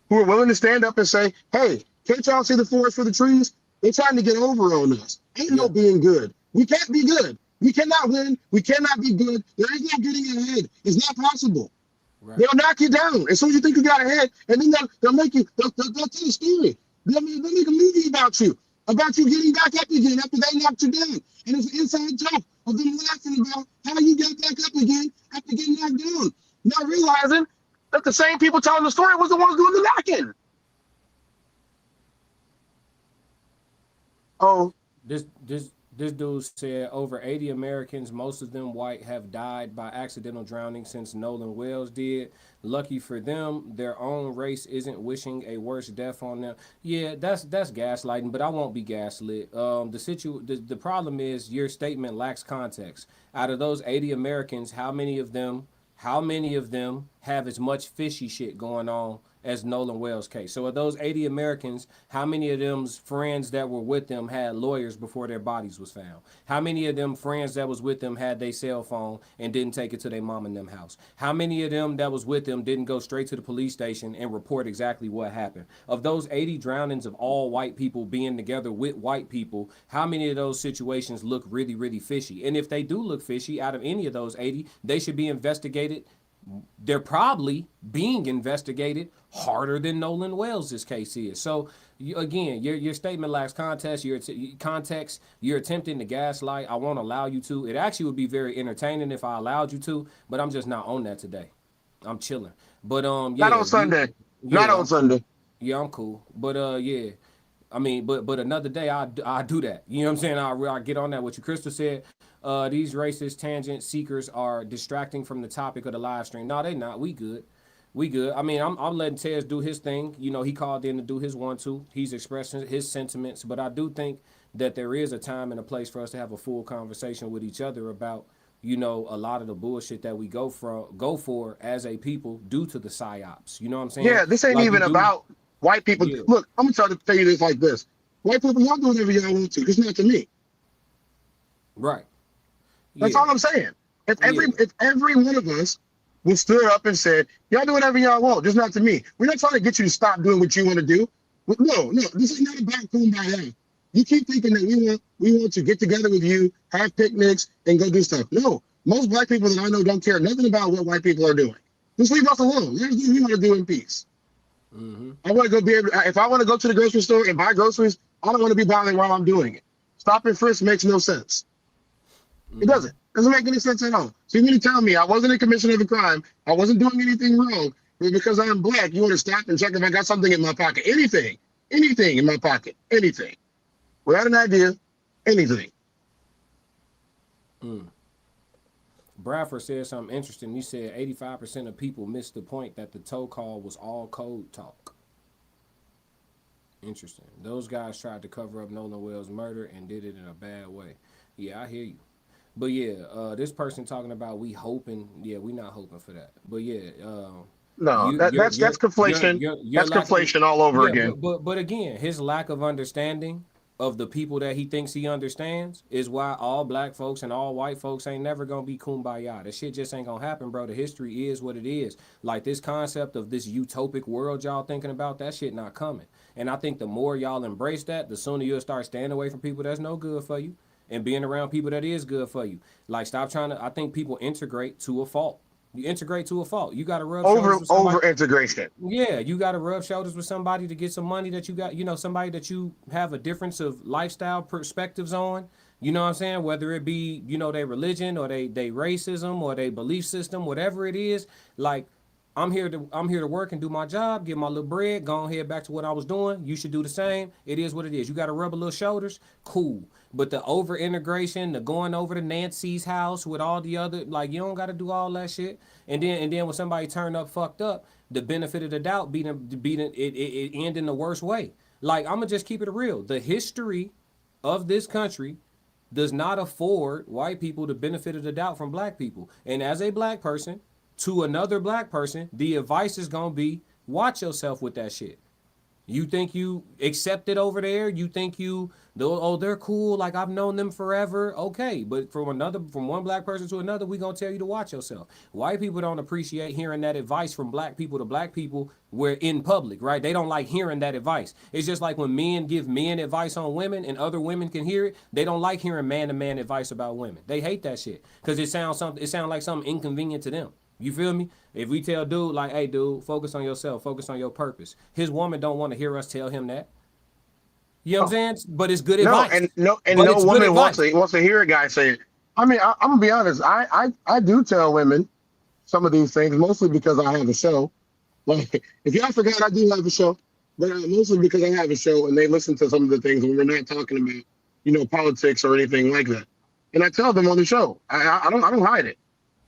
who are willing to stand up and say, hey, can't y'all see the forest for the trees? They're trying to get over on us. Ain't no being good. We can't be good. We cannot win. We cannot be good. There is no getting ahead. It's not possible. Right. They'll knock you down as soon as you think you got ahead, and then they'll make you, they'll tell a story. They'll make a movie about you getting back up again after they knocked you down. And it's an inside joke of them laughing about how you got back up again after getting knocked down. Not realizing that the same people telling the story was the ones doing the knocking. Oh, This dude said over 80 Americans, most of them white, have died by accidental drowning since Nolan Wells did. Lucky for them, their own race isn't wishing a worse death on them. Yeah, that's gaslighting, but I won't be gaslit. The problem is your statement lacks context. Out of those 80 Americans, how many of them have as much fishy shit going on as Nolan Wells' case? So of those 80 Americans, how many of them's friends that were with them had lawyers before their bodies was found? How many of them friends that was with them had their cell phone and didn't take it to their mom and them house? How many of them that was with them didn't go straight to the police station and report exactly what happened? Of those 80 drownings of all white people being together with white people, how many of those situations look really, really fishy? And if they do look fishy, out of any of those 80, they should be investigated. They're probably being investigated harder than Nolan Wells' case is. So again, your statement lacks context. You're attempting to gaslight. I won't allow you to. It actually would be very entertaining if I allowed you to, but I'm just not on that today. I'm chilling. But yeah, not on Sunday. Not on Sunday. Yeah, I'm cool. But yeah. I mean, but another day I do that. You know what I'm saying? I get on that. What you Crystal said. These racist tangent seekers are distracting from the topic of the live stream. No, they not. We good. I mean, I'm letting Tez do his thing. You know, he called in to do his 1-2. He's expressing his sentiments. But I do think that there is a time and a place for us to have a full conversation with each other about, you know, a lot of the bullshit that we go for as a people due to the psyops. You know what I'm saying? Yeah, this ain't even about white people. Yeah. Look, I'm gonna try to tell you this like this. White people, y'all do whatever y'all want to. It's not to me. Right. That's all I'm saying. If every one of us was stood up and said, y'all do whatever y'all want, just not to me. We're not trying to get you to stop doing what you want to do. No, this is not about kumbaya. You keep thinking that we want to get together with you, have picnics, and go do stuff. No, most black people that I know don't care nothing about what white people are doing. Just leave us alone. Let us do what we want to do in peace. Mm-hmm. I want to go if I want to go to the grocery store and buy groceries, I don't want to be bothering while I'm doing it. Stop and frisk makes no sense. Mm-hmm. It doesn't make any sense at all. So you mean to tell me I wasn't in commission of a crime, I wasn't doing anything wrong, but because I'm black, you want to stop and check if I got something in my pocket? Anything in my pocket, anything. Without an idea, anything. Bradford said something interesting. He said 85% of people missed the point that the tow call was all code talk. Interesting. Those guys tried to cover up Nolan Wells' murder and did it in a bad way. Yeah, I hear you. But yeah, this person talking about we hoping. Yeah, we not hoping for that. But yeah, no, that's conflation. That's conflation all over again. But again, his lack of understanding of the people that he thinks he understands is why all black folks and all white folks ain't never gonna be kumbaya. That shit just ain't gonna happen, bro. The history is what it is. Like this concept of this utopic world y'all thinking about, that shit not coming. And I think the more y'all embrace that, the sooner you'll start staying away from people that's no good for you and being around people that is good for you. Like stop trying to, I think people integrate to a fault. You integrate to a fault. You got to rub shoulders with somebody. Over integration. Yeah, you got to rub shoulders with somebody to get some money that you got, you know, somebody that you have a difference of lifestyle perspectives on. You know what I'm saying? Whether it be, you know, their religion or they racism or their belief system, whatever it is. Like, I'm here to work and do my job, get my little bread, go on head back to what I was doing. You should do the same. It is what it is. You got to rub a little shoulders, cool. But the over integration, the going over to Nancy's house with all the other, like, you don't got to do all that shit. And then when somebody turn up fucked up, the benefit of the doubt it end in the worst way. Like, I'm gonna just keep it real. The history of this country does not afford white people the benefit of the doubt from black people. And as a black person, to another black person, the advice is gonna be, watch yourself with that shit. You think you accept it over there? You think they're cool, like I've known them forever? Okay, but from one black person to another, we gonna tell you to watch yourself. White people don't appreciate hearing that advice from black people to black people where in public, right? They don't like hearing that advice. It's just like when men give men advice on women and other women can hear it, they don't like hearing man-to-man advice about women. They hate that shit because it sounds like something inconvenient to them. You feel me? If we tell dude, like, hey, dude, focus on yourself, focus on your purpose. His woman don't want to hear us tell him that. You know what I'm saying? But it's good advice. No woman wants to hear a guy say it. I mean, I'm gonna be honest. I do tell women some of these things, mostly because I have a show. Like, if y'all forgot, I do have a show, but mostly because I have a show and they listen to some of the things when we're not talking about, politics or anything like that. And I tell them on the show. I don't hide it.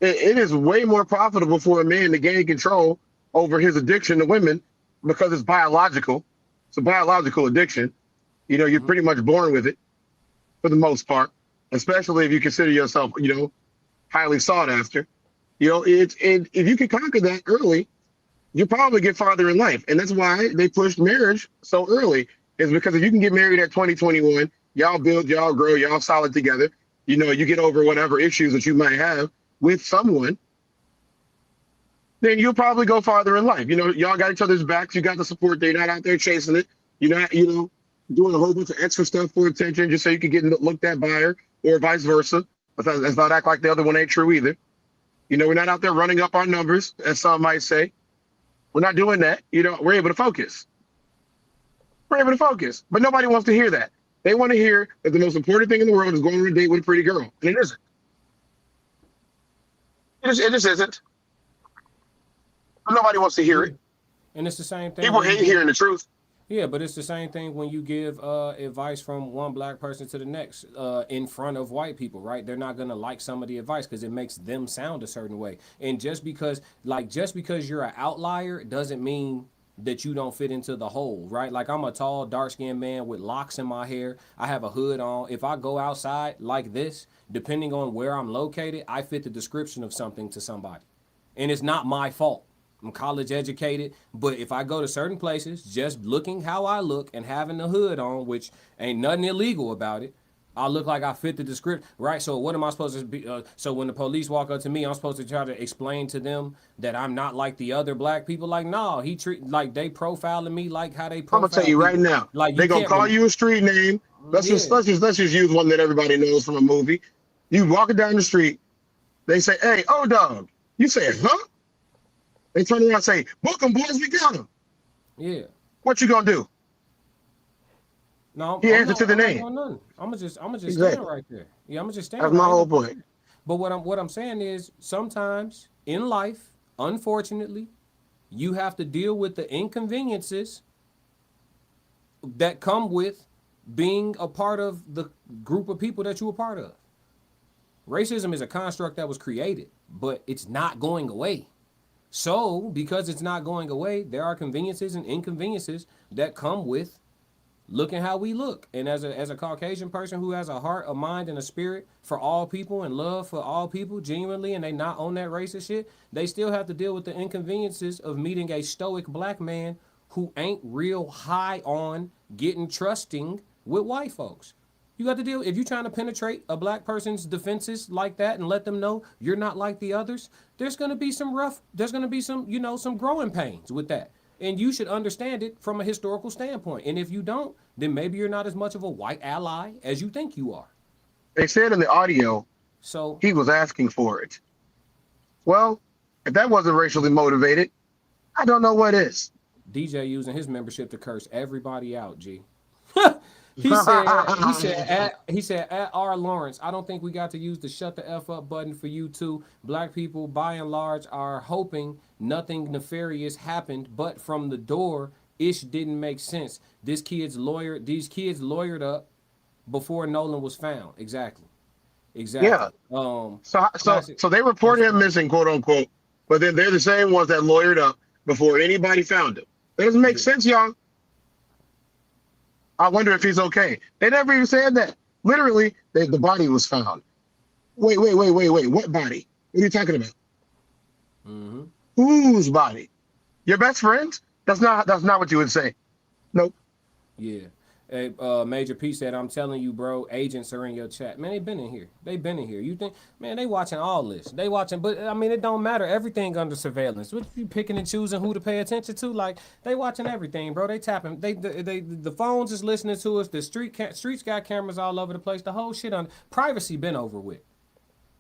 It is way more profitable for a man to gain control over his addiction to women because it's biological. It's a biological addiction. You're pretty much born with it for the most part, especially if you consider yourself, highly sought after. If you can conquer that early, you probably get farther in life. And that's why they pushed marriage so early, is because if you can get married at 20, 21, y'all build, y'all grow, y'all solid together, you get over whatever issues that you might have with someone, then you'll probably go farther in life. Y'all got each other's backs. You got the support. They're not out there chasing it. You're not, doing a whole bunch of extra stuff for attention just so you can get looked at by her, or vice versa. But let's not act like the other one ain't true either. We're not out there running up our numbers, as some might say. We're not doing that. We're able to focus. We're able to focus. But nobody wants to hear that. They want to hear that the most important thing in the world is going on a date with a pretty girl. And it isn't. It just isn't. Nobody wants to hear it. And it's the same thing. People hate hearing the truth. Yeah, but it's the same thing when you give advice from one black person to the next in front of white people, right? They're not gonna like some of the advice because it makes them sound a certain way. And just because you're an outlier doesn't mean that you don't fit into the whole, right? Like, I'm a tall, dark-skinned man with locks in my hair. I have a hood on. If I go outside like this, depending on where I'm located, I fit the description of something to somebody. And it's not my fault. I'm college educated, but if I go to certain places, just looking how I look and having the hood on, which ain't nothing illegal about it, I look like I fit the description, right? So what am I supposed to be? So when the police walk up to me, I'm supposed to try to explain to them that I'm not like the other black people. Like, no, they profiling me like how they profile. I'm gonna tell you right now, like, they gonna call you a street name. Let's just use one that everybody knows from a movie. You walking down the street, they say, "Hey, oh dog," you say, "Huh?" They turn around and say, "Book 'em, boys, we got 'em." Yeah. What you gonna do? No, he answered to the name. I'm just stand right there. Yeah, I'm gonna just stand. That's my whole point. But what I'm saying is, sometimes in life, unfortunately, you have to deal with the inconveniences that come with being a part of the group of people that you're a part of. Racism is a construct that was created, but it's not going away. So, because it's not going away, there are conveniences and inconveniences that come with looking how we look. And as a Caucasian person who has a heart, a mind, and a spirit for all people and love for all people genuinely, and they not on that racist shit, they still have to deal with the inconveniences of meeting a stoic black man who ain't real high on getting trusting with white folks. You got to deal, if you're trying to penetrate a black person's defenses like that and let them know you're not like the others, there's going to be some some growing pains with that. And you should understand it from a historical standpoint. And if you don't, then maybe you're not as much of a white ally as you think you are. They said in the audio, so he was asking for it. Well, if that wasn't racially motivated, I don't know what is. DJ using his membership to curse everybody out, G. He said at R Lawrence, I don't think we got to use the shut the F up button for you too. Black people by and large are hoping nothing nefarious happened, but from the door, ish didn't make sense. These kids lawyered up before Nolan was found. Exactly. Yeah. Classic. So they report him missing, quote unquote, but then they're the same ones that lawyered up before anybody found him. That doesn't make sense, y'all. I wonder if he's okay. They never even said that. Literally, the body was found. Wait. What body? What are you talking about? Mm-hmm. Whose body? Your best friend's? That's not what you would say. Nope. Yeah. Hey, Major P said, I'm telling you, bro, agents are in your chat. Man, they've been in here. You think, man, they watching all this. They watching, but I mean, it don't matter. Everything under surveillance. What you picking and choosing who to pay attention to? Like, they watching everything, bro. They tapping. The phones is listening to us. The streets got cameras all over the place. The whole shit on privacy been over with.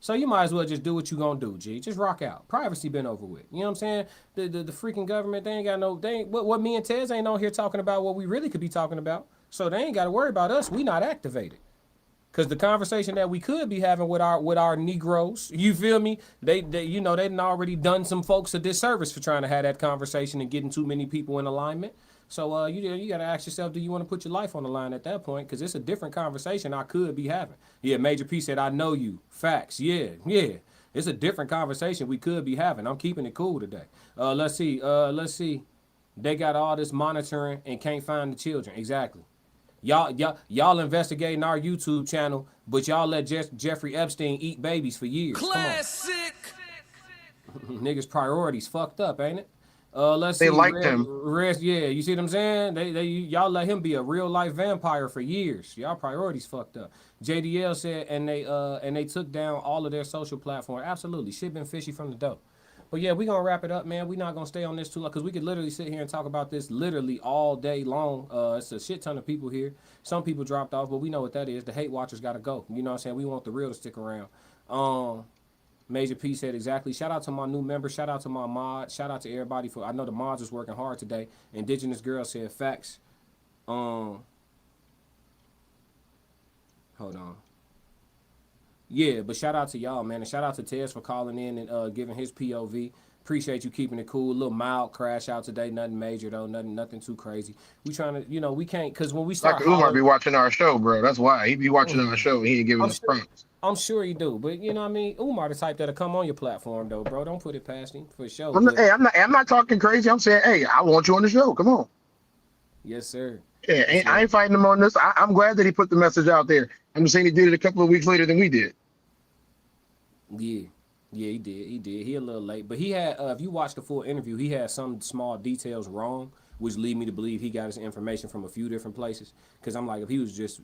So you might as well just do what you gonna do, G. Just rock out. Privacy been over with. You know what I'm saying? The freaking government, they ain't got no, what me and Tez ain't on here talking about what we really could be talking about. So they ain't got to worry about us. We not activated. Because the conversation that we could be having with our Negroes, you feel me? They you know, they done already done some folks a disservice for trying to have that conversation and getting too many people in alignment. So you got to ask yourself, do you want to put your life on the line at that point? Because it's a different conversation I could be having. Yeah, Major P said, I know you. Facts. Yeah. It's a different conversation we could be having. I'm keeping it cool today. Let's see. They got all this monitoring and can't find the children. Exactly. Y'all investigating our YouTube channel, but y'all let Jeffrey Epstein eat babies for years. Classic. Niggas' priorities fucked up, ain't it? Let's see. They liked him. Yeah, you see what I'm saying? Y'all let him be a real life vampire for years. Y'all priorities fucked up. JDL said, and they took down all of their social platforms. Absolutely, shit been fishy from the dope. But yeah, we gonna wrap it up, man. We not gonna stay on this too long because we could literally sit here and talk about this literally all day long. It's a shit ton of people here. Some people dropped off, but we know what that is. The hate watchers gotta go. You know what I'm saying? We want the real to stick around. Major P said exactly. Shout out to my new members. Shout out to my mod. Shout out to everybody for. I know the mods was working hard today. Indigenous Girl said facts. Hold on. Yeah, but shout out to y'all, man. And shout out to Tez for calling in and giving his POV. Appreciate you keeping it cool. A little mild crash out today. Nothing major, though. Nothing too crazy. We trying to, we can't, because when we start. Dr. Umar be watching our show, bro. That's why. He be watching our show. He ain't giving us prompts. I'm sure he do. But, you know what I mean? Umar the type that'll come on your platform, though, bro. Don't put it past him, for sure. I'm not talking crazy. I'm saying, hey, I want you on the show. Come on. Yes, sir. Yeah, I ain't fighting him on this. I'm glad that he put the message out there. I'm just saying he did it a couple of weeks later than we did. Yeah, he did. He a little late, but he had. If you watch the full interview, he had some small details wrong, which lead me to believe he got his information from a few different places. Because I'm like, if he was just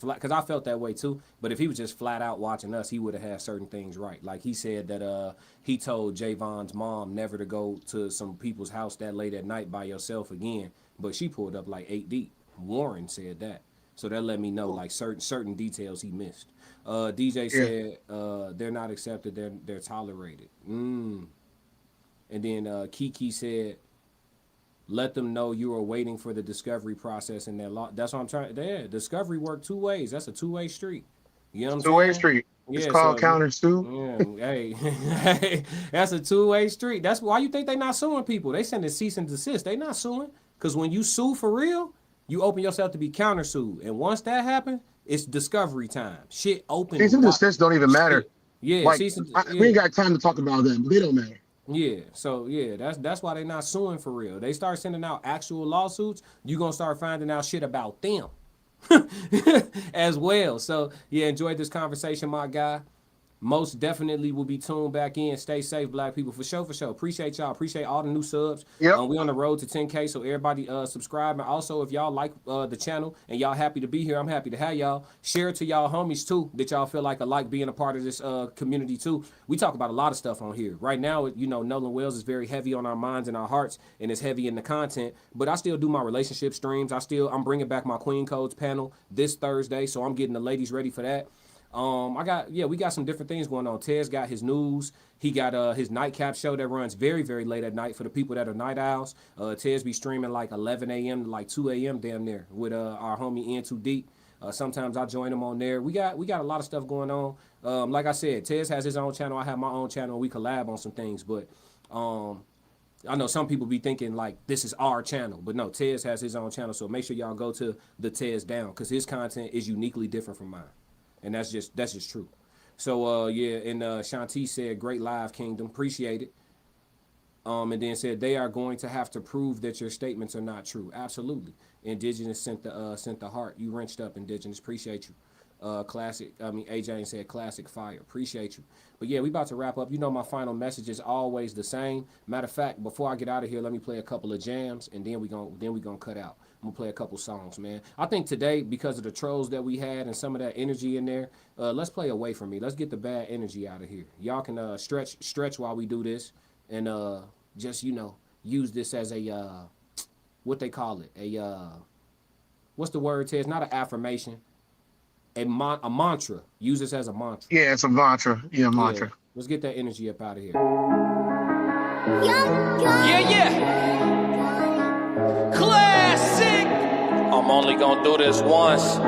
flat, because I felt that way too. But if he was just flat out watching us, he would have had certain things right. Like he said that he told Javon's mom never to go to some people's house that late at night by yourself again, but she pulled up like 8 deep. Warren said that, so that let me know like certain details he missed. DJ said they're not accepted, they're tolerated. And then Kiki said, let them know you are waiting for the discovery process in their law. That's what I'm trying. Yeah, discovery work 2 ways. That's a 2-way street. You know what I'm saying? 2-way street. It's called counters too. Yeah, hey, that's a 2-way street. That's why you think they not suing people. They send a cease and desist. They not suing because when you sue for real, you open yourself to be countersued, and once that happens, it's discovery time. Shit open. Cease and desist don't even matter. Yeah, like, we ain't got time to talk about them. They don't matter. Yeah, so yeah, that's why they not suing for real. They start sending out actual lawsuits, you gonna start finding out shit about them as well. So yeah, enjoyed this conversation, my guy. Most definitely will be tuned back in. Stay safe, black people, for sure. Appreciate y'all. Appreciate all the new subs. Yep. We on the road to 10K, so everybody subscribe. And also, if y'all like the channel and y'all happy to be here, I'm happy to have y'all. Share it to y'all homies, too, that y'all feel like being a part of this community, too. We talk about a lot of stuff on here. Right now, Nolan Wells is very heavy on our minds and our hearts, and it's heavy in the content. But I still do my relationship streams. I'm bringing back my Queen Codes panel this Thursday, so I'm getting the ladies ready for that. We got some different things going on. Tez got his news. He got his nightcap show that runs very, very late at night for the people that are night owls. Tez be streaming like 11 a.m. to like 2 a.m. damn near with our homie In Too Deep. Sometimes I join him on there. We got a lot of stuff going on. Like I said, Tez has his own channel. I have my own channel. We collab on some things, but I know some people be thinking like this is our channel, but no, Tez has his own channel. So make sure y'all go to the Tez Down because his content is uniquely different from mine. And that's just true. So and Shanti said, great live, Kingdom. Appreciate it. And then said they are going to have to prove that your statements are not true. Absolutely. Indigenous sent the heart. You wrenched up, Indigenous. Appreciate you. AJ said classic fire. Appreciate you. But yeah, we about to wrap up. You know my final message is always the same. Matter of fact, before I get out of here, let me play a couple of jams and then we gonna cut out. I'm gonna play a couple songs, man. I think today, because of the trolls that we had and some of that energy in there, let's play Away From Me. Let's get the bad energy out of here. Y'all can stretch while we do this and just, use this as a what they call it, what's the word, Ted? It's not an affirmation, a mantra. Use this as a mantra. Yeah, it's a mantra. Yeah, mantra. Yeah. Let's get that energy up out of here. Yeah. Classic. I'm only gonna do this once.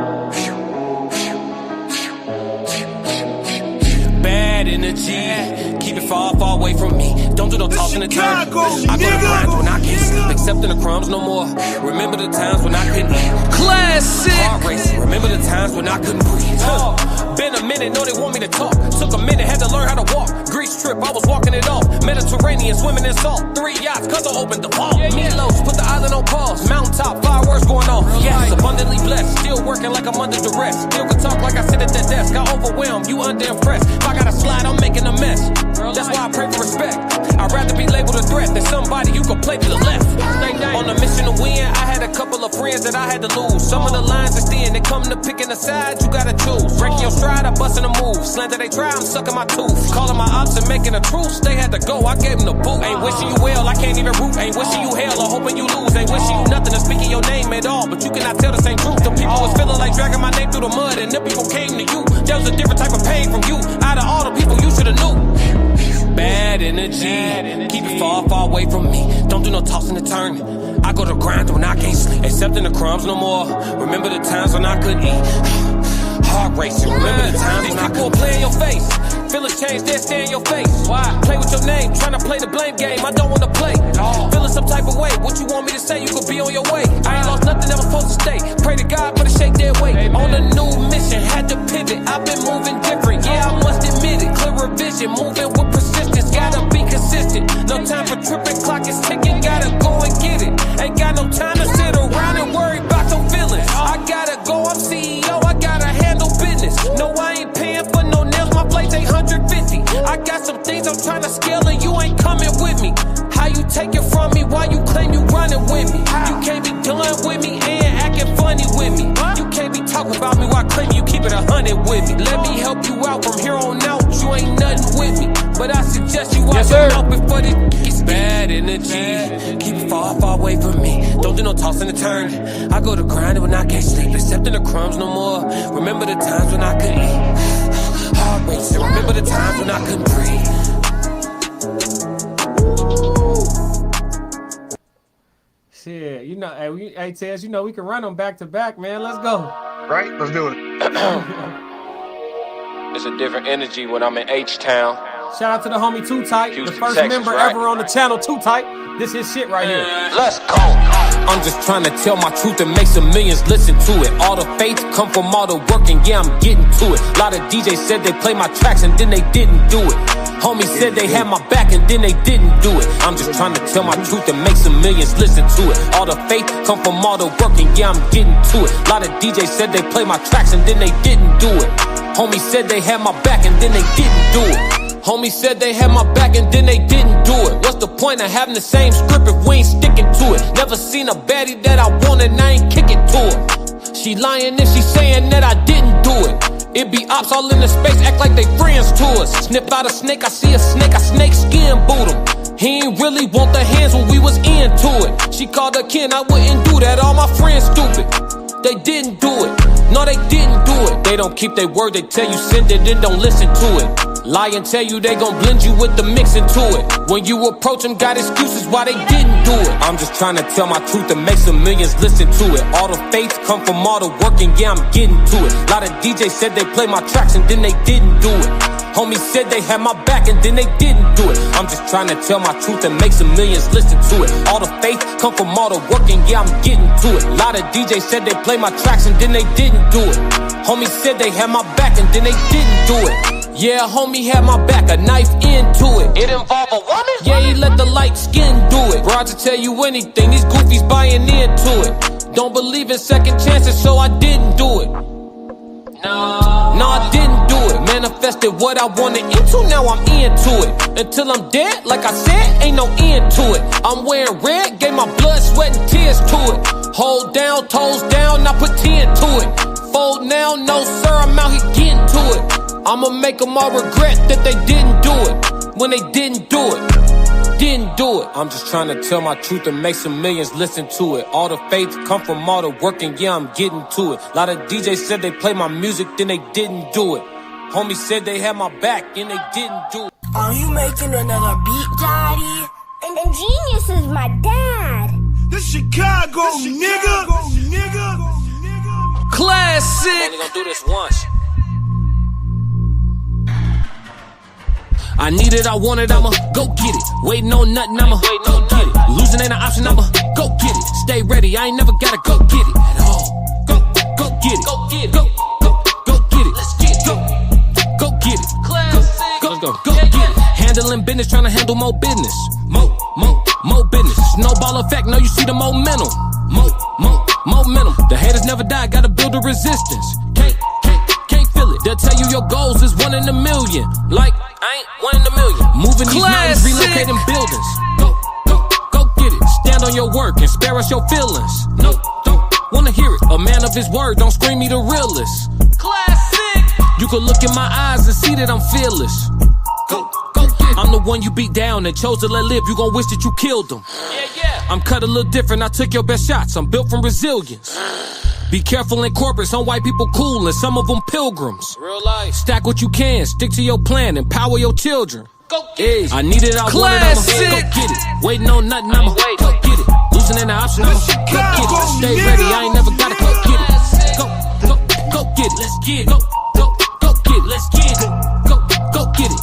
Bad energy. Keep it far away from me. Don't do no talking and turn. I go to grind when I can't sleep, accepting the crumbs no more. Remember the times when I couldn't eat. Classic. Heart racing. Remember the times when I couldn't breathe. Been a minute, know they want me to talk. Took a minute, had to learn how to walk. Greece trip, I was walking it off. Mediterranean, swimming in salt. 3 yachts, cause I opened the vault. Meatloaf, put the island on pause. Mountaintop, fireworks going off. Yes, abundantly blessed. Still working like I'm under duress. Still can talk like I sit at that desk. I overwhelmed, you under impressed. If I gotta slide, I'm making a mess. That's why I pray for respect. I'd rather be labeled a threat than somebody you can play to the left. On a mission to win, I had a couple of friends that I had to lose. Some of the lines is thin, they come to picking a side, you gotta choose. Breaking your stride, I bustin' a move. Slander they try, I'm sucking my tooth. Calling my ops and making a truce, they had to go, I gave them the boot. Ain't wishing you well, I can't even root. Ain't wishing you hell or hoping you lose. Ain't wishing you nothing or speaking your name at all. But you cannot tell the same truth. The people was feeling like dragging my name through the mud, and the people came to you. There was a different type of pain from you. Out of all the people, you should've knew. Bad energy, keep it far away from me. Don't do no tossing and turning. I go to grind when I can't sleep, accepting the crumbs no more. Remember the times when I couldn't eat. Heart racing, remember the times when I couldn't play in your face. Feelings change, they stay in your face. Why? Play with your name, trying to play the blame game. I don't wanna play. Feeling some type of way. What you want me to say? You could be on your way. I ain't lost nothing that was supposed to stay. Pray to God, but it shake their weight. On a new mission, had to pivot. I've been moving different. Yeah, I must admit it. Clearer vision, moving with persistence. Gotta be consistent. No time for tripping. Clock is ticking. Gotta go and get it. Ain't got no time to sit around and worry about your feelings. I gotta go. I'm CEO. I gotta handle business. No, I ain't paying for no nails. My plate's 850. I got some things I'm trying to scale and you ain't coming with me. How you take it from me? Why you claim you running with me? You can't be done with me and acting funny with me. You can't be talking about me while claiming you keep it 100 with me. Let me help you out from here on out. You ain't nothing with me, but I suggest you watch your mouth before this gets bad energy. Keep it far away from me. Don't do no tossing and turning. I go to grind when I can't sleep, accepting the crumbs no more. Remember the times when I couldn't eat. Heart racing. Remember the times when I couldn't breathe. Shit, hey Tez, we can run them back to back, man. Let's go. Right? Let's do it. It's a different energy when I'm in H-Town. Shout out to the homie Too Tight, Houston, the first Texas, member right? ever on the channel, Too Tight. This is shit right here. Let's go. I'm just trying to tell my truth and make some millions listen to it. All the faith come from all the work and yeah, I'm getting to it. A lot of DJs said they play my tracks and then they didn't do it. Homies said they had my back and then they didn't do it. I'm just trying to tell my truth and make some millions listen to it. All the faith come from all the work and yeah, I'm getting to it. A lot of DJs said they play my tracks and then they didn't do it. Homies said they had my back and then they didn't do it. Homies said they had my back and then they didn't do it. What's the point of having the same script if we ain't sticking to it? Never seen a baddie that I want and I ain't kicking to her. She lying if she saying that I didn't do it. It be ops all in the space, act like they friends to us. Snip out a snake, I see a snake, I snake skin boot him. He ain't really want the hands when we was into it. She called her kin, I wouldn't do that, all my friends stupid. They didn't do it. No, they didn't do it. They don't keep their word. They tell you send it and don't listen to it. Lie and tell you they gon' blend you with the mix into it. When you approach them, got excuses why they didn't do it. I'm just trying to tell my truth and make some millions listen to it. All the faith come from all the work and yeah, I'm getting to it. A lot of DJs said they play my tracks and then they didn't do it. Homies said they had my back and then they didn't do it. I'm just trying to tell my truth and make some millions listen to it. All the faith come from all the work and yeah, I'm getting to it. A lot of DJs said they play my tracks and then they didn't do it. Homies said they had my back and then they didn't do it. Yeah, homie had my back, a knife into it. It involved a woman? Yeah, he let the light skin do it. Bro, to tell you anything, these goofies buying into it. Don't believe in second chances, so I didn't do it. No, I didn't do it. Manifested what I wanted into, now I'm into it. Until I'm dead, like I said, ain't no end to it. I'm wearing red, gave my blood, sweat, and tears to it. Hold down, toes down, now put 10 to it. Fold now, no sir, I'm out here getting to it. I'ma make them all regret that they didn't do it. When they didn't do it, didn't do it. I'm just trying to tell my truth and make some millions listen to it. All the faith come from all the work and yeah, I'm getting to it. A lot of DJs said they play my music, then they didn't do it. Homies said they had my back and they didn't do it. Are you making another beat, Daddy? And Genius is my dad. This Chicago, nigga. Classic. I'm only gonna do this once. I need it, I want it, I'ma go get it. Waiting on nothing, I'ma go get it. Losing ain't an option, I'ma go get it. Stay ready, I ain't never gotta go get it at all. Go get it. Go get it. Go get it. Let's get it. Go get it. Go get it. Handling business, trying to handle more business. More business. Snowball effect, know you see the momentum. Momentum. The haters never die, gotta build a resistance. Can't feel it. They'll tell you your goals is 1 in a million. Like, I ain't 1 in a million. Moving these mountains, relocating buildings. Go get it. Stand on your work and spare us your feelings. No, don't wanna hear it. A man of his word, don't scream me the realest. Classic. You could look in my eyes and see that I'm fearless. Go get it. I'm the one you beat down and chose to let live. You gon' wish that you killed him. Yeah. I'm cut a little different. I took your best shots. I'm built from resilience. Be careful in corporate, some white people cool and some of them pilgrims. Real life. Stack what you can, stick to your plan, empower your children. Go get it. I need it, I want it, I'ma go get it. Waiting on nothing, I'ma go get it. Losing ain't an option, I'ma go get it. Stay ready, I ain't never gotta go get it. Go get it. Let's get it. Go get it. Let's get it. Go get it. Go get it.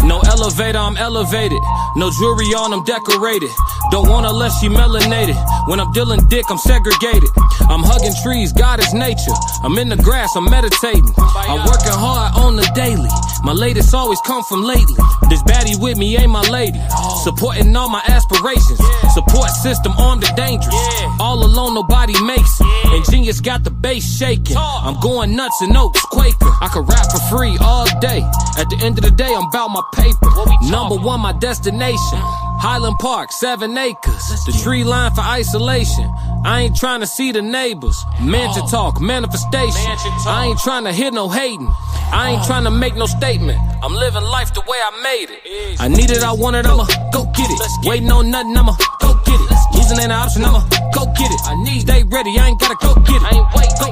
No elevator, I'm elevated. No jewelry on, I'm decorated. Don't want her unless she melanated. When I'm dealing dick, I'm segregated. I'm hugging trees, God is nature. I'm in the grass, I'm meditating. I'm working hard on the daily. My latest always come from lately. This baddie with me ain't my lady. Supporting all my aspirations. Support system armed and dangerous. All alone, nobody makes it. And Genius got the bass shaking. I'm going nuts and Oaks, Quaker. I could rap for free all day. At the end of the day, I'm about my paper. Number 1, my destination. Highland Park, 7 acres. The tree line for isolation. I ain't trying to see the neighbors. Mansion talk, manifestation. I ain't trying to hear no hating. I ain't trying to make no statement. I'm living life the way I made it. I need it, I want it, I'ma go get it. Waiting on nothing, I'ma go get it. Losing ain't an option, I'ma go get it. I need stay ready, I ain't gotta go get it. I ain't wait, go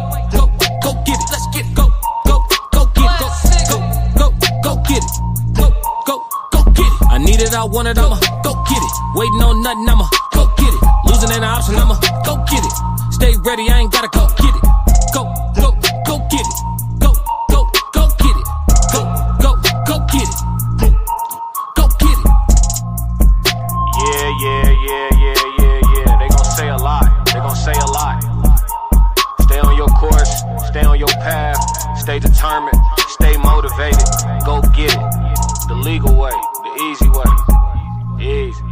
get it. Let's get it. Go get it. Go get it. Go get it. I need it, I want it, I'ma go get it. Waiting on nothing, I'ma go get it. Losing ain't an option, I'ma go get it. Stay ready, I ain't gotta go get it. Go get it. Go get it. Go get it. Go get it. Yeah. They gon' say a lot. Stay on your course, stay on your path, stay determined, stay motivated. Go get it. The legal way, the easy way. Easy.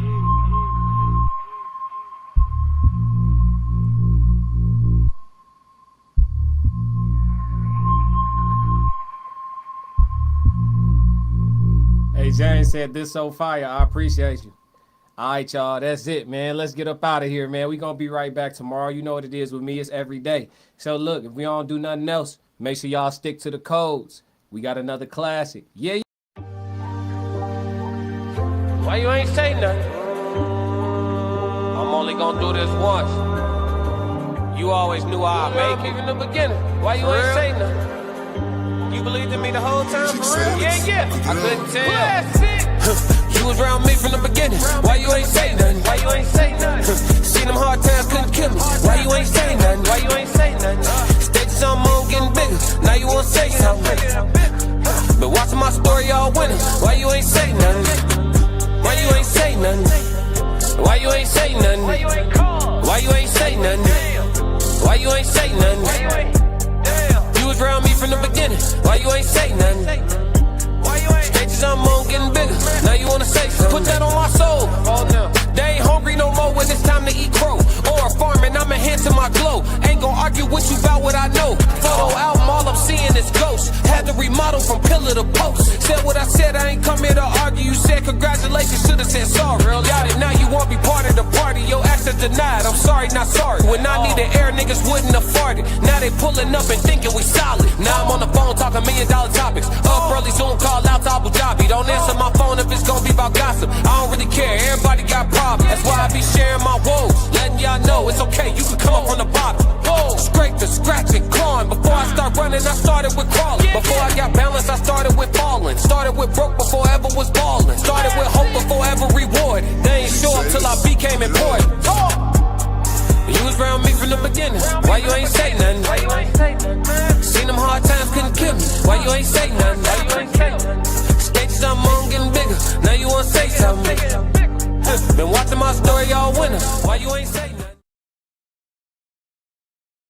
Hey, James said this so fire. I appreciate you. All right, y'all. That's it, man. Let's get up out of here, man. We going to be right back tomorrow. You know what it is with me. It's every day. So, look, if we don't do nothing else, make sure y'all stick to the codes. We got another classic. Yeah. Why you ain't say nothing? I'm only gonna do this once. You always knew I'd make it. Even in the beginning, why you ain't say nothing? You believed in me the whole time, for real? Yeah. I couldn't tell. You was around me from the beginning. Why you ain't say nothing? Why you ain't say nothing? Seen them hard times couldn't kill me. Why you ain't say nothing? Why you ain't say nothing? Stages I'm on getting bigger. Now you wanna say something. Been watching my story all winter. Why you ain't say nothing? Why you ain't say nothing? Why you ain't say nothing? Why you ain't call? Why you ain't say nothing? Why you ain't say nothing? You was around me from the beginning. Why you ain't say nothing? Stages I'm on getting bigger. Now you wanna say something? Put that on my soul. Oh no. They ain't hungry no more when it's time to eat crow. Or farming, I'm enhancing my glow. Ain't gon' argue with you about what I know. Photo album, all I'm seeing is ghosts. Had to remodel from pillar to post. Said what I said, I ain't come here to argue. You said congratulations, should've said sorry. Got it, now you won't be part of the party. Your access denied, I'm sorry, not sorry. When I needed air, niggas wouldn't afford it. Now they pulling up and thinking we solid. Now I'm on the phone talking $1 million topics. Up early, Zoom call out to Abu Dhabi. Don't answer my phone if it's gonna be about gossip. I don't really care, everybody got problems. That's why I be sharing my woes, letting y'all know it's okay, you can come up from the bottom. Whoa, scraping, scratching, clawing. Before I start running, I started with crawling. Before I got balance, I started with falling. Started with broke before I ever was balling. Started with hope before ever rewarded. They ain't show up till I became important. You was around me from the beginning. Why you ain't say nothing? Why you ain't say nothing? Seen them hard times couldn't kill me. Why you ain't say nothing? Why you ain't say nothing? Stages I'm on getting bigger. Now you wanna say something? Been watching my story all winter. Why you ain't say nothing?